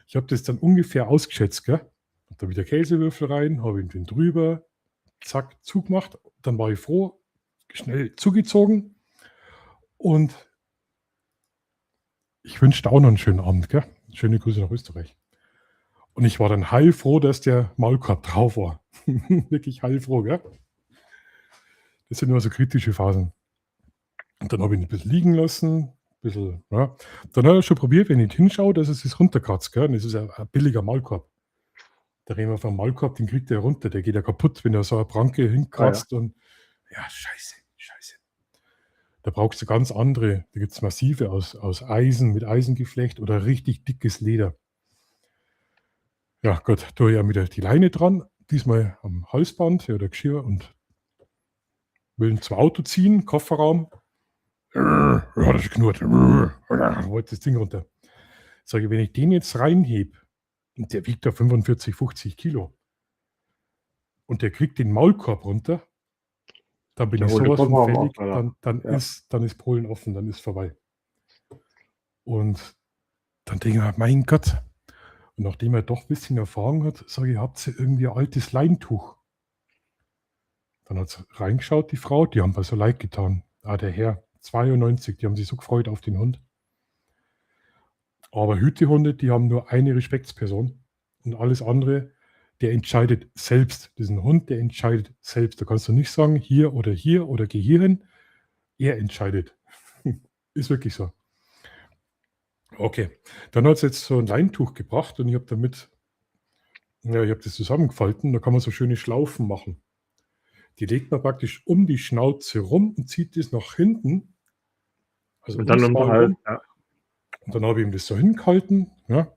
[SPEAKER 2] Ich habe das dann ungefähr ausgeschätzt, gell? Hab da wieder Käsewürfel rein, habe ihn den drüber, zack, zugemacht. Dann war ich froh, schnell zugezogen. Und ich wünschte auch noch einen schönen Abend, gell? Schöne Grüße nach Österreich. Und ich war dann heilfroh, dass der Maulkorb drauf war. Wirklich heilfroh, gell? Das sind nur so kritische Phasen. Und dann habe ich ihn ein bisschen liegen lassen, ein bisschen, ja. Dann habe ich schon probiert, wenn ich nicht hinschaue, dass es sich runterkratzt, gell? Und das ist ein billiger Maulkorb. Da reden wir von einem Maulkorb, den kriegt der runter, der geht ja kaputt, wenn er so eine Pranke hinkratzt. Und ja, scheiße. Da brauchst du ganz andere, da gibt es massive aus Eisen, mit Eisengeflecht oder richtig dickes Leder. Ja Gott, da habe ich ja wieder die Leine dran, diesmal am Halsband oder Geschirr und will ihn zum Auto ziehen, Kofferraum. Ja, das ist knurrt. Wollte das Ding runter. Sage ich, wenn ich den jetzt reinhebe, und der wiegt da 45, 50 Kilo, und der kriegt den Maulkorb runter, dann bin ich sowas von fällig, dann ist Polen offen, dann ist vorbei. Und dann denke ich mir, mein Gott, und nachdem er doch ein bisschen Erfahrung hat, sage ich, habt ihr irgendwie ein altes Leintuch? Dann hat sie reingeschaut, die Frau, die haben mir so leid getan. Der Herr, 92, die haben sich so gefreut auf den Hund. Aber Hütehunde, die haben nur eine Respektsperson und alles andere, der entscheidet selbst. Das ist ein Hund, der entscheidet selbst. Da kannst du nicht sagen, hier oder geh hier hin. Er entscheidet. Ist wirklich so. Okay, dann hat es jetzt so ein Leintuch gebracht und ich habe damit, ich habe das zusammengefalten, da kann man so schöne Schlaufen machen. Die legt man praktisch um die Schnauze rum und zieht das nach hinten. Also
[SPEAKER 3] und dann um den Hals, ja.
[SPEAKER 2] Und dann habe ich ihm das so hingehalten, ja,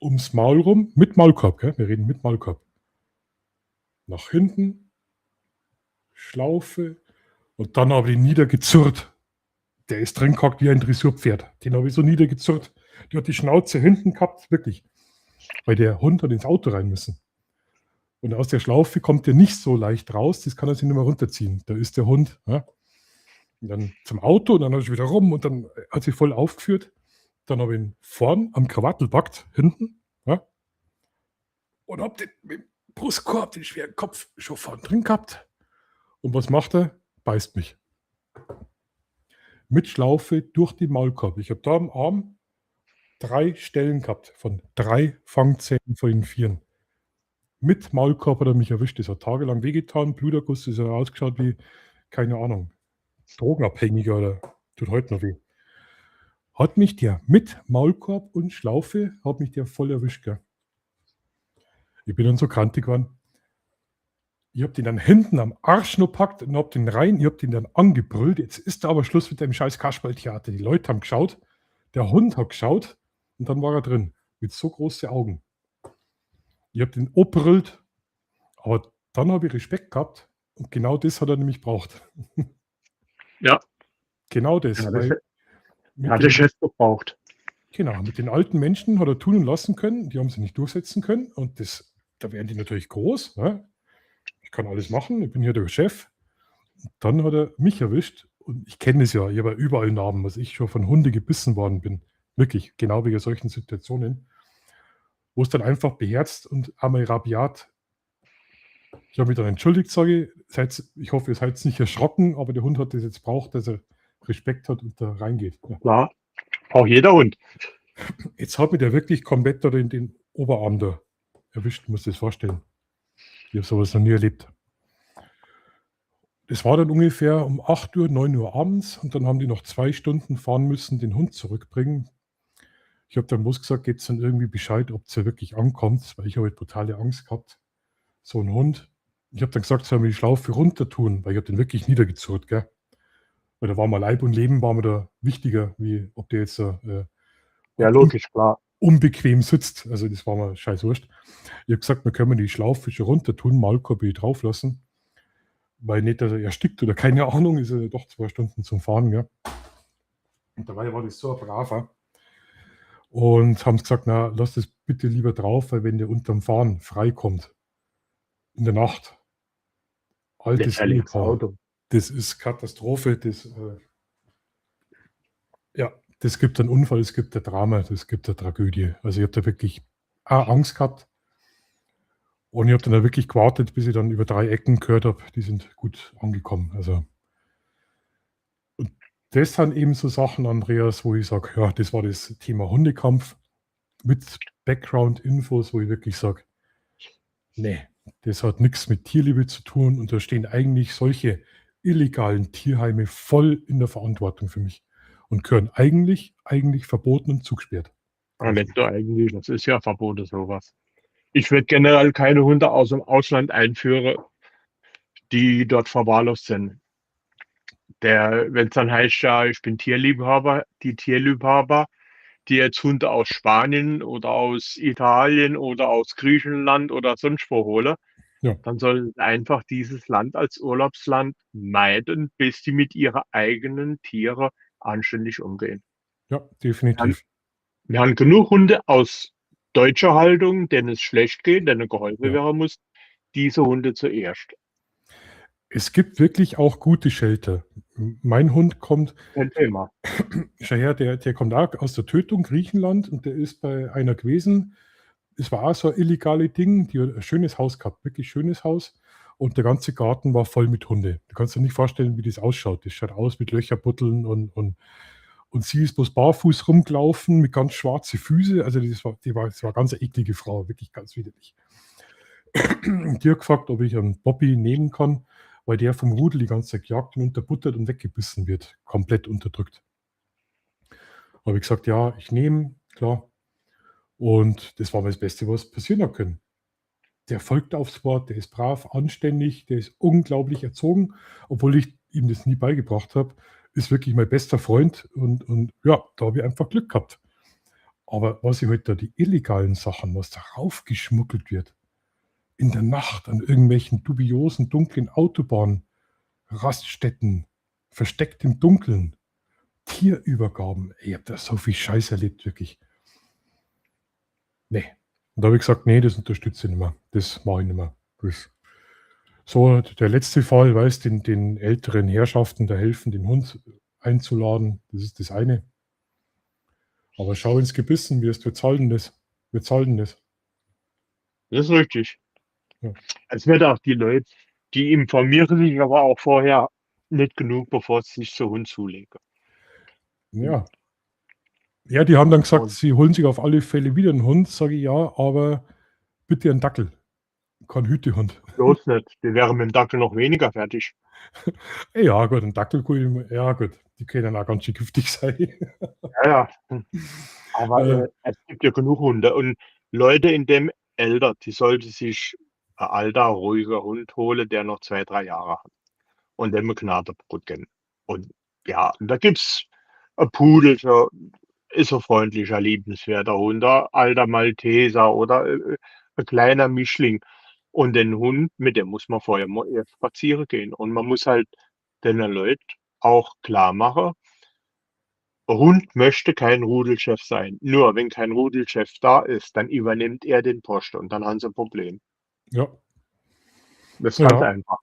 [SPEAKER 2] ums Maul rum, mit Maulkorb, gell? Wir reden mit Maulkorb. Nach hinten, Schlaufe und dann habe ich ihn niedergezurrt. Der ist drin gehockt wie ein Dressurpferd. Den habe ich so niedergezurrt. Der hat die Schnauze hinten gehabt, wirklich. Weil der Hund hat ins Auto rein müssen. Und aus der Schlaufe kommt der nicht so leicht raus, das kann er sich nicht mehr runterziehen. Da ist der Hund. Ja. Und dann zum Auto und dann habe ich wieder rum und dann hat sich voll aufgeführt. Dann habe ich ihn vorn am Krawattel packt, hinten. Ja. Und habe den mit dem Brustkorb, den schweren Kopf schon vorn drin gehabt. Und was macht er? Beißt mich. Mit Schlaufe durch den Maulkorb. Ich habe da am Arm 3 Stellen gehabt, von 3 Fangzähnen von den 4. Mit Maulkorb hat er mich erwischt. Das hat tagelang wehgetan, Bluterguss, das hat ausgeschaut wie, keine Ahnung, Drogenabhängiger oder tut heute noch weh. Hat mich der mit Maulkorb und Schlaufe, hat mich der voll erwischt. Gell. Ich bin dann so krantig geworden. Ich habe den dann hinten am Arsch noch gepackt und habe den rein, ich habe den dann angebrüllt. Jetzt ist da aber Schluss mit dem scheiß Kasperltheater. Die Leute haben geschaut, der Hund hat geschaut und dann war er drin. Mit so großen Augen. Ich habe den abbrüllt, aber dann habe ich Respekt gehabt und genau das hat er nämlich braucht.
[SPEAKER 3] Ja.
[SPEAKER 2] Genau das.
[SPEAKER 3] Ja,
[SPEAKER 2] weil mit
[SPEAKER 3] Hat der
[SPEAKER 2] den,
[SPEAKER 3] Chef gebraucht.
[SPEAKER 2] genau, mit den alten Menschen hat er tun und lassen können, die haben sie nicht durchsetzen können und da wären die natürlich groß. Ne? Ich kann alles machen, ich bin hier der Chef. Dann hat er mich erwischt und ich kenne es ja, ich habe ja überall Narben, was ich schon von Hunde gebissen worden bin. Wirklich, genau wegen solchen Situationen, wo es dann einfach beherzt und einmal rabiat. Ich habe mich dann entschuldigt, sage ich. Ich hoffe, ihr seid nicht erschrocken, aber der Hund hat das jetzt braucht, dass er Respekt hat und da reingeht. Ja.
[SPEAKER 3] Klar. Auch jeder Hund.
[SPEAKER 2] Jetzt hat mich der wirklich komplett da in den Oberarm da erwischt, muss das vorstellen. Ich habe sowas noch nie erlebt. Das war dann ungefähr um 8 Uhr, 9 Uhr abends und dann haben die noch 2 Stunden fahren müssen, den Hund zurückbringen. Ich habe dann bloß gesagt, geht's dann irgendwie Bescheid, ob es ja wirklich ankommt, weil ich habe totale Angst gehabt. So ein Hund. Ich habe dann gesagt, sollen wir die Schlaufe runter tun, weil ich habe den wirklich niedergezurrt, gell? Weil da war mal Leib und Leben, war mir da wichtiger, wie ob der jetzt
[SPEAKER 3] Ja, logisch, klar.
[SPEAKER 2] unbequem sitzt. Also das war mir scheiß wurscht. Ich habe gesagt, wir können die Schlaufe schon runter tun, Maulkorb drauf lassen. Weil nicht, dass er erstickt oder keine Ahnung, ist er doch 2 Stunden zum Fahren, gell? Und dabei war das so ein braver. Und haben gesagt, na, lass das bitte lieber drauf, weil wenn der unterm Fahren freikommt, in der Nacht, altes
[SPEAKER 3] Lächerliches
[SPEAKER 2] Ehepaar,
[SPEAKER 3] Auto.
[SPEAKER 2] das ist Katastrophe, das gibt einen Unfall, es gibt ein Drama, das gibt eine Tragödie. Also ich habe da wirklich Angst gehabt und ich habe dann da wirklich gewartet, bis ich dann über 3 Ecken gehört habe, die sind gut angekommen. Also und das sind eben so Sachen, Andreas, wo ich sage, ja, das war das Thema Hundekampf mit Background-Infos, wo ich wirklich sage, nee, das hat nichts mit Tierliebe zu tun und da stehen eigentlich solche illegalen Tierheime voll in der Verantwortung für mich und gehören eigentlich verboten und zugesperrt.
[SPEAKER 3] Aber nicht nur eigentlich, das ist ja verboten, sowas. Ich würde generell keine Hunde aus dem Ausland einführen, die dort verwahrlost sind. Wenn es dann heißt, ja, ich bin Tierliebhaber, die Tierliebhaber, die jetzt Hunde aus Spanien oder aus Italien oder aus Griechenland oder sonst wo holen,
[SPEAKER 2] Ja.
[SPEAKER 3] dann sollen sie einfach dieses Land als Urlaubsland meiden, bis die mit ihren eigenen Tieren anständig umgehen.
[SPEAKER 2] Ja, definitiv.
[SPEAKER 3] Wir haben genug Hunde aus deutscher Haltung, denen es schlecht geht, denen geholfen
[SPEAKER 2] Ja.
[SPEAKER 3] werden muss. Diese Hunde zuerst.
[SPEAKER 2] Es gibt wirklich auch gute Shelter. Mein Hund kommt,
[SPEAKER 3] Kein Thema.
[SPEAKER 2] schau her, der kommt auch aus der Tötung, Griechenland, und der ist bei einer gewesen. Es war auch so ein illegales Ding, die hat ein schönes Haus gehabt, wirklich schönes Haus. Und der ganze Garten war voll mit Hunde. Du kannst dir nicht vorstellen, wie das ausschaut. Das schaut aus mit Löcherbutteln und sie ist bloß barfuß rumgelaufen mit ganz schwarzen Füßen. Also das war eine ganz eklige Frau, wirklich ganz widerlich. Die hat gefragt, ob ich einen Bobby nehmen kann, weil der vom Rudel die ganze Zeit gejagt und unterbuttert und weggebissen wird. Komplett unterdrückt. Habe ich gesagt, ja, ich nehme, klar. Und das war das Beste, was passieren hat können. Der folgt aufs Wort, der ist brav, anständig, der ist unglaublich erzogen, obwohl ich ihm das nie beigebracht habe. Ist wirklich mein bester Freund und ja, da habe ich einfach Glück gehabt. Aber was ich heute da, die illegalen Sachen, was da raufgeschmuggelt wird, in der Nacht an irgendwelchen dubiosen, dunklen Autobahnen, Raststätten, versteckt im Dunkeln, Tierübergaben, ich habe da so viel Scheiß erlebt, wirklich. Nee. Und da habe ich gesagt, nee, das unterstütze ich nicht mehr. Das mache ich nicht mehr. Das so der letzte Fall, weißt den älteren Herrschaften da helfen, den Hund einzuladen, das ist das eine. Aber schau ins Gebissen, wir zahlen das. Wir zahlen das.
[SPEAKER 3] Das ist richtig.
[SPEAKER 2] Ja.
[SPEAKER 3] Es wird auch die Leute, die informieren sich aber auch vorher nicht genug, bevor sie sich so Hund zulegen.
[SPEAKER 2] Ja. Ja, die haben dann gesagt,
[SPEAKER 3] Und
[SPEAKER 2] sie holen sich auf alle Fälle wieder einen Hund. Sage ich ja, aber bitte einen Dackel. Kein Hütehund.
[SPEAKER 3] bloß nicht. Die wären mit dem Dackel noch weniger fertig.
[SPEAKER 2] Ja, gut, ein Dackel, ja, gut, die können auch ganz schön giftig sein.
[SPEAKER 3] Ja, ja. Aber es gibt ja genug Hunde. Und Leute in dem Alter, die sollten sich ein alter, ruhiger Hund holen, der noch 2, 3 Jahre hat. Und dem Gnadenbrot geben. Und ja, und da gibt's ein Pudel, so, ist ein freundlicher, liebenswerter Hund, ein alter Malteser oder ein kleiner Mischling. Und den Hund, mit dem muss man vorher mal erst spazieren gehen. Und man muss halt den Leuten auch klar machen, ein Hund möchte kein Rudelchef sein. Nur wenn kein Rudelchef da ist, dann übernimmt er den Posten und dann haben sie ein Problem.
[SPEAKER 2] Ja,
[SPEAKER 3] Das ist ganz
[SPEAKER 2] ja,
[SPEAKER 3] einfach.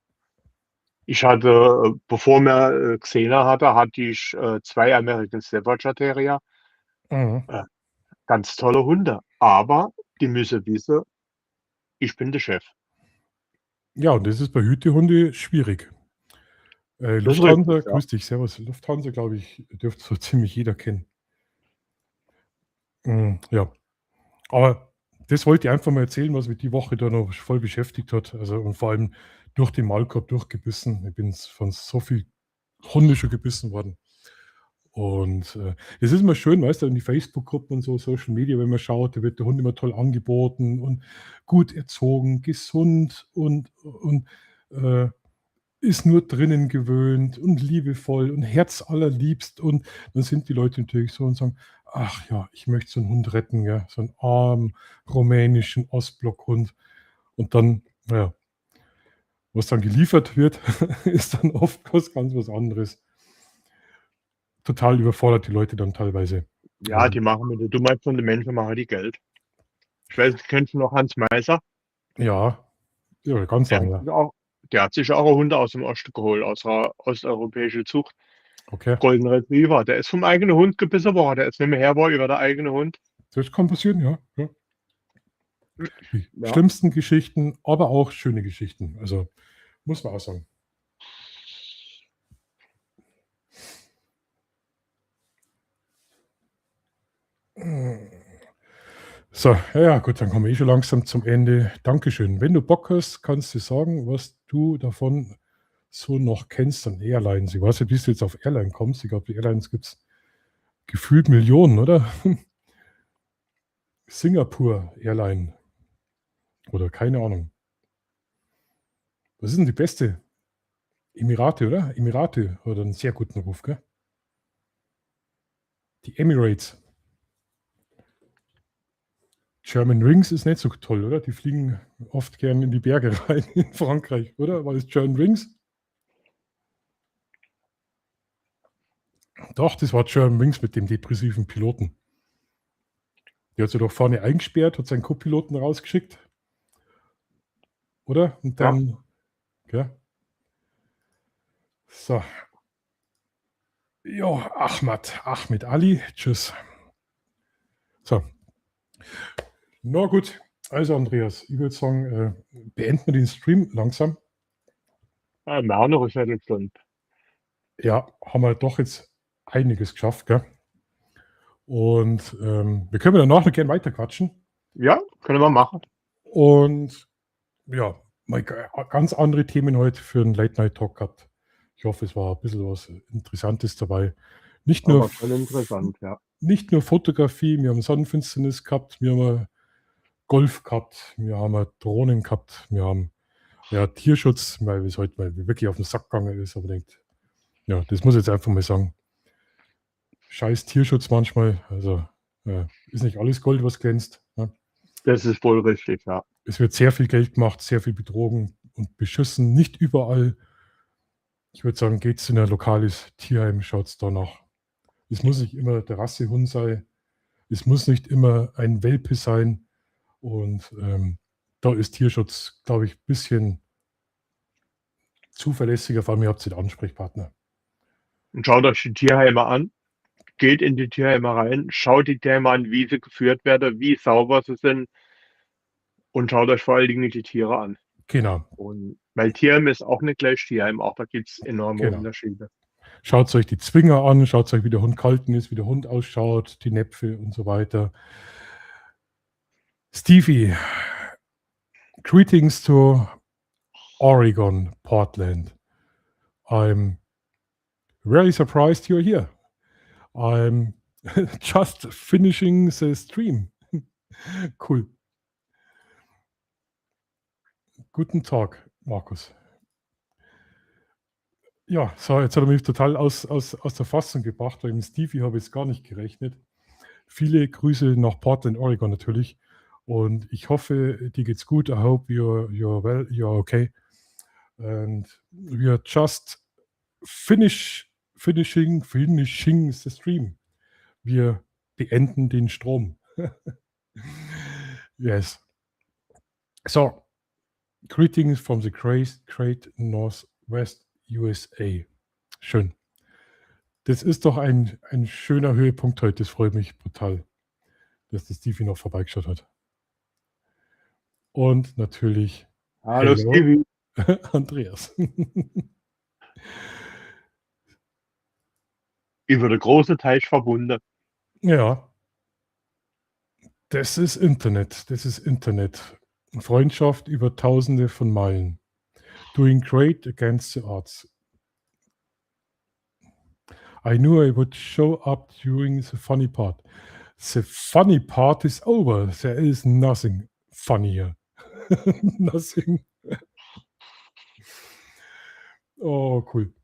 [SPEAKER 3] Ich hatte, bevor wir Xena hatte ich 2 American Staffordshire Terrier.
[SPEAKER 2] mhm.
[SPEAKER 3] Ganz tolle Hunde. Aber die müssen wissen, ich bin der Chef.
[SPEAKER 2] Ja, und das ist bei Hütehunde schwierig.
[SPEAKER 3] Das ist
[SPEAKER 2] Lufthansa,
[SPEAKER 3] richtig, ja.
[SPEAKER 2] grüß dich, servus. Lufthansa, glaube ich, dürfte so ziemlich jeder kennen. Ja, aber das wollte ich einfach mal erzählen, was mich die Woche da noch voll beschäftigt hat. Also und vor allem durch den Maulkorb durchgebissen. Ich bin von so viel Hunde schon gebissen worden. Und es ist immer schön, weißt du, in die Facebook-Gruppen und so, Social Media, wenn man schaut, da wird der Hund immer toll angeboten und gut erzogen, gesund und ist nur drinnen gewöhnt und liebevoll und herzallerliebst. Und dann sind die Leute natürlich so und sagen, ach ja, ich möchte so einen Hund retten, ja, so einen armen rumänischen Ostblockhund. Und dann, naja, was dann geliefert wird, ist dann oft was anderes. Total überfordert die Leute dann teilweise.
[SPEAKER 3] Ja, die machen mit der Dummheit von den Menschen machen die Geld. Ich weiß nicht, kennst du noch Hans Meiser?
[SPEAKER 2] Ja, ganz
[SPEAKER 3] Der
[SPEAKER 2] lange.
[SPEAKER 3] hat sich auch einen Hund aus dem Osten geholt, aus einer osteuropäischen Zucht.
[SPEAKER 2] Okay,
[SPEAKER 3] Golden Retriever. Der ist vom eigenen Hund gebissen worden. Der ist nicht mehr her war über der eigene Hund.
[SPEAKER 2] das kann passieren, ja. Die
[SPEAKER 3] Ja.
[SPEAKER 2] schlimmsten Geschichten, aber auch schöne Geschichten. Also muss man auch sagen. So, ja gut, dann kommen wir schon langsam zum Ende. Dankeschön. Wenn du Bock hast, kannst du sagen, was du davon so noch kennst an Airlines. Ich weiß nicht, wie du jetzt auf Airline kommst. Ich glaube, die Airlines gibt es gefühlt Millionen, oder? Singapore Airline. Oder keine Ahnung. Was ist denn die beste? Emirate, oder? Emirate hat einen sehr guten Ruf, gell? Die Emirates. Germanwings ist nicht so toll, oder? Die fliegen oft gern in die Berge rein in Frankreich, oder? War das Germanwings? Doch, das war Germanwings mit dem depressiven Piloten. Der hat sich doch vorne eingesperrt, hat seinen Co-Piloten rausgeschickt. Oder? Und dann, ja. So. Ja, Ahmed Ali, tschüss. So. Na gut, also Andreas, ich würde sagen, beenden wir den Stream langsam.
[SPEAKER 3] Ja, wir haben noch eine Viertelstunde.
[SPEAKER 2] Ja, haben wir doch jetzt einiges geschafft, gell? Und wir können danach noch gerne weiter quatschen.
[SPEAKER 3] Ja, können wir machen.
[SPEAKER 2] Und ja, mal ganz andere Themen heute für einen Late-Night-Talk gehabt. Ich hoffe, es war ein bisschen was Interessantes dabei. Nicht nur,
[SPEAKER 3] Aber voll interessant, ja.
[SPEAKER 2] nicht nur Fotografie, wir haben Sonnenfinsternis gehabt, wir haben Golf gehabt, wir haben Drohnen gehabt, wir haben ja Tierschutz, weil es heute mal wirklich auf den Sack gegangen ist, aber denkt, ja, das muss ich jetzt einfach mal sagen. Scheiß Tierschutz manchmal, also ist nicht alles Gold, was glänzt. Ne?
[SPEAKER 3] Das ist wohl richtig, ja.
[SPEAKER 2] Es wird sehr viel Geld gemacht, sehr viel betrogen und beschissen, nicht überall. Ich würde sagen, geht es in ein lokales Tierheim, schaut es da nach. Es muss nicht immer der Rassehund sein, es muss nicht immer ein Welpe sein und da ist Tierschutz, glaube ich, ein bisschen zuverlässiger, vor allem ihr habt den Ansprechpartner.
[SPEAKER 3] Und schaut euch die Tierheime an. Geht in die Tierheime rein, schaut die Tierheime an, wie sie geführt werden, wie sauber sie sind und schaut euch vor allen Dingen die Tiere an.
[SPEAKER 2] Genau.
[SPEAKER 3] Und weil Tierheim ist auch nicht gleich Tierheim, auch da gibt es enorme
[SPEAKER 2] Genau.
[SPEAKER 3] Unterschiede.
[SPEAKER 2] Schaut euch die Zwinger an, schaut euch, wie der Hund gehalten ist, wie der Hund ausschaut, die Näpfe und so weiter. Stevie, greetings to Oregon, Portland. I'm very surprised you're here. I'm just finishing the stream. Cool. Guten Tag, Markus. Ja, so, jetzt hat er mich total aus der Fassung gebracht, weil mit Stevie habe ich jetzt gar nicht gerechnet. Viele Grüße nach Portland, Oregon natürlich. Und ich hoffe, dir geht's gut. I hope you're well, you're okay. And we are just finishing the stream. Wir beenden den Strom. Yes. So, greetings from the great Northwest USA. Schön. Das ist doch ein schöner Höhepunkt heute. Das freut mich brutal, dass der Stevie noch vorbeigeschaut hat. Und natürlich
[SPEAKER 3] Hallo Stevie.
[SPEAKER 2] Andreas.
[SPEAKER 3] Über den großen Teich verbunden.
[SPEAKER 2] Ja. Das ist Internet. Das ist Internet. Freundschaft über Tausende von Meilen. Doing great against the odds. I knew I would show up during the funny part. The funny part is over. There is nothing funny here. Nothing. Oh, cool.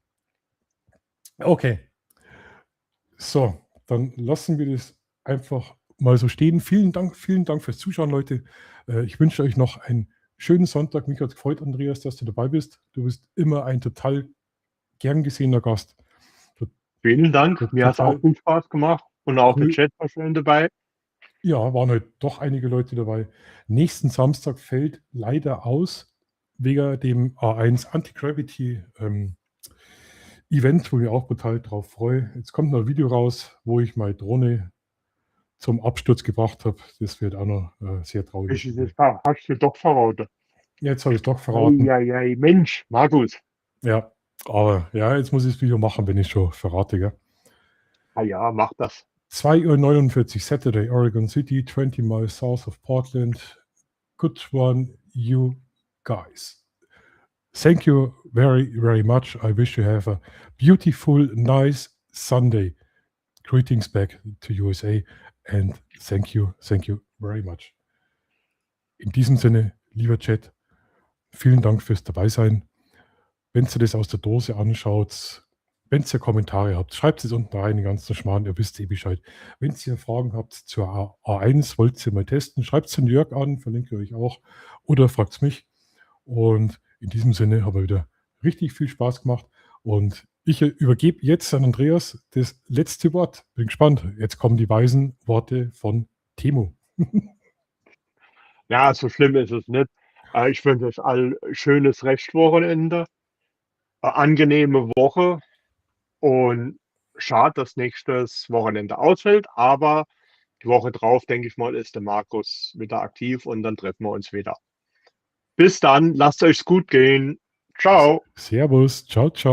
[SPEAKER 2] Okay. So, dann lassen wir das einfach mal so stehen. Vielen Dank fürs Zuschauen, Leute. Ich wünsche euch noch einen schönen Sonntag. Mich hat es gefreut, Andreas, dass du dabei bist. Du bist immer ein total gern gesehener Gast.
[SPEAKER 3] Vielen Dank. Mir hat es auch viel Spaß gemacht. Und auch im Chat war schön dabei.
[SPEAKER 2] Ja, waren heute doch einige Leute dabei. Nächsten Samstag fällt leider aus, wegen dem A1 Anti-Gravity Event, wo ich auch total drauf freue. Jetzt kommt noch ein Video raus, wo ich meine Drohne zum Absturz gebracht habe. Das wird auch noch sehr traurig.
[SPEAKER 3] Hast du doch verraten.
[SPEAKER 2] Jetzt habe ich es doch verraten.
[SPEAKER 3] Ja, Mensch, Markus.
[SPEAKER 2] Ja, aber ja, jetzt muss ich das Video machen, wenn ich schon verrate. Gell?
[SPEAKER 3] Ah ja, mach das.
[SPEAKER 2] 2:49 Uhr, Saturday, Oregon City, 20 miles south of Portland. Good one, you guys. Thank you very, very much. I wish you have a beautiful, nice Sunday. Greetings back to USA and thank you very much. In diesem Sinne, lieber Chat, vielen Dank fürs Dabeisein. Wenn ihr das aus der Dose anschaut, wenn ihr Kommentare habt, schreibt es unten rein, den ganzen Schmarrn, ihr wisst Bescheid. Wenn ihr Fragen habt zur A1, wollt ihr mal testen, schreibt es den Jörg an, verlinke ich euch auch, oder fragt es mich. Und in diesem Sinne haben wir wieder richtig viel Spaß gemacht und ich übergebe jetzt an Andreas das letzte Wort. Bin gespannt. Jetzt kommen die weisen Worte von Timo.
[SPEAKER 3] Ja, so schlimm ist es nicht. Ich wünsche euch all schönes Restwochenende, eine angenehme Woche und schade, dass nächstes Wochenende ausfällt, aber die Woche drauf, denke ich mal, ist der Markus wieder aktiv und dann treffen wir uns wieder. Bis dann, lasst euch's gut gehen. Ciao.
[SPEAKER 2] Servus, ciao, ciao.